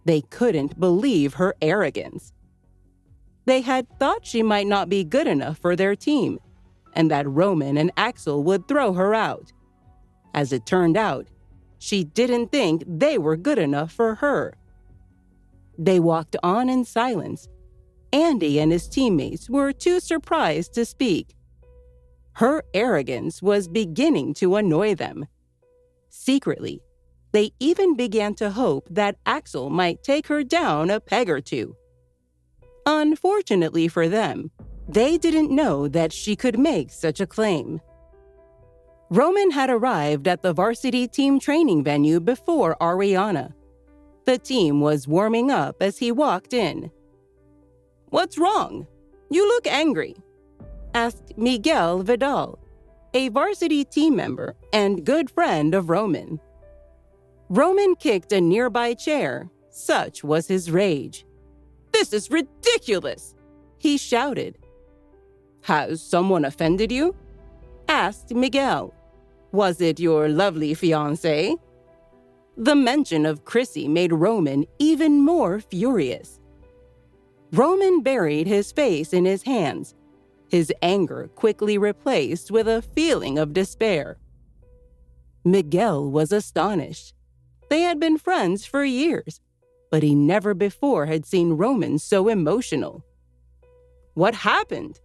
They couldn't believe her arrogance. They had thought she might not be good enough for their team, and that Roman and Axel would throw her out. As it turned out, she didn't think they were good enough for her. They walked on in silence. Andy and his teammates were too surprised to speak. Her arrogance was beginning to annoy them. Secretly, they even began to hope that Axel might take her down a peg or two. Unfortunately for them, they didn't know that she could make such a claim. Roman had arrived at the varsity team training venue before Ariana. The team was warming up as he walked in. "What's wrong? You look angry," asked Miguel Vidal, a varsity team member and good friend of Roman. Roman kicked a nearby chair. Such was his rage. "This is ridiculous!" he shouted. "Has someone offended you?" asked Miguel. Was it your lovely fiancé? The mention of Chrissy made Roman even more furious. Roman buried his face in his hands, his anger quickly replaced with a feeling of despair. Miguel was astonished. They had been friends for years, but he never before had seen Roman so emotional. "What happened?"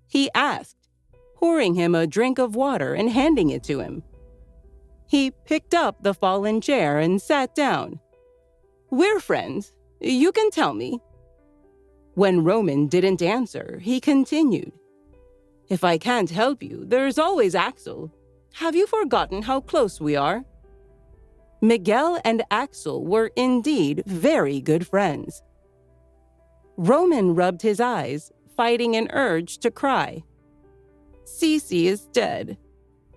he asked, pouring him a drink of water and handing it to him. He picked up the fallen chair and sat down. "We're friends. You can tell me." When Roman didn't answer, he continued. "If I can't help you, there's always Axel. Have you forgotten how close we are?" Miguel and Axel were indeed very good friends. Roman rubbed his eyes, fighting an urge to cry. "Cece is dead,"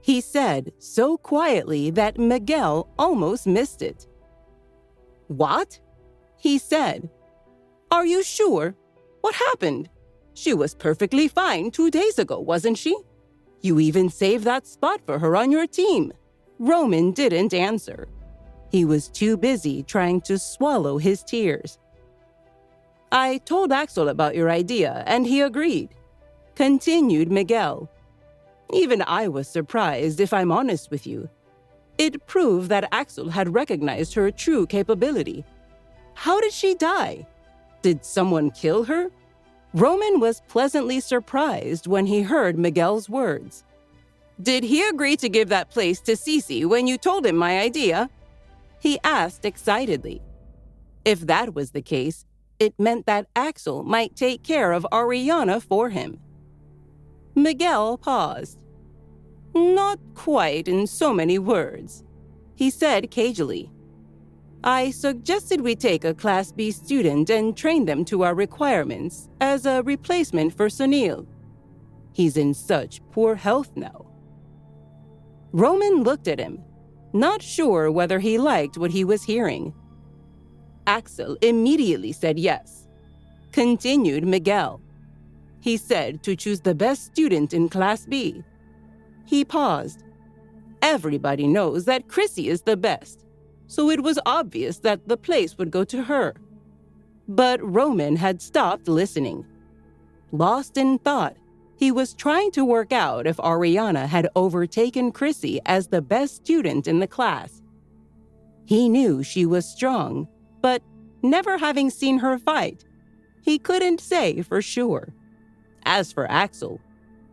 he said so quietly that Miguel almost missed it. "What?" he said. "Are you sure? What happened? She was perfectly fine 2 days ago, wasn't she? You even saved that spot for her on your team." Roman didn't answer. He was too busy trying to swallow his tears. "I told Axel about your idea, and he agreed," continued Miguel. "Even I was surprised, if I'm honest with you. It proved that Axel had recognized her true capability. How did she die? Did someone kill her?" Roman was pleasantly surprised when he heard Miguel's words. "Did he agree to give that place to Cece when you told him my idea?" he asked excitedly. If that was the case, it meant that Axel might take care of Ariana for him. Miguel paused. "Not quite in so many words," he said cagily. "I suggested we take a Class B student and train them to our requirements as a replacement for Sunil. He's in such poor health now." Roman looked at him, not sure whether he liked what he was hearing. Axel immediately said yes. Continued Miguel. "He said to choose the best student in Class B." He paused. "Everybody knows that Chrissy is the best, so it was obvious that the place would go to her." But Roman had stopped listening. Lost in thought, he was trying to work out if Ariana had overtaken Chrissy as the best student in the class. He knew she was strong, but never having seen her fight, he couldn't say for sure. As for Axel,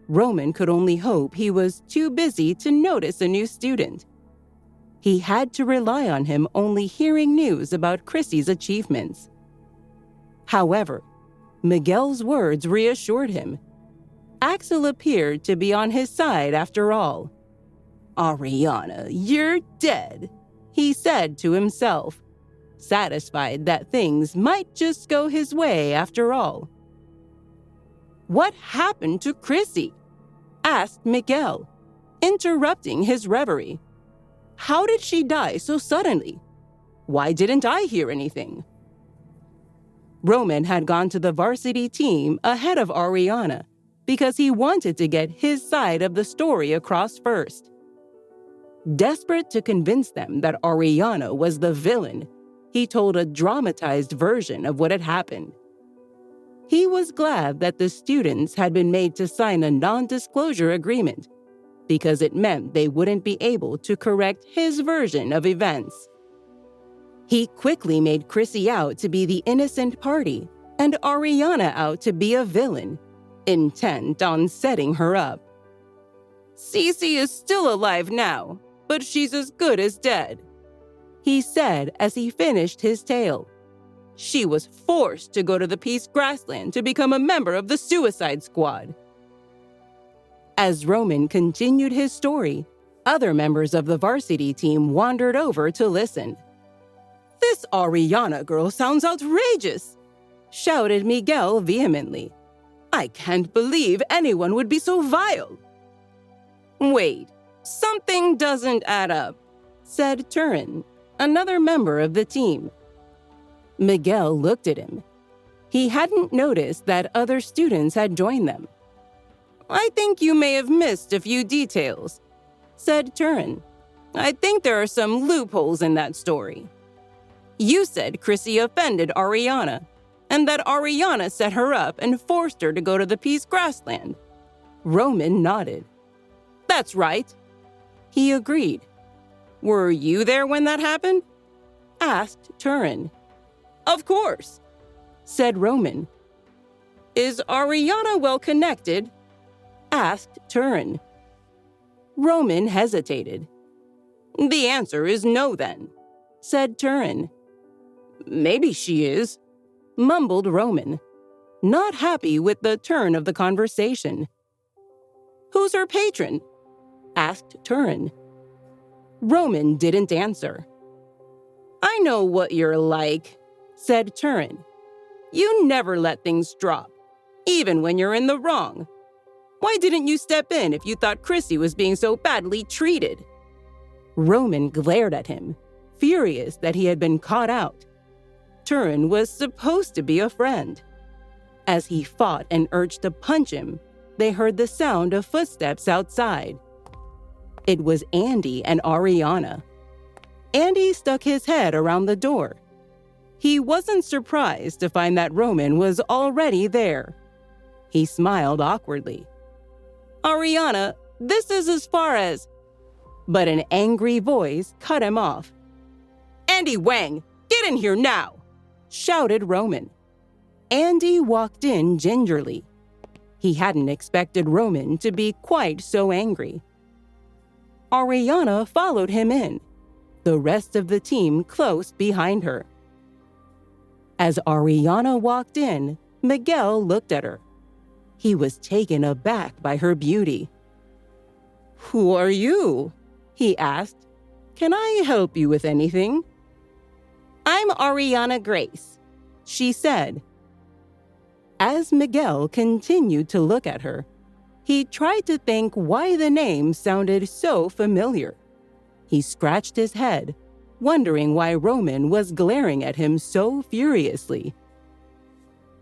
Roman could only hope he was too busy to notice a new student. He had to rely on him only hearing news about Chrissy's achievements. However, Miguel's words reassured him. Axel appeared to be on his side after all. "Ariana, you're dead," he said to himself, satisfied that things might just go his way after all. "What happened to Chrissy?" asked Miguel, interrupting his reverie. "How did she die so suddenly? Why didn't I hear anything?" Roman had gone to the varsity team ahead of Ariana because he wanted to get his side of the story across first. Desperate to convince them that Ariana was the villain, he told a dramatized version of what had happened. He was glad that the students had been made to sign a non-disclosure agreement because it meant they wouldn't be able to correct his version of events. He quickly made Chrissy out to be the innocent party and Ariana out to be a villain, intent on setting her up. "Cece is still alive now, but she's as good as dead," he said as he finished his tale. "She was forced to go to the Peace Grassland to become a member of the Suicide Squad." As Roman continued his story, other members of the varsity team wandered over to listen. "This Ariana girl sounds outrageous," shouted Miguel vehemently. "I can't believe anyone would be so vile." "Wait, something doesn't add up," said Turin, another member of the team. Miguel looked at him. He hadn't noticed that other students had joined them. "I think you may have missed a few details," said Turin. I think there are some loopholes in that story. You said Chrissy offended Ariana, and that Ariana set her up and forced her to go to the Peace Grassland. Roman nodded. That's right. He agreed. Were you there when that happened? Asked Turin. Of course, said Roman. Is Ariana well connected? Asked Turin. Roman hesitated. The answer is no then, said Turin. Maybe she is, mumbled Roman, not happy with the turn of the conversation. Who's her patron? Asked Turin. Roman didn't answer. I know what you're like, said Turin. You never let things drop, even when you're in the wrong. Why didn't you step in if you thought Chrissy was being so badly treated? Roman glared at him, furious that he had been caught out. Turin was supposed to be a friend. As he fought and urged to punch him, they heard the sound of footsteps outside. It was Andy and Ariana. Andy stuck his head around the door. He wasn't surprised to find that Roman was already there. He smiled awkwardly. Ariana, this is as far as... But an angry voice cut him off. Andy Wang, get in here now! Shouted Roman. Andy walked in gingerly. He hadn't expected Roman to be quite so angry. Ariana followed him in, the rest of the team close behind her. As Ariana walked in, Miguel looked at her. He was taken aback by her beauty. Who are you? He asked. Can I help you with anything? I'm Ariana Grace, she said. As Miguel continued to look at her, he tried to think why the name sounded so familiar. He scratched his head, wondering why Roman was glaring at him so furiously.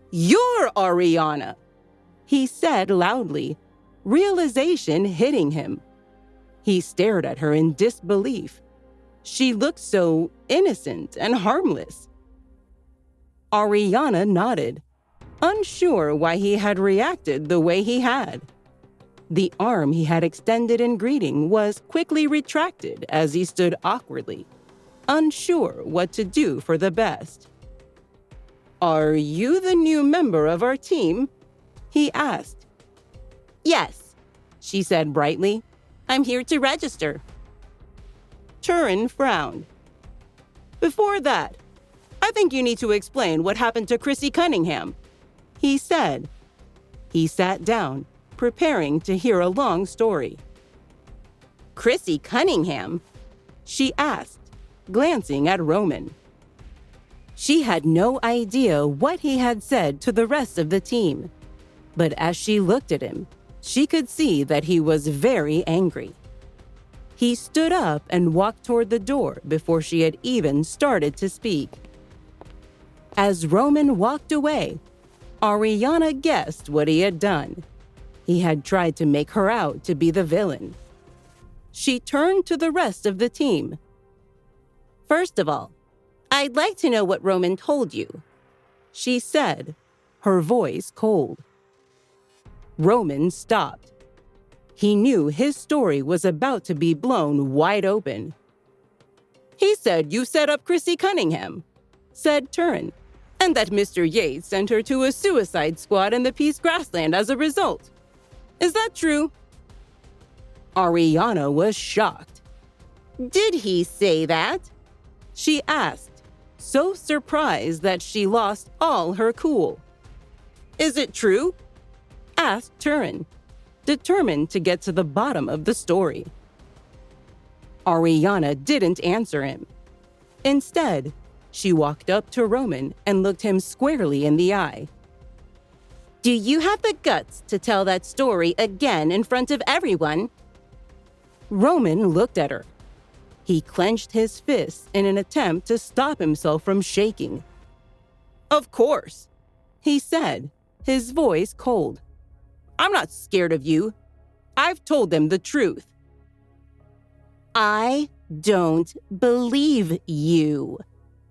You're Ariana, he said loudly, realization hitting him. He stared at her in disbelief. She looked so innocent and harmless. Ariana nodded, unsure why he had reacted the way he had. The arm he had extended in greeting was quickly retracted as he stood awkwardly, unsure what to do for the best. Are you the new member of our team? He asked. Yes, she said brightly. I'm here to register. Turin frowned. Before that, I think you need to explain what happened to Chrissy Cunningham, he said. He sat down, preparing to hear a long story. Chrissy Cunningham? She asked, glancing at Roman. She had no idea what he had said to the rest of the team, but as she looked at him, she could see that he was very angry. He stood up and walked toward the door before she had even started to speak. As Roman walked away, Ariana guessed what he had done. He had tried to make her out to be the villain. She turned to the rest of the team. First of all, I'd like to know what Roman told you, she said, her voice cold. Roman stopped. He knew his story was about to be blown wide open. He said you set up Chrissy Cunningham, said Turin, and that Mr. Yates sent her to a suicide squad in the Peace Grassland as a result. Is that true? Ariana was shocked. Did he say that? She asked, so surprised that she lost all her cool. Is it true? Asked Turin, determined to get to the bottom of the story. Ariana didn't answer him. Instead, she walked up to Roman and looked him squarely in the eye. Do you have the guts to tell that story again in front of everyone? Roman looked at her. He clenched his fists in an attempt to stop himself from shaking. Of course, he said, his voice cold. I'm not scared of you. I've told them the truth. I don't believe you,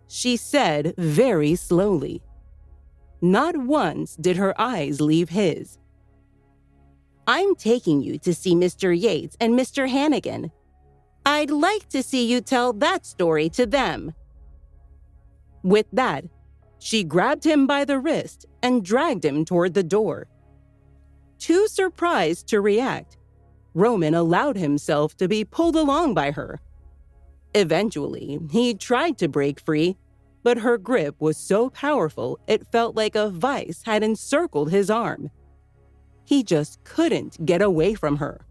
she said very slowly. Not once did her eyes leave his. I'm taking you to see Mr. Yates and Mr. Hannigan. I'd like to see you tell that story to them. With that, she grabbed him by the wrist and dragged him toward the door. Too surprised to react, Roman allowed himself to be pulled along by her. Eventually, he tried to break free, but her grip was so powerful it felt like a vice had encircled his arm. He just couldn't get away from her.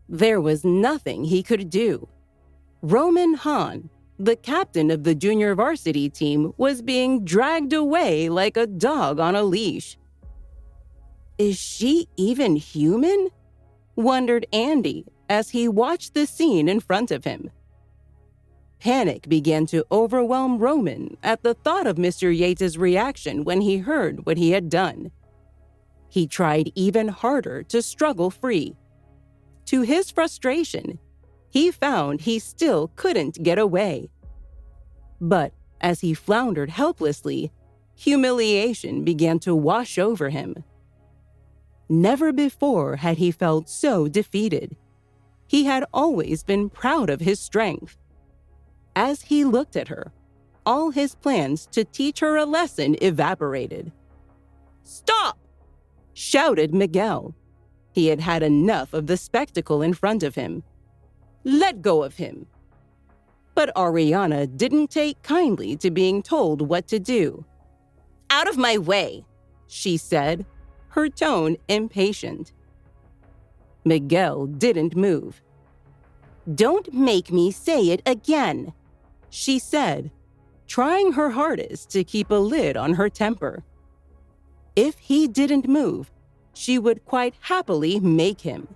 There was nothing he could do. Roman Hahn, the captain of the junior varsity team, was being dragged away like a dog on a leash. Is she even human? Wondered Andy as he watched the scene in front of him. Panic began to overwhelm Roman at the thought of Mr. Yates' reaction when he heard what he had done. He tried even harder to struggle free. To his frustration, he found he still couldn't get away. But as he floundered helplessly, humiliation began to wash over him. Never before had he felt so defeated. He had always been proud of his strength. As he looked at her, all his plans to teach her a lesson evaporated. "Stop!" shouted Miguel. He had had enough of the spectacle in front of him. "Let go of him." But Ariana didn't take kindly to being told what to do. "Out of my way," she said, her tone impatient. Miguel didn't move. "Don't make me say it again," she said, trying her hardest to keep a lid on her temper. If he didn't move, she would quite happily make him.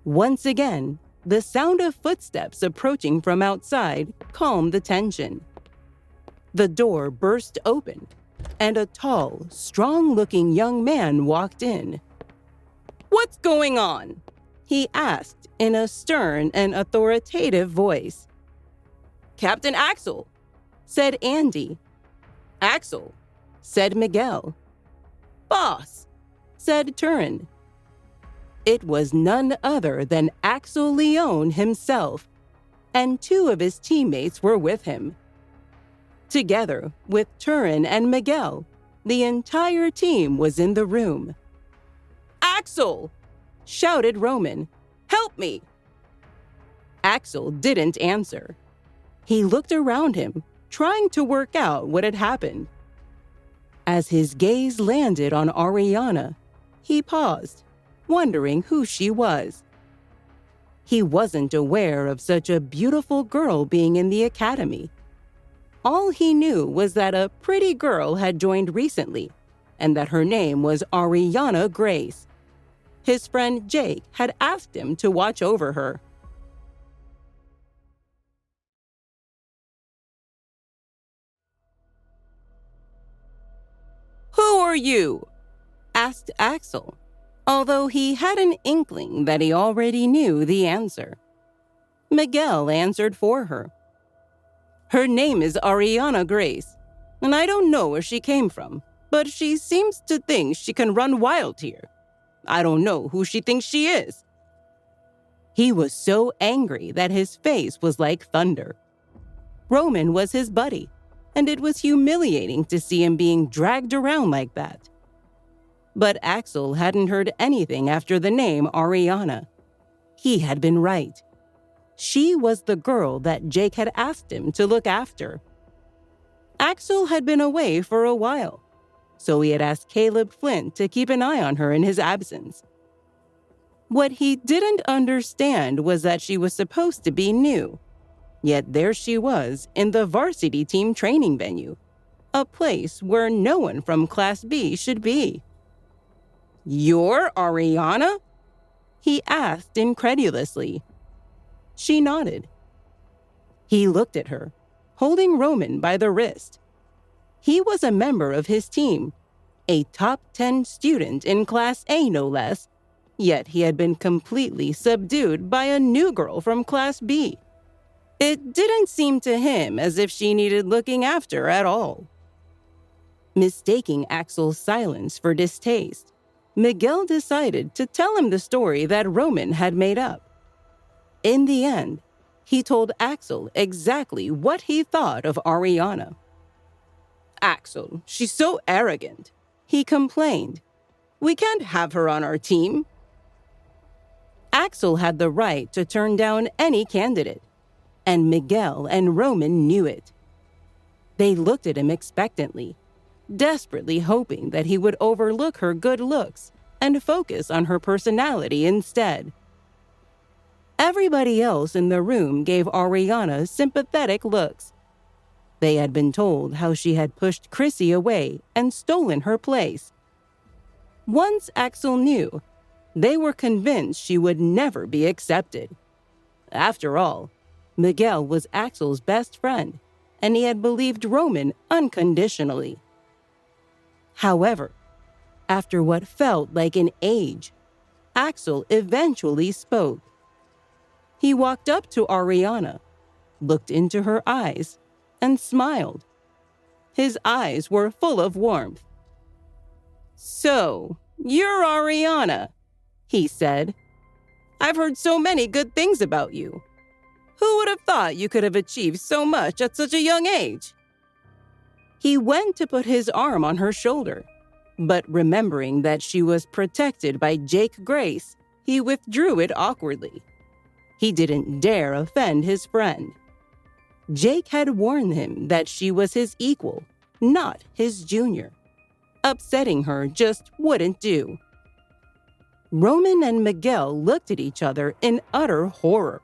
Once again, the sound of footsteps approaching from outside calmed the tension. The door burst open, and a tall, strong-looking young man walked in. "What's going on?" he asked in a stern and authoritative voice. "Captain Axel," said Andy. "Axel," said Miguel. "Boss," said Turin. It was none other than Axel Leone himself, and two of his teammates were with him. Together with Turin and Miguel, the entire team was in the room. "Axel!" shouted Roman. "Help me!" Axel didn't answer. He looked around him, trying to work out what had happened. As his gaze landed on Ariana, he paused, wondering who she was. He wasn't aware of such a beautiful girl being in the academy. All he knew was that a pretty girl had joined recently, and that her name was Ariana Grace. His friend Jake had asked him to watch over her. "Who are you?" asked Axel, although he had an inkling that he already knew the answer. Miguel answered for her. "Her name is Ariana Grace, and I don't know where she came from, but she seems to think she can run wild here. I don't know who she thinks she is." He was so angry that his face was like thunder. Roman was his buddy, and it was humiliating to see him being dragged around like that. But Axel hadn't heard anything after the name Ariana. He had been right. She was the girl that Jake had asked him to look after. Axel had been away for a while, so he had asked Caleb Flint to keep an eye on her in his absence. What he didn't understand was that she was supposed to be new, yet there she was in the varsity team training venue, a place where no one from Class B should be. "You're Ariana?" he asked incredulously. She nodded. He looked at her, holding Roman by the wrist. He was a member of his team, a top 10 student in Class A no less, Yet he had been completely subdued by a new girl from Class B. It didn't seem to him as if she needed looking after at all. Mistaking Axel's silence for distaste, Miguel decided to tell him the story that Roman had made up. In the end, he told Axel exactly what he thought of Ariana. "Axel, she's so arrogant," he complained. "We can't have her on our team." Axel had the right to turn down any candidate, and Miguel and Roman knew it. They looked at him expectantly, desperately hoping that he would overlook her good looks and focus on her personality instead. Everybody else in the room gave Ariana sympathetic looks. They had been told how she had pushed Chrissy away and stolen her place. Once Axel knew, they were convinced she would never be accepted. After all, Miguel was Axel's best friend, and he had believed Roman unconditionally. However, after what felt like an age, Axel eventually spoke. He walked up to Ariana, looked into her eyes, and smiled. His eyes were full of warmth. "So, you're Ariana," he said. "I've heard so many good things about you. Who would have thought you could have achieved so much at such a young age?" He went to put his arm on her shoulder, but remembering that she was protected by Jake Grace, he withdrew it awkwardly. He didn't dare offend his friend. Jake had warned him that she was his equal, not his junior. Upsetting her just wouldn't do. Roman and Miguel looked at each other in utter horror.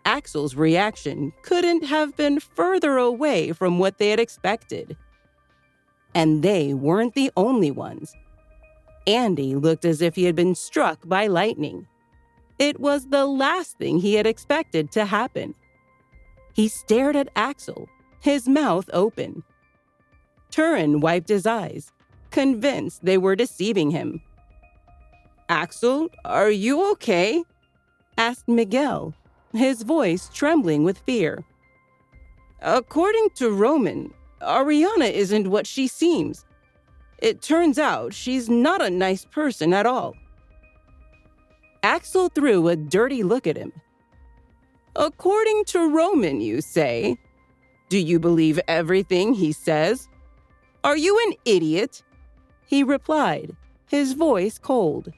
Axel's reaction couldn't have been further away from what they had expected. And they weren't the only ones. Andy looked as if he had been struck by lightning. It was the last thing he had expected to happen. He stared at Axel, his mouth open. Turin wiped his eyes, convinced they were deceiving him. "Axel, are you okay?" asked Miguel, his voice trembling with fear. "According to Roman, Ariana isn't what she seems. It turns out she's not a nice person at all." Axel threw a dirty look at him. "According to Roman, you say? Do you believe everything he says? Are you an idiot?" he replied, his voice cold.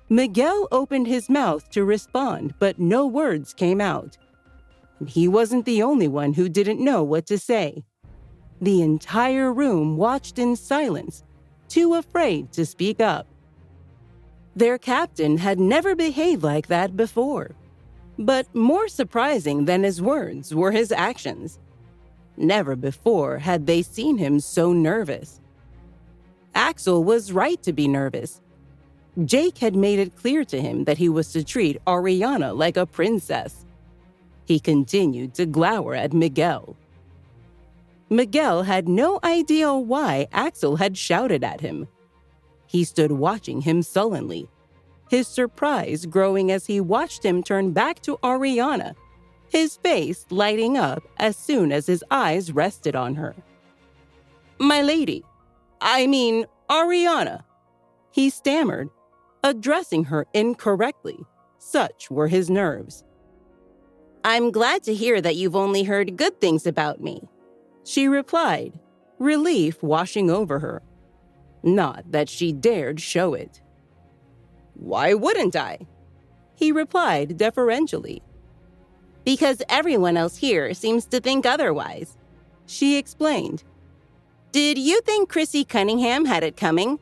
Miguel opened his mouth to respond, but no words came out. He wasn't the only one who didn't know what to say. The entire room watched in silence, too afraid to speak up. Their captain had never behaved like that before. But more surprising than his words were his actions. Never before had they seen him so nervous. Axel was right to be nervous. Jake had made it clear to him that he was to treat Ariana like a princess. He continued to glower at Miguel. Miguel had no idea why Axel had shouted at him. He stood watching him sullenly, his surprise growing as he watched him turn back to Ariana, his face lighting up as soon as his eyes rested on her. "My lady, I mean Ariana," he stammered, addressing her incorrectly. Such were his nerves. "I'm glad to hear that you've only heard good things about me," she replied, relief washing over her. Not that she dared show it. "Why wouldn't I?" he replied deferentially. "Because everyone else here seems to think otherwise," she explained. "Did you think Chrissy Cunningham had it coming?"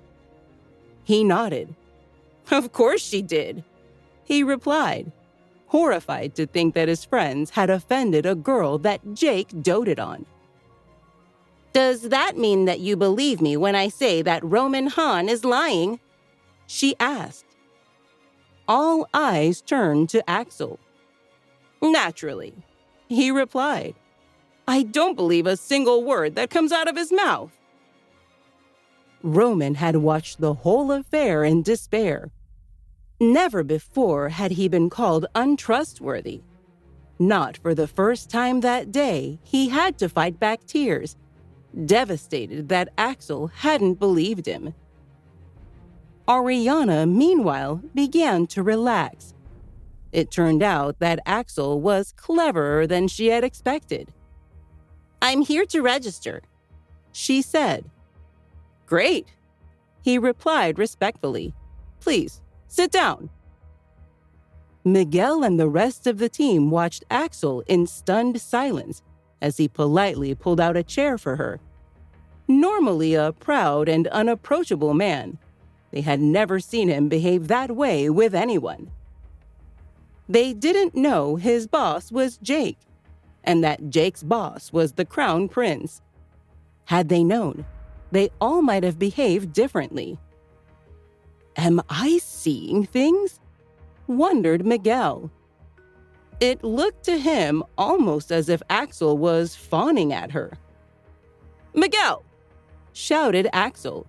He nodded. "Of course she did," he replied, horrified to think that his friends had offended a girl that Jake doted on. "Does that mean that you believe me when I say that Roman Hahn is lying?" she asked. All eyes turned to Axel. "Naturally," he replied. "I don't believe a single word that comes out of his mouth." Roman had watched the whole affair in despair, Never before had he been called untrustworthy. Not for the first time that day, he had to fight back tears, devastated that Axel hadn't believed him. Ariana, meanwhile, began to relax. It turned out that Axel was cleverer than she had expected. "I'm here to register," she said. "Great," he replied respectfully. "Please, sit down." Miguel and the rest of the team watched Axel in stunned silence as he politely pulled out a chair for her. Normally a proud and unapproachable man, they had never seen him behave that way with anyone. They didn't know his boss was Jake, and that Jake's boss was the Crown Prince. Had they known, they all might have behaved differently. "Am I seeing things?" wondered Miguel. It looked to him almost as if Axel was fawning at her. "Miguel!" shouted Axel,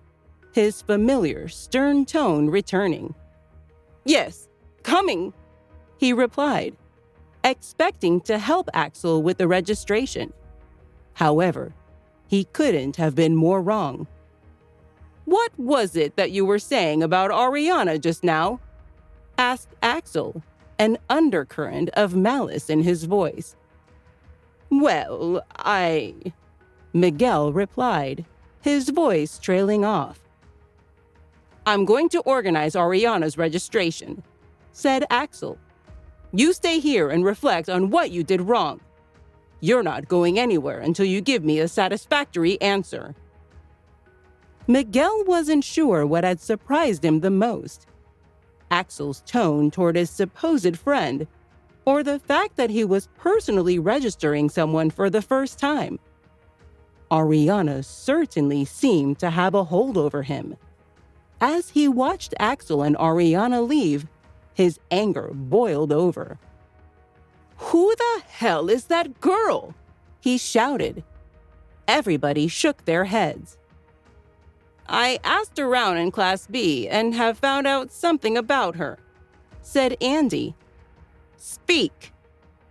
his familiar, stern tone returning. "Yes, coming," he replied, expecting to help Axel with the registration. However, he couldn't have been more wrong. "What was it that you were saying about Ariana just now?" asked Axel, an undercurrent of malice in his voice. "Well, Miguel replied, his voice trailing off. "I'm going to organize Ariana's registration," said Axel. "You stay here and reflect on what you did wrong. You're not going anywhere until you give me a satisfactory answer." Miguel wasn't sure what had surprised him the most: Axel's tone toward his supposed friend, or the fact that he was personally registering someone for the first time. Ariana certainly seemed to have a hold over him. As he watched Axel and Ariana leave, his anger boiled over. "Who the hell is that girl?" he shouted. Everybody shook their heads. "I asked around in Class B and have found out something about her," said Andy. "Speak,"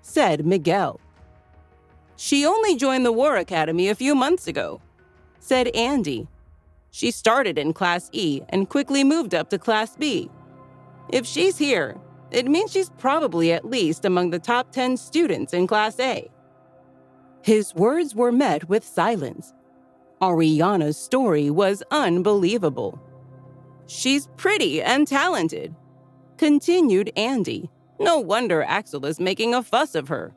said Miguel. "She only joined the War Academy a few months ago," said Andy. "She started in Class E and quickly moved up to Class B. If she's here, it means she's probably at least among the top 10 students in Class A." His words were met with silence. Ariana's story was unbelievable. "She's pretty and talented," continued Andy. "No wonder Axel is making a fuss of her."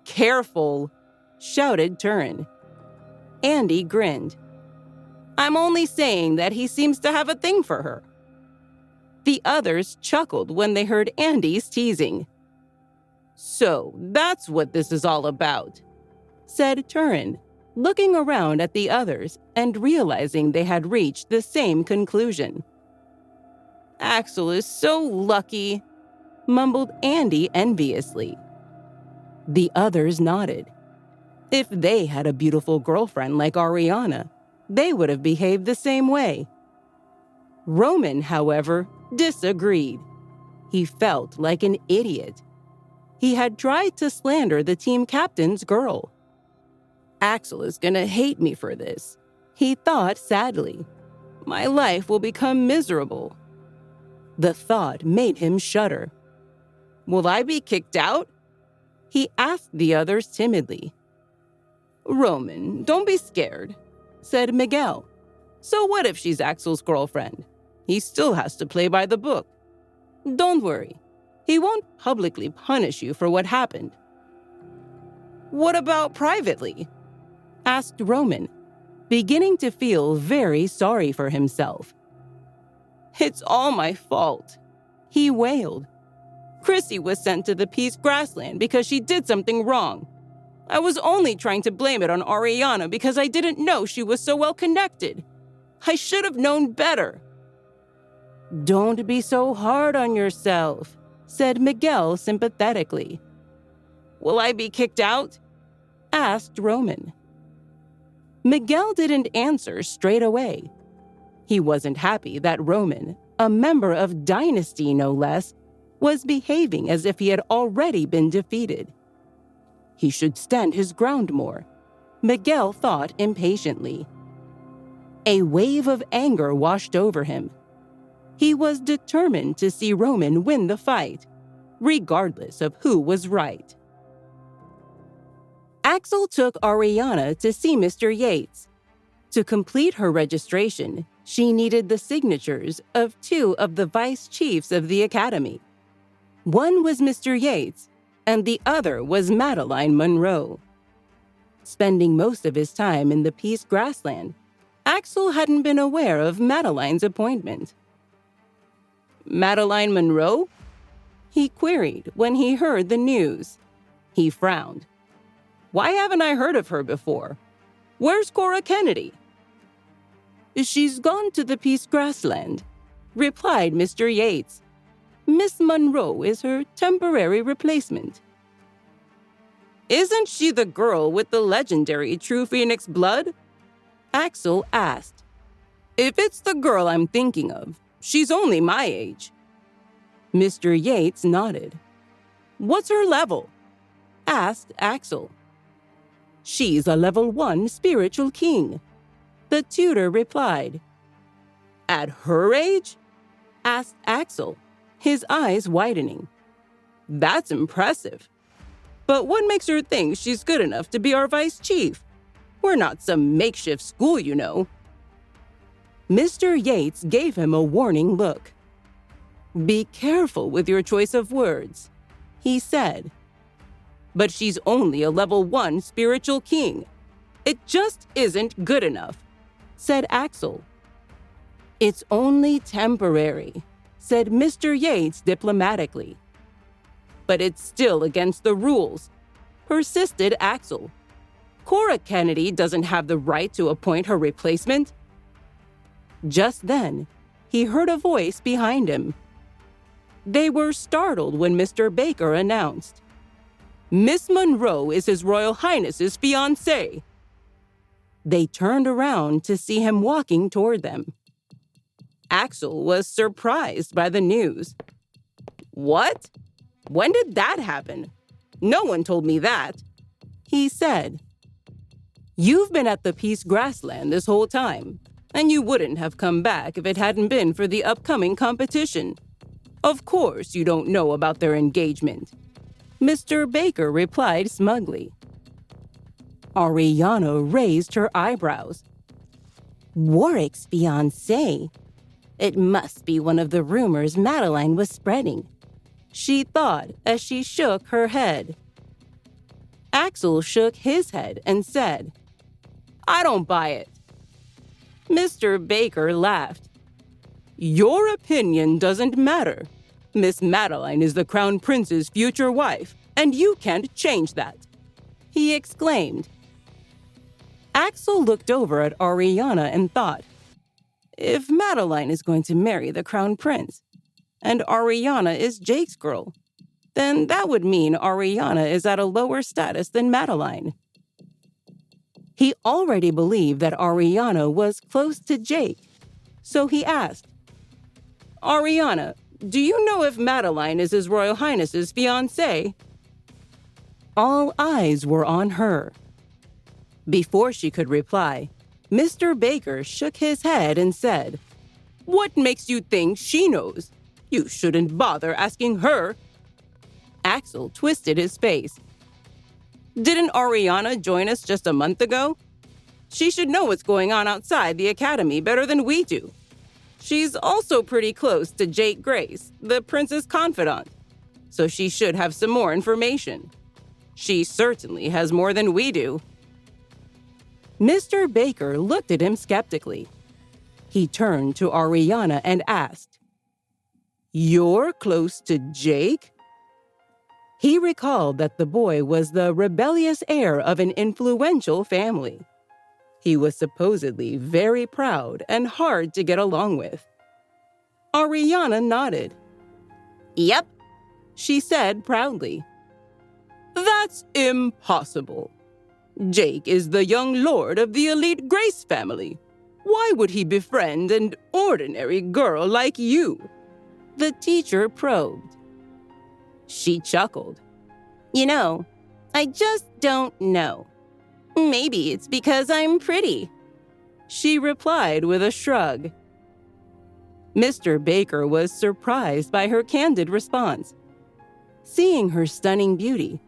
"Careful," shouted Turin. Andy grinned. "I'm only saying that he seems to have a thing for her." The others chuckled when they heard Andy's teasing. "So that's what this is all about," said Turin, looking around at the others and realizing they had reached the same conclusion. "Axel is so lucky," mumbled Andy enviously. The others nodded. If they had a beautiful girlfriend like Ariana, they would have behaved the same way. Roman, however, disagreed. He felt like an idiot. He had tried to slander the team captain's girl. "Axel is gonna hate me for this," he thought sadly. "My life will become miserable." The thought made him shudder. "Will I be kicked out?" he asked the others timidly. "Roman, don't be scared," said Miguel. "So what if she's Axel's girlfriend? He still has to play by the book. Don't worry, he won't publicly punish you for what happened." "What about privately?" asked Roman, beginning to feel very sorry for himself. "It's all my fault," he wailed. "Chrissy was sent to the Peace Grassland because she did something wrong. I was only trying to blame it on Ariana because I didn't know she was so well connected. I should have known better." "Don't be so hard on yourself," said Miguel sympathetically. "Will I be kicked out?" asked Roman. Miguel didn't answer straight away. He wasn't happy that Roman, a member of Dynasty no less, was behaving as if he had already been defeated. He should stand his ground more, Miguel thought impatiently. A wave of anger washed over him. He was determined to see Roman win the fight, regardless of who was right. Axel took Ariana to see Mr. Yates. To complete her registration, she needed the signatures of 2 of the vice chiefs of the academy. One was Mr. Yates, and the other was Madeline Monroe. Spending most of his time in the Peace Grassland, Axel hadn't been aware of Madeline's appointment. "Madeline Monroe?" he queried when he heard the news. He frowned. "Why haven't I heard of her before? Where's Cora Kennedy?" "She's gone to the Peace Grassland," replied Mr. Yates. "Miss Monroe is her temporary replacement." "Isn't she the girl with the legendary True Phoenix blood?" Axel asked. "If it's the girl I'm thinking of, she's only my age." Mr. Yates nodded. "What's her level?" asked Axel. "She's a level 1 spiritual king," the tutor replied. "At her age?" asked Axel, his eyes widening. "That's impressive. But what makes her think she's good enough to be our vice chief? We're not some makeshift school, you know." Mr. Yates gave him a warning look. "Be careful with your choice of words," he said. "But she's only a level 1 spiritual king. It just isn't good enough," said Axel. "It's only temporary," said Mr. Yates diplomatically. "But it's still against the rules," persisted Axel. "Cora Kennedy doesn't have the right to appoint her replacement." Just then, he heard a voice behind him. They were startled when Mr. Baker announced, "Miss Monroe is His Royal Highness's fiancée." They turned around to see him walking toward them. Axel was surprised by the news. "What? When did that happen? No one told me that," he said. "You've been at the Peace Grassland this whole time, and you wouldn't have come back if it hadn't been for the upcoming competition. Of course you don't know about their engagement," Mr. Baker replied smugly. Ariana raised her eyebrows. "Warwick's fiancé? It must be one of the rumors Madeline was spreading," she thought as she shook her head. Axel shook his head and said, "I don't buy it." Mr. Baker laughed. "Your opinion doesn't matter. Miss Madeline is the Crown Prince's future wife, and you can't change that," he exclaimed. Axel looked over at Ariana and thought, if Madeline is going to marry the Crown Prince, and Ariana is Jake's girl, then that would mean Ariana is at a lower status than Madeline. He already believed that Ariana was close to Jake, so he asked, "Ariana, do you know if Madeline is His Royal Highness's fiancée?" All eyes were on her. Before she could reply, Mr. Baker shook his head and said, "What makes you think she knows? You shouldn't bother asking her." Axel twisted his face. "Didn't Ariana join us just a month ago? She should know what's going on outside the academy better than we do. She's also pretty close to Jake Grace, the prince's confidant, so she should have some more information. She certainly has more than we do." Mr. Baker looked at him skeptically. He turned to Ariana and asked, "You're close to Jake?" He recalled that the boy was the rebellious heir of an influential family. He was supposedly very proud and hard to get along with. Ariana nodded. "Yep," she said proudly. "That's impossible. Jake is the young lord of the elite Grace family. Why would he befriend an ordinary girl like you? The teacher probed. She chuckled. I just don't know. Maybe it's because I'm pretty. She replied with a shrug. Mr. Baker was surprised by her candid response. Seeing her stunning beauty,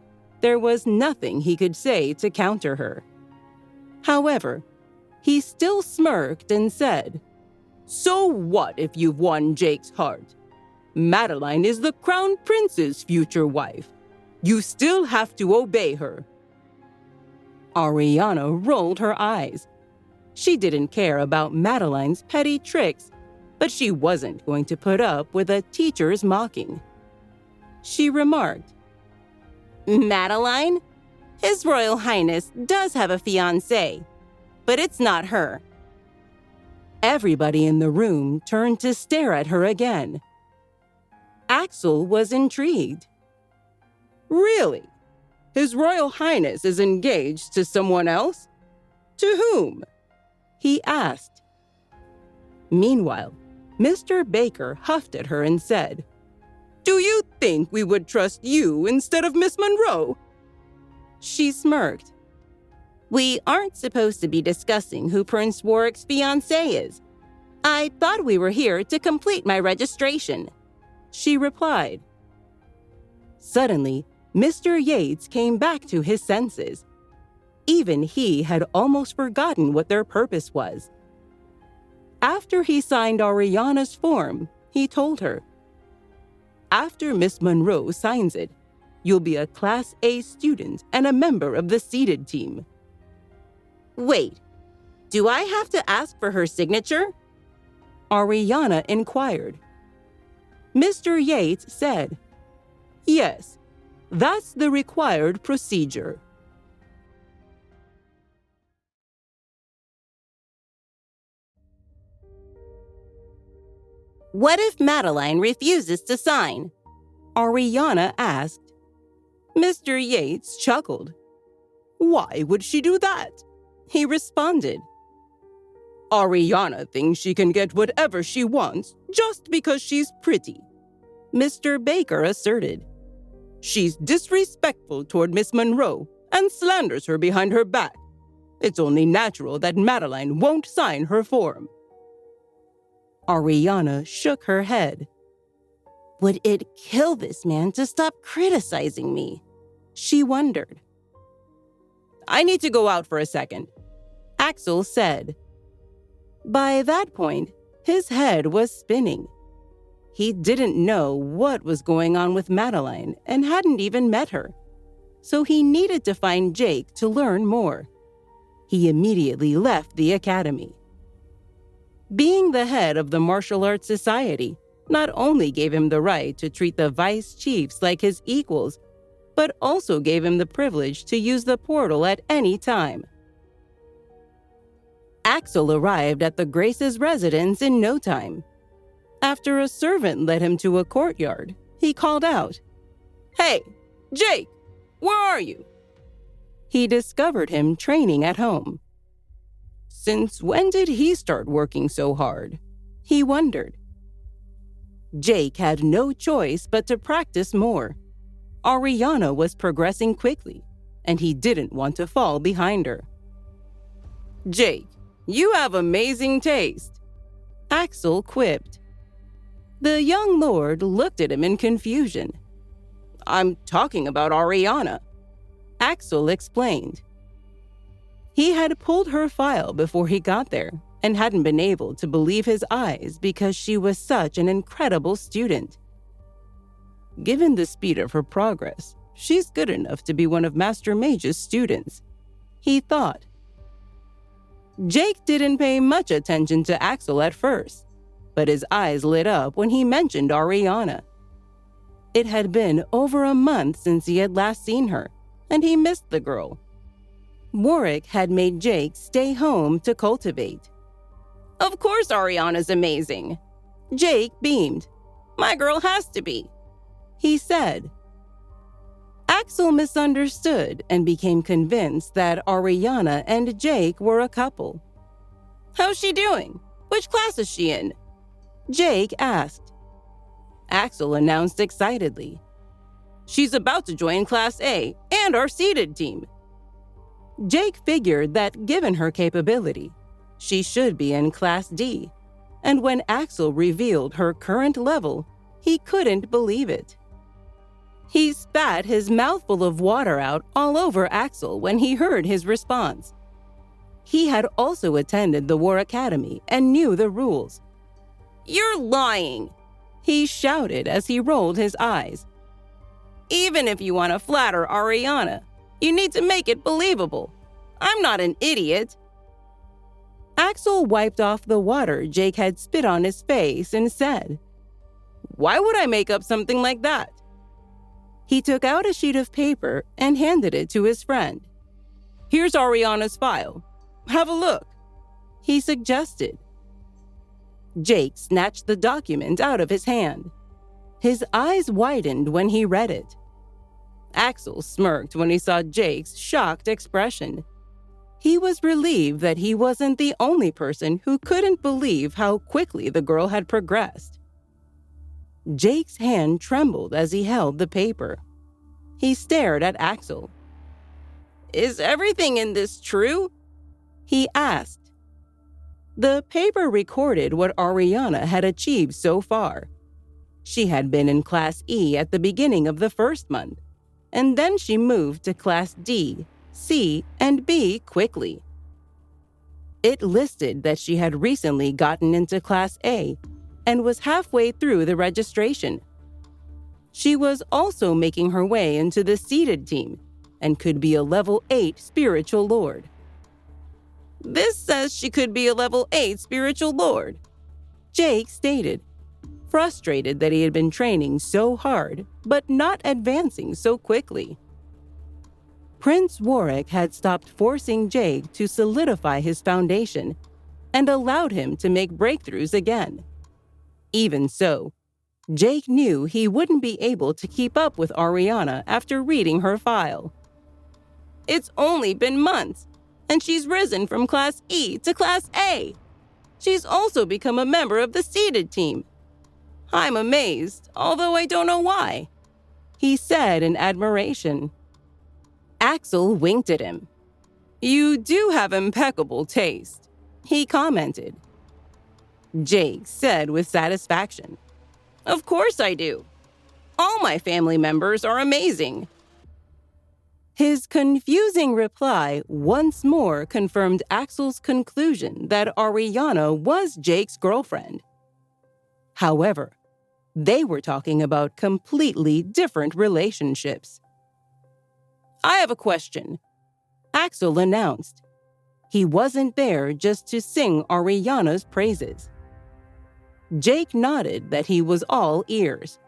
there was nothing he could say to counter her. However, he still smirked and said, "So what if you've won Jake's heart? Madeline is the crown prince's future wife. You still have to obey her." Ariana rolled her eyes. She didn't care about Madeline's petty tricks, but she wasn't going to put up with a teacher's mocking. She remarked, "Madeline? His Royal Highness does have a fiancée, but it's not her." Everybody in the room turned to stare at her again. Axel was intrigued. "Really? His Royal Highness is engaged to someone else? To whom?" he asked. Meanwhile, Mr. Baker huffed at her and said, "Do you think we would trust you instead of Miss Monroe?" She smirked. "We aren't supposed to be discussing who Prince Warwick's fiancée is. I thought we were here to complete my registration," she replied. Suddenly, Mr. Yates came back to his senses. Even he had almost forgotten what their purpose was. After he signed Ariana's form, he told her, "After Miss Monroe signs it, you'll be a Class A student and a member of the seated team." "Wait, do I have to ask for her signature?" Ariana inquired. Mr. Yates said, "Yes, that's the required procedure." "What if Madeline refuses to sign?" Ariana asked. Mr. Yates chuckled. "Why would she do that?" he responded. "Ariana thinks she can get whatever she wants just because she's pretty," Mr. Baker asserted. "She's disrespectful toward Miss Monroe and slanders her behind her back. It's only natural that Madeline won't sign her form." Ariana shook her head. Would it kill this man to stop criticizing me? She wondered. "I need to go out for a second," Axel said. By that point, his head was spinning. He didn't know what was going on with Madeline and hadn't even met her, so he needed to find Jake to learn more. He immediately left the academy. Being the head of the Martial Arts Society not only gave him the right to treat the vice chiefs like his equals, but also gave him the privilege to use the portal at any time. Axel arrived at the Grace's residence in no time. After a servant led him to a courtyard, he called out, "Hey, Jake, where are you?" He discovered him training at home. Since when did he start working so hard? He wondered. Jake had no choice but to practice more. Ariana was progressing quickly, and he didn't want to fall behind her. "Jake, you have amazing taste," Axel quipped. The young lord looked at him in confusion. "I'm talking about Ariana," Axel explained. He had pulled her file before he got there and hadn't been able to believe his eyes because she was such an incredible student. Given the speed of her progress, she's good enough to be one of Master Mage's students, he thought. Jake didn't pay much attention to Axel at first, but his eyes lit up when he mentioned Ariana. It had been over a month since he had last seen her, and he missed the girl. Warwick had made Jake stay home to cultivate. "Of course Ariana's amazing," Jake beamed. "My girl has to be," he said. Axel misunderstood and became convinced that Ariana and Jake were a couple. How's she doing? Which class is she in? Jake asked. Axel announced excitedly. She's about to join Class A and our seeded team. Jake figured that given her capability, she should be in Class D, and when Axel revealed her current level, he couldn't believe it. He spat his mouthful of water out all over Axel when he heard his response. He had also attended the War Academy and knew the rules. "You're lying!" he shouted as he rolled his eyes. "Even if you want to flatter Ariana, you need to make it believable. I'm not an idiot." Axel wiped off the water Jake had spit on his face and said, "Why would I make up something like that?" He took out a sheet of paper and handed it to his friend. "Here's Ariana's file. Have a look," he suggested. Jake snatched the document out of his hand. His eyes widened when he read it. Axel smirked when he saw Jake's shocked expression. He was relieved that he wasn't the only person who couldn't believe how quickly the girl had progressed. Jake's hand trembled as he held the paper. He stared at Axel. "Is everything in this true?" he asked. The paper recorded what Ariana had achieved so far. She had been in Class E at the beginning of the first month, and then she moved to Class D, C, and B quickly. It listed that she had recently gotten into Class A and was halfway through the registration. She was also making her way into the seeded team and could be a level 8 spiritual lord. "This says she could be a level 8 spiritual lord," Jake stated, frustrated that he had been training so hard but not advancing so quickly. Prince Warwick had stopped forcing Jake to solidify his foundation and allowed him to make breakthroughs again. Even so, Jake knew he wouldn't be able to keep up with Ariana after reading her file. "It's only been months, and she's risen from Class E to Class A. She's also become a member of the seeded team. I'm amazed, although I don't know why," he said in admiration. Axel winked at him. "You do have impeccable taste," he commented. Jake said with satisfaction, "Of course I do. All my family members are amazing." His confusing reply once more confirmed Axel's conclusion that Ariana was Jake's girlfriend. However, they were talking about completely different relationships. "I have a question," Axel announced. He wasn't there just to sing Ariana's praises. Jake nodded that he was all ears.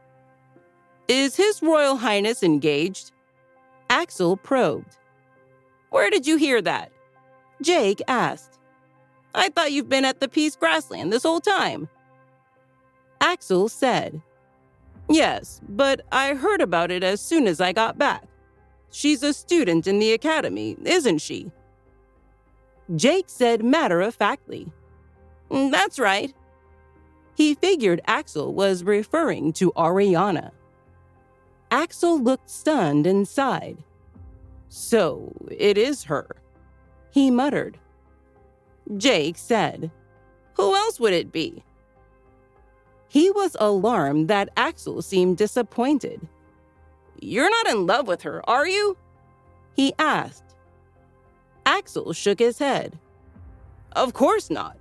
"Is His Royal Highness engaged?" Axel probed. "Where did you hear that?" Jake asked. "I thought you've been at the Peace Grassland this whole time." Axel said, "Yes, but I heard about it as soon as I got back. She's a student in the academy, isn't she?" Jake said matter-of-factly, "That's right." He figured Axel was referring to Ariana. Axel looked stunned and sighed. "So, it is her," he muttered. Jake said, "Who else would it be?" He was alarmed that Axel seemed disappointed. "You're not in love with her, are you?" he asked. Axel shook his head. "Of course not.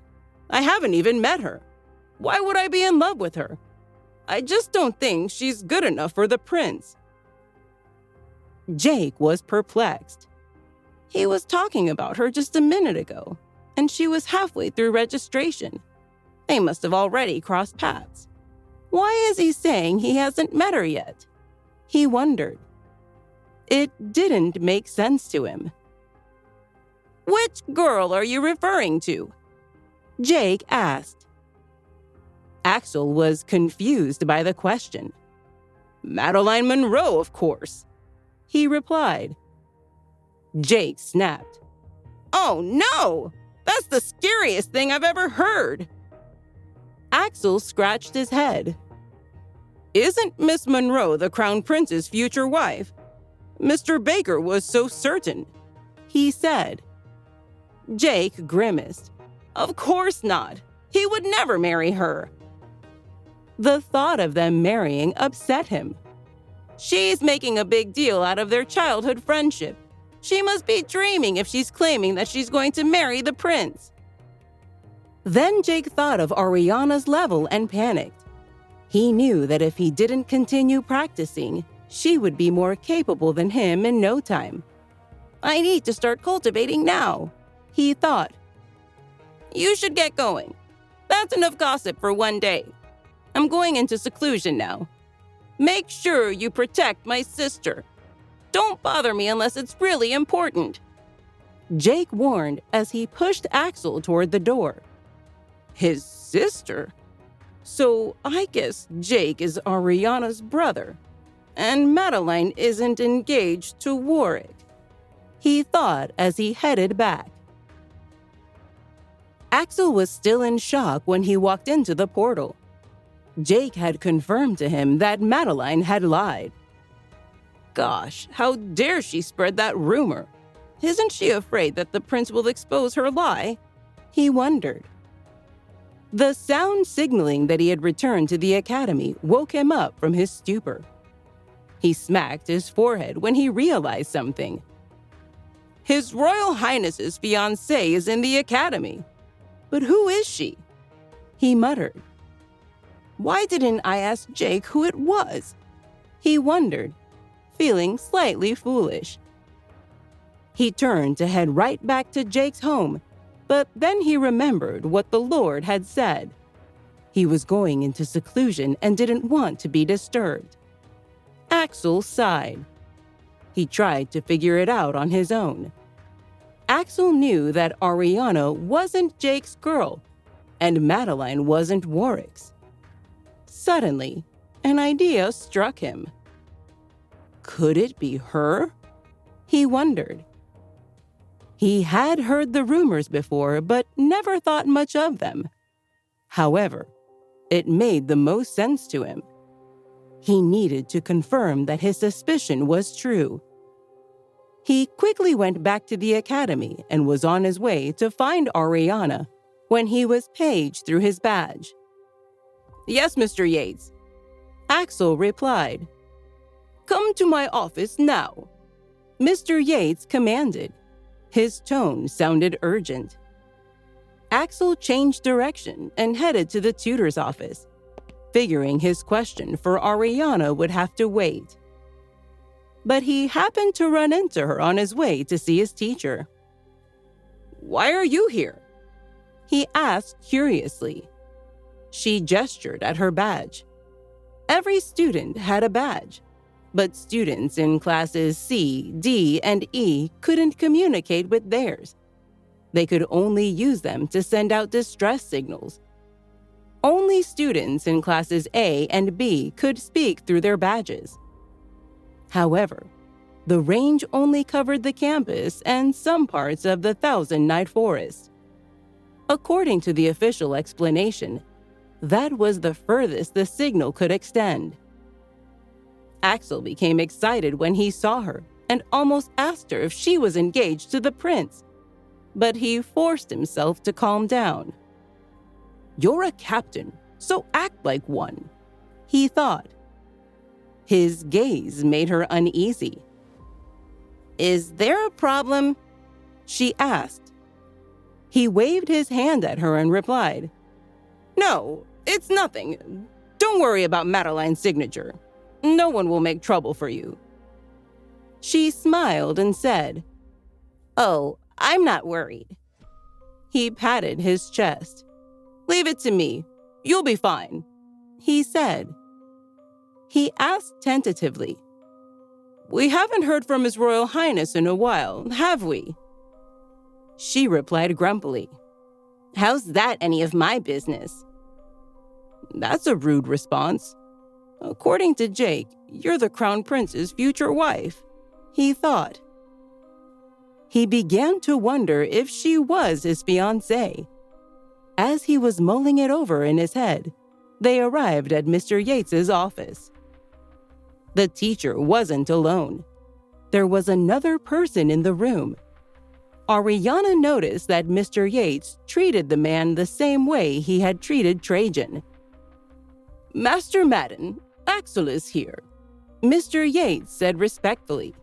I haven't even met her. Why would I be in love with her? I just don't think she's good enough for the prince." Jake was perplexed. He was talking about her just a minute ago, and she was halfway through registration. They must have already crossed paths. Why is he saying he hasn't met her yet? He wondered. It didn't make sense to him. "Which girl are you referring to?" Jake asked. Axel was confused by the question. "Madeline Monroe, of course," he replied. Jake snapped. "Oh no! That's the scariest thing I've ever heard. Axel scratched his head. Isn't Miss Monroe the Crown Prince's future wife? Mr. Baker was so certain, he said. Jake grimaced. Of course not. He would never marry her. The thought of them marrying upset him. She's making a big deal out of their childhood friendship. She must be dreaming if she's claiming that she's going to marry the prince. Then Jake thought of Ariana's level and panicked. He knew that if he didn't continue practicing, she would be more capable than him in no time. I need to start cultivating now, he thought. You should get going. That's enough gossip for one day. I'm going into seclusion now. Make sure you protect my sister. Don't bother me unless it's really important. Jake warned as he pushed Axel toward the door. His sister? So I guess Jake is Ariana's brother, and Madeline isn't engaged to Warwick, he thought as he headed back. Axel was still in shock when he walked into the portal. Jake had confirmed to him that Madeline had lied. Gosh, how dare she spread that rumor? Isn't she afraid that the prince will expose her lie? He wondered. The sound signaling that he had returned to the academy woke him up from his stupor. He smacked his forehead when he realized something. His Royal Highness's fiancée is in the academy. But who is she? He muttered. Why didn't I ask Jake who it was? He wondered, feeling slightly foolish. He turned to head right back to Jake's home, but then he remembered what the Lord had said. He was going into seclusion and didn't want to be disturbed. Axel sighed. He tried to figure it out on his own. Axel knew that Ariana wasn't Jake's girl, and Madeline wasn't Warwick's. Suddenly, an idea struck him. Could it be her? He wondered. He had heard the rumors before, but never thought much of them. However, it made the most sense to him. He needed to confirm that his suspicion was true. He quickly went back to the academy and was on his way to find Ariana when he was paged through his badge. Yes, Mr. Yates. Axel replied. Come to my office now, Mr. Yates commanded. His tone sounded urgent. Axel changed direction and headed to the tutor's office, figuring his question for Ariana would have to wait. But he happened to run into her on his way to see his teacher. Why are you here? He asked curiously. She gestured at her badge. Every student had a badge, but students in classes C, D, and E couldn't communicate with theirs. They could only use them to send out distress signals. Only students in classes A and B could speak through their badges. However, the range only covered the campus and some parts of the Thousand Night Forest. According to the official explanation, that was the furthest the signal could extend. Axel became excited when he saw her and almost asked her if she was engaged to the prince. But he forced himself to calm down. You're a captain, so act like one, he thought. His gaze made her uneasy. Is there a problem? She asked. He waved his hand at her and replied, No, it's nothing. Don't worry about Madeline's signature. No one will make trouble for you. She smiled and said, Oh, I'm not worried. He patted his chest. Leave it to me. You'll be fine, he said. He asked tentatively, We haven't heard from His Royal Highness in a while, have we? She replied grumpily, How's that any of my business? That's a rude response. According to Jake, you're the Crown Prince's future wife, he thought. He began to wonder if she was his fiancée. As he was mulling it over in his head, they arrived at Mr. Yates's office. The teacher wasn't alone. There was another person in the room. Ariana noticed that Mr. Yates treated the man the same way he had treated Trajan. "Master Madden, Axel is here," Mr. Yates said respectfully.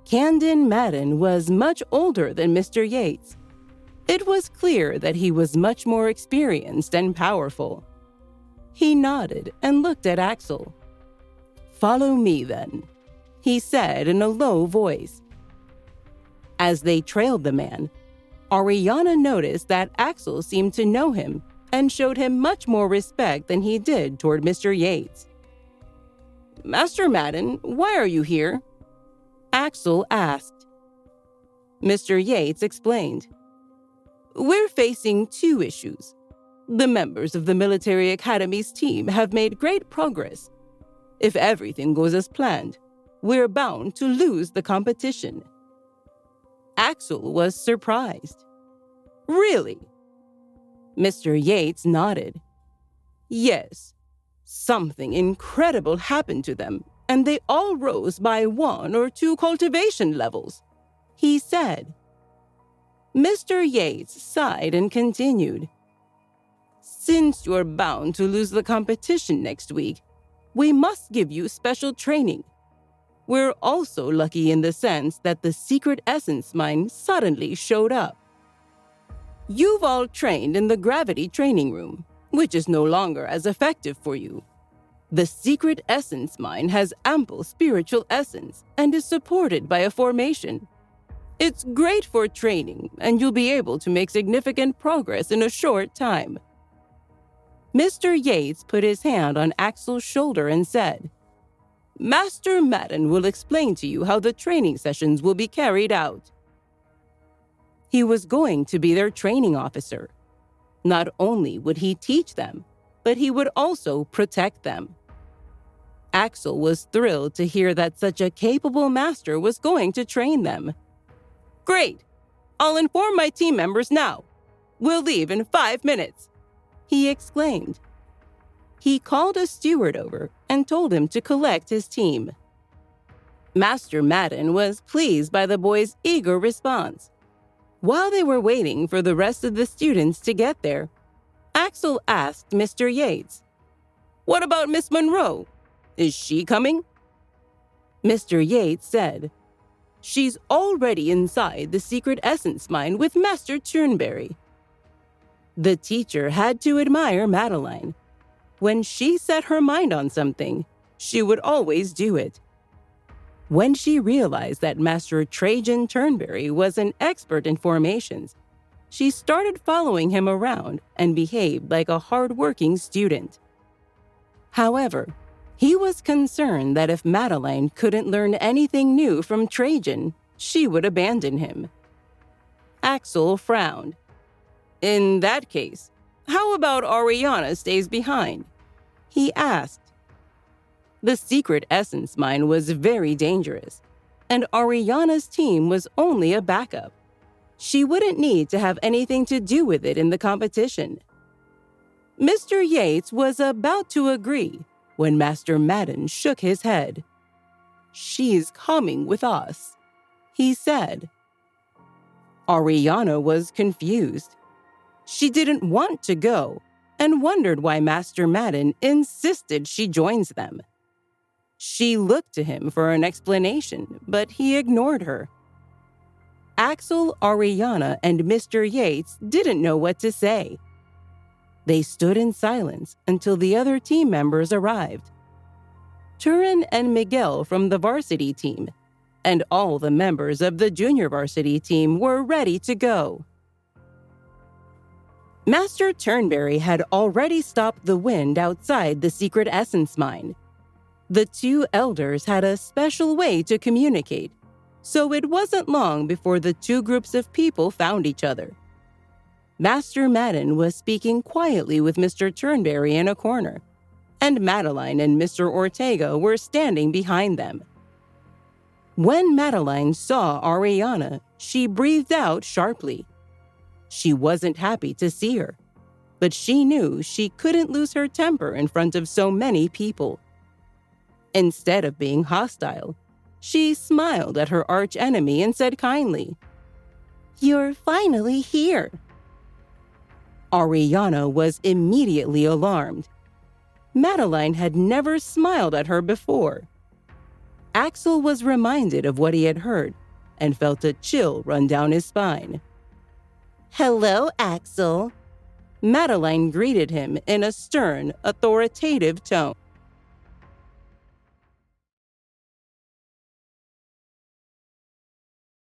Camden Madden was much older than Mr. Yates. It was clear that he was much more experienced and powerful. He nodded and looked at Axel. "Follow me, then," he said in a low voice. As they trailed the man, Ariana noticed that Axel seemed to know him and showed him much more respect than he did toward Mr. Yates. "Master Madden, why are you here?" Axel asked. Mr. Yates explained. "We're facing two issues. The members of the military academy's team have made great progress. If everything goes as planned, we're bound to lose the competition." Axel was surprised. "Really?" Mr. Yates nodded. "Yes, something incredible happened to them, and they all rose by 1 or 2 cultivation levels," he said. Mr. Yates sighed and continued. "Since you're bound to lose the competition next week, we must give you special training. We're also lucky in the sense that the secret essence mine suddenly showed up. You've all trained in the gravity training room, which is no longer as effective for you. The secret essence mine has ample spiritual essence and is supported by a formation. It's great for training, and you'll be able to make significant progress in a short time." Mr. Yates put his hand on Axel's shoulder and said, "Master Madden will explain to you how the training sessions will be carried out." He was going to be their training officer. Not only would he teach them, but he would also protect them. Axel was thrilled to hear that such a capable master was going to train them. "Great! I'll inform my team members now. We'll leave in 5 minutes," he exclaimed. He called a steward over and told him to collect his team. Master Madden was pleased by the boys' eager response. While they were waiting for the rest of the students to get there, Axel asked Mr. Yates, "What about Miss Monroe? Is she coming?" Mr. Yates said, "She's already inside the secret essence mine with Master Turnberry." The teacher had to admire Madeline. When she set her mind on something, she would always do it. When she realized that Master Trajan Turnberry was an expert in formations, she started following him around and behaved like a hard-working student. However, he was concerned that if Madeline couldn't learn anything new from Trajan, she would abandon him. Axel frowned. "In that case, how about Ariana stays behind?" he asked. The secret essence mine was very dangerous, and Ariana's team was only a backup. She wouldn't need to have anything to do with it in the competition. Mr. Yates was about to agree when Master Madden shook his head. "She's coming with us," he said. Ariana was confused. She didn't want to go and wondered why Master Madden insisted she joins them. She looked to him for an explanation, but he ignored her. Axel, Ariana, and Mr. Yates didn't know what to say. They stood in silence until the other team members arrived. Turin and Miguel from the varsity team, and all the members of the junior varsity team were ready to go. Master Turnberry had already stopped the wind outside the secret essence mine. The two elders had a special way to communicate, so it wasn't long before the two groups of people found each other. Master Madden was speaking quietly with Mr. Turnberry in a corner, and Madeline and Mr. Ortega were standing behind them. When Madeline saw Ariana, she breathed out sharply. She wasn't happy to see her, but she knew she couldn't lose her temper in front of so many people. Instead of being hostile, she smiled at her archenemy and said kindly, "You're finally here." Ariana was immediately alarmed. Madeline had never smiled at her before. Axel was reminded of what he had heard and felt a chill run down his spine. "Hello, Axel." Madeline greeted him in a stern, authoritative tone.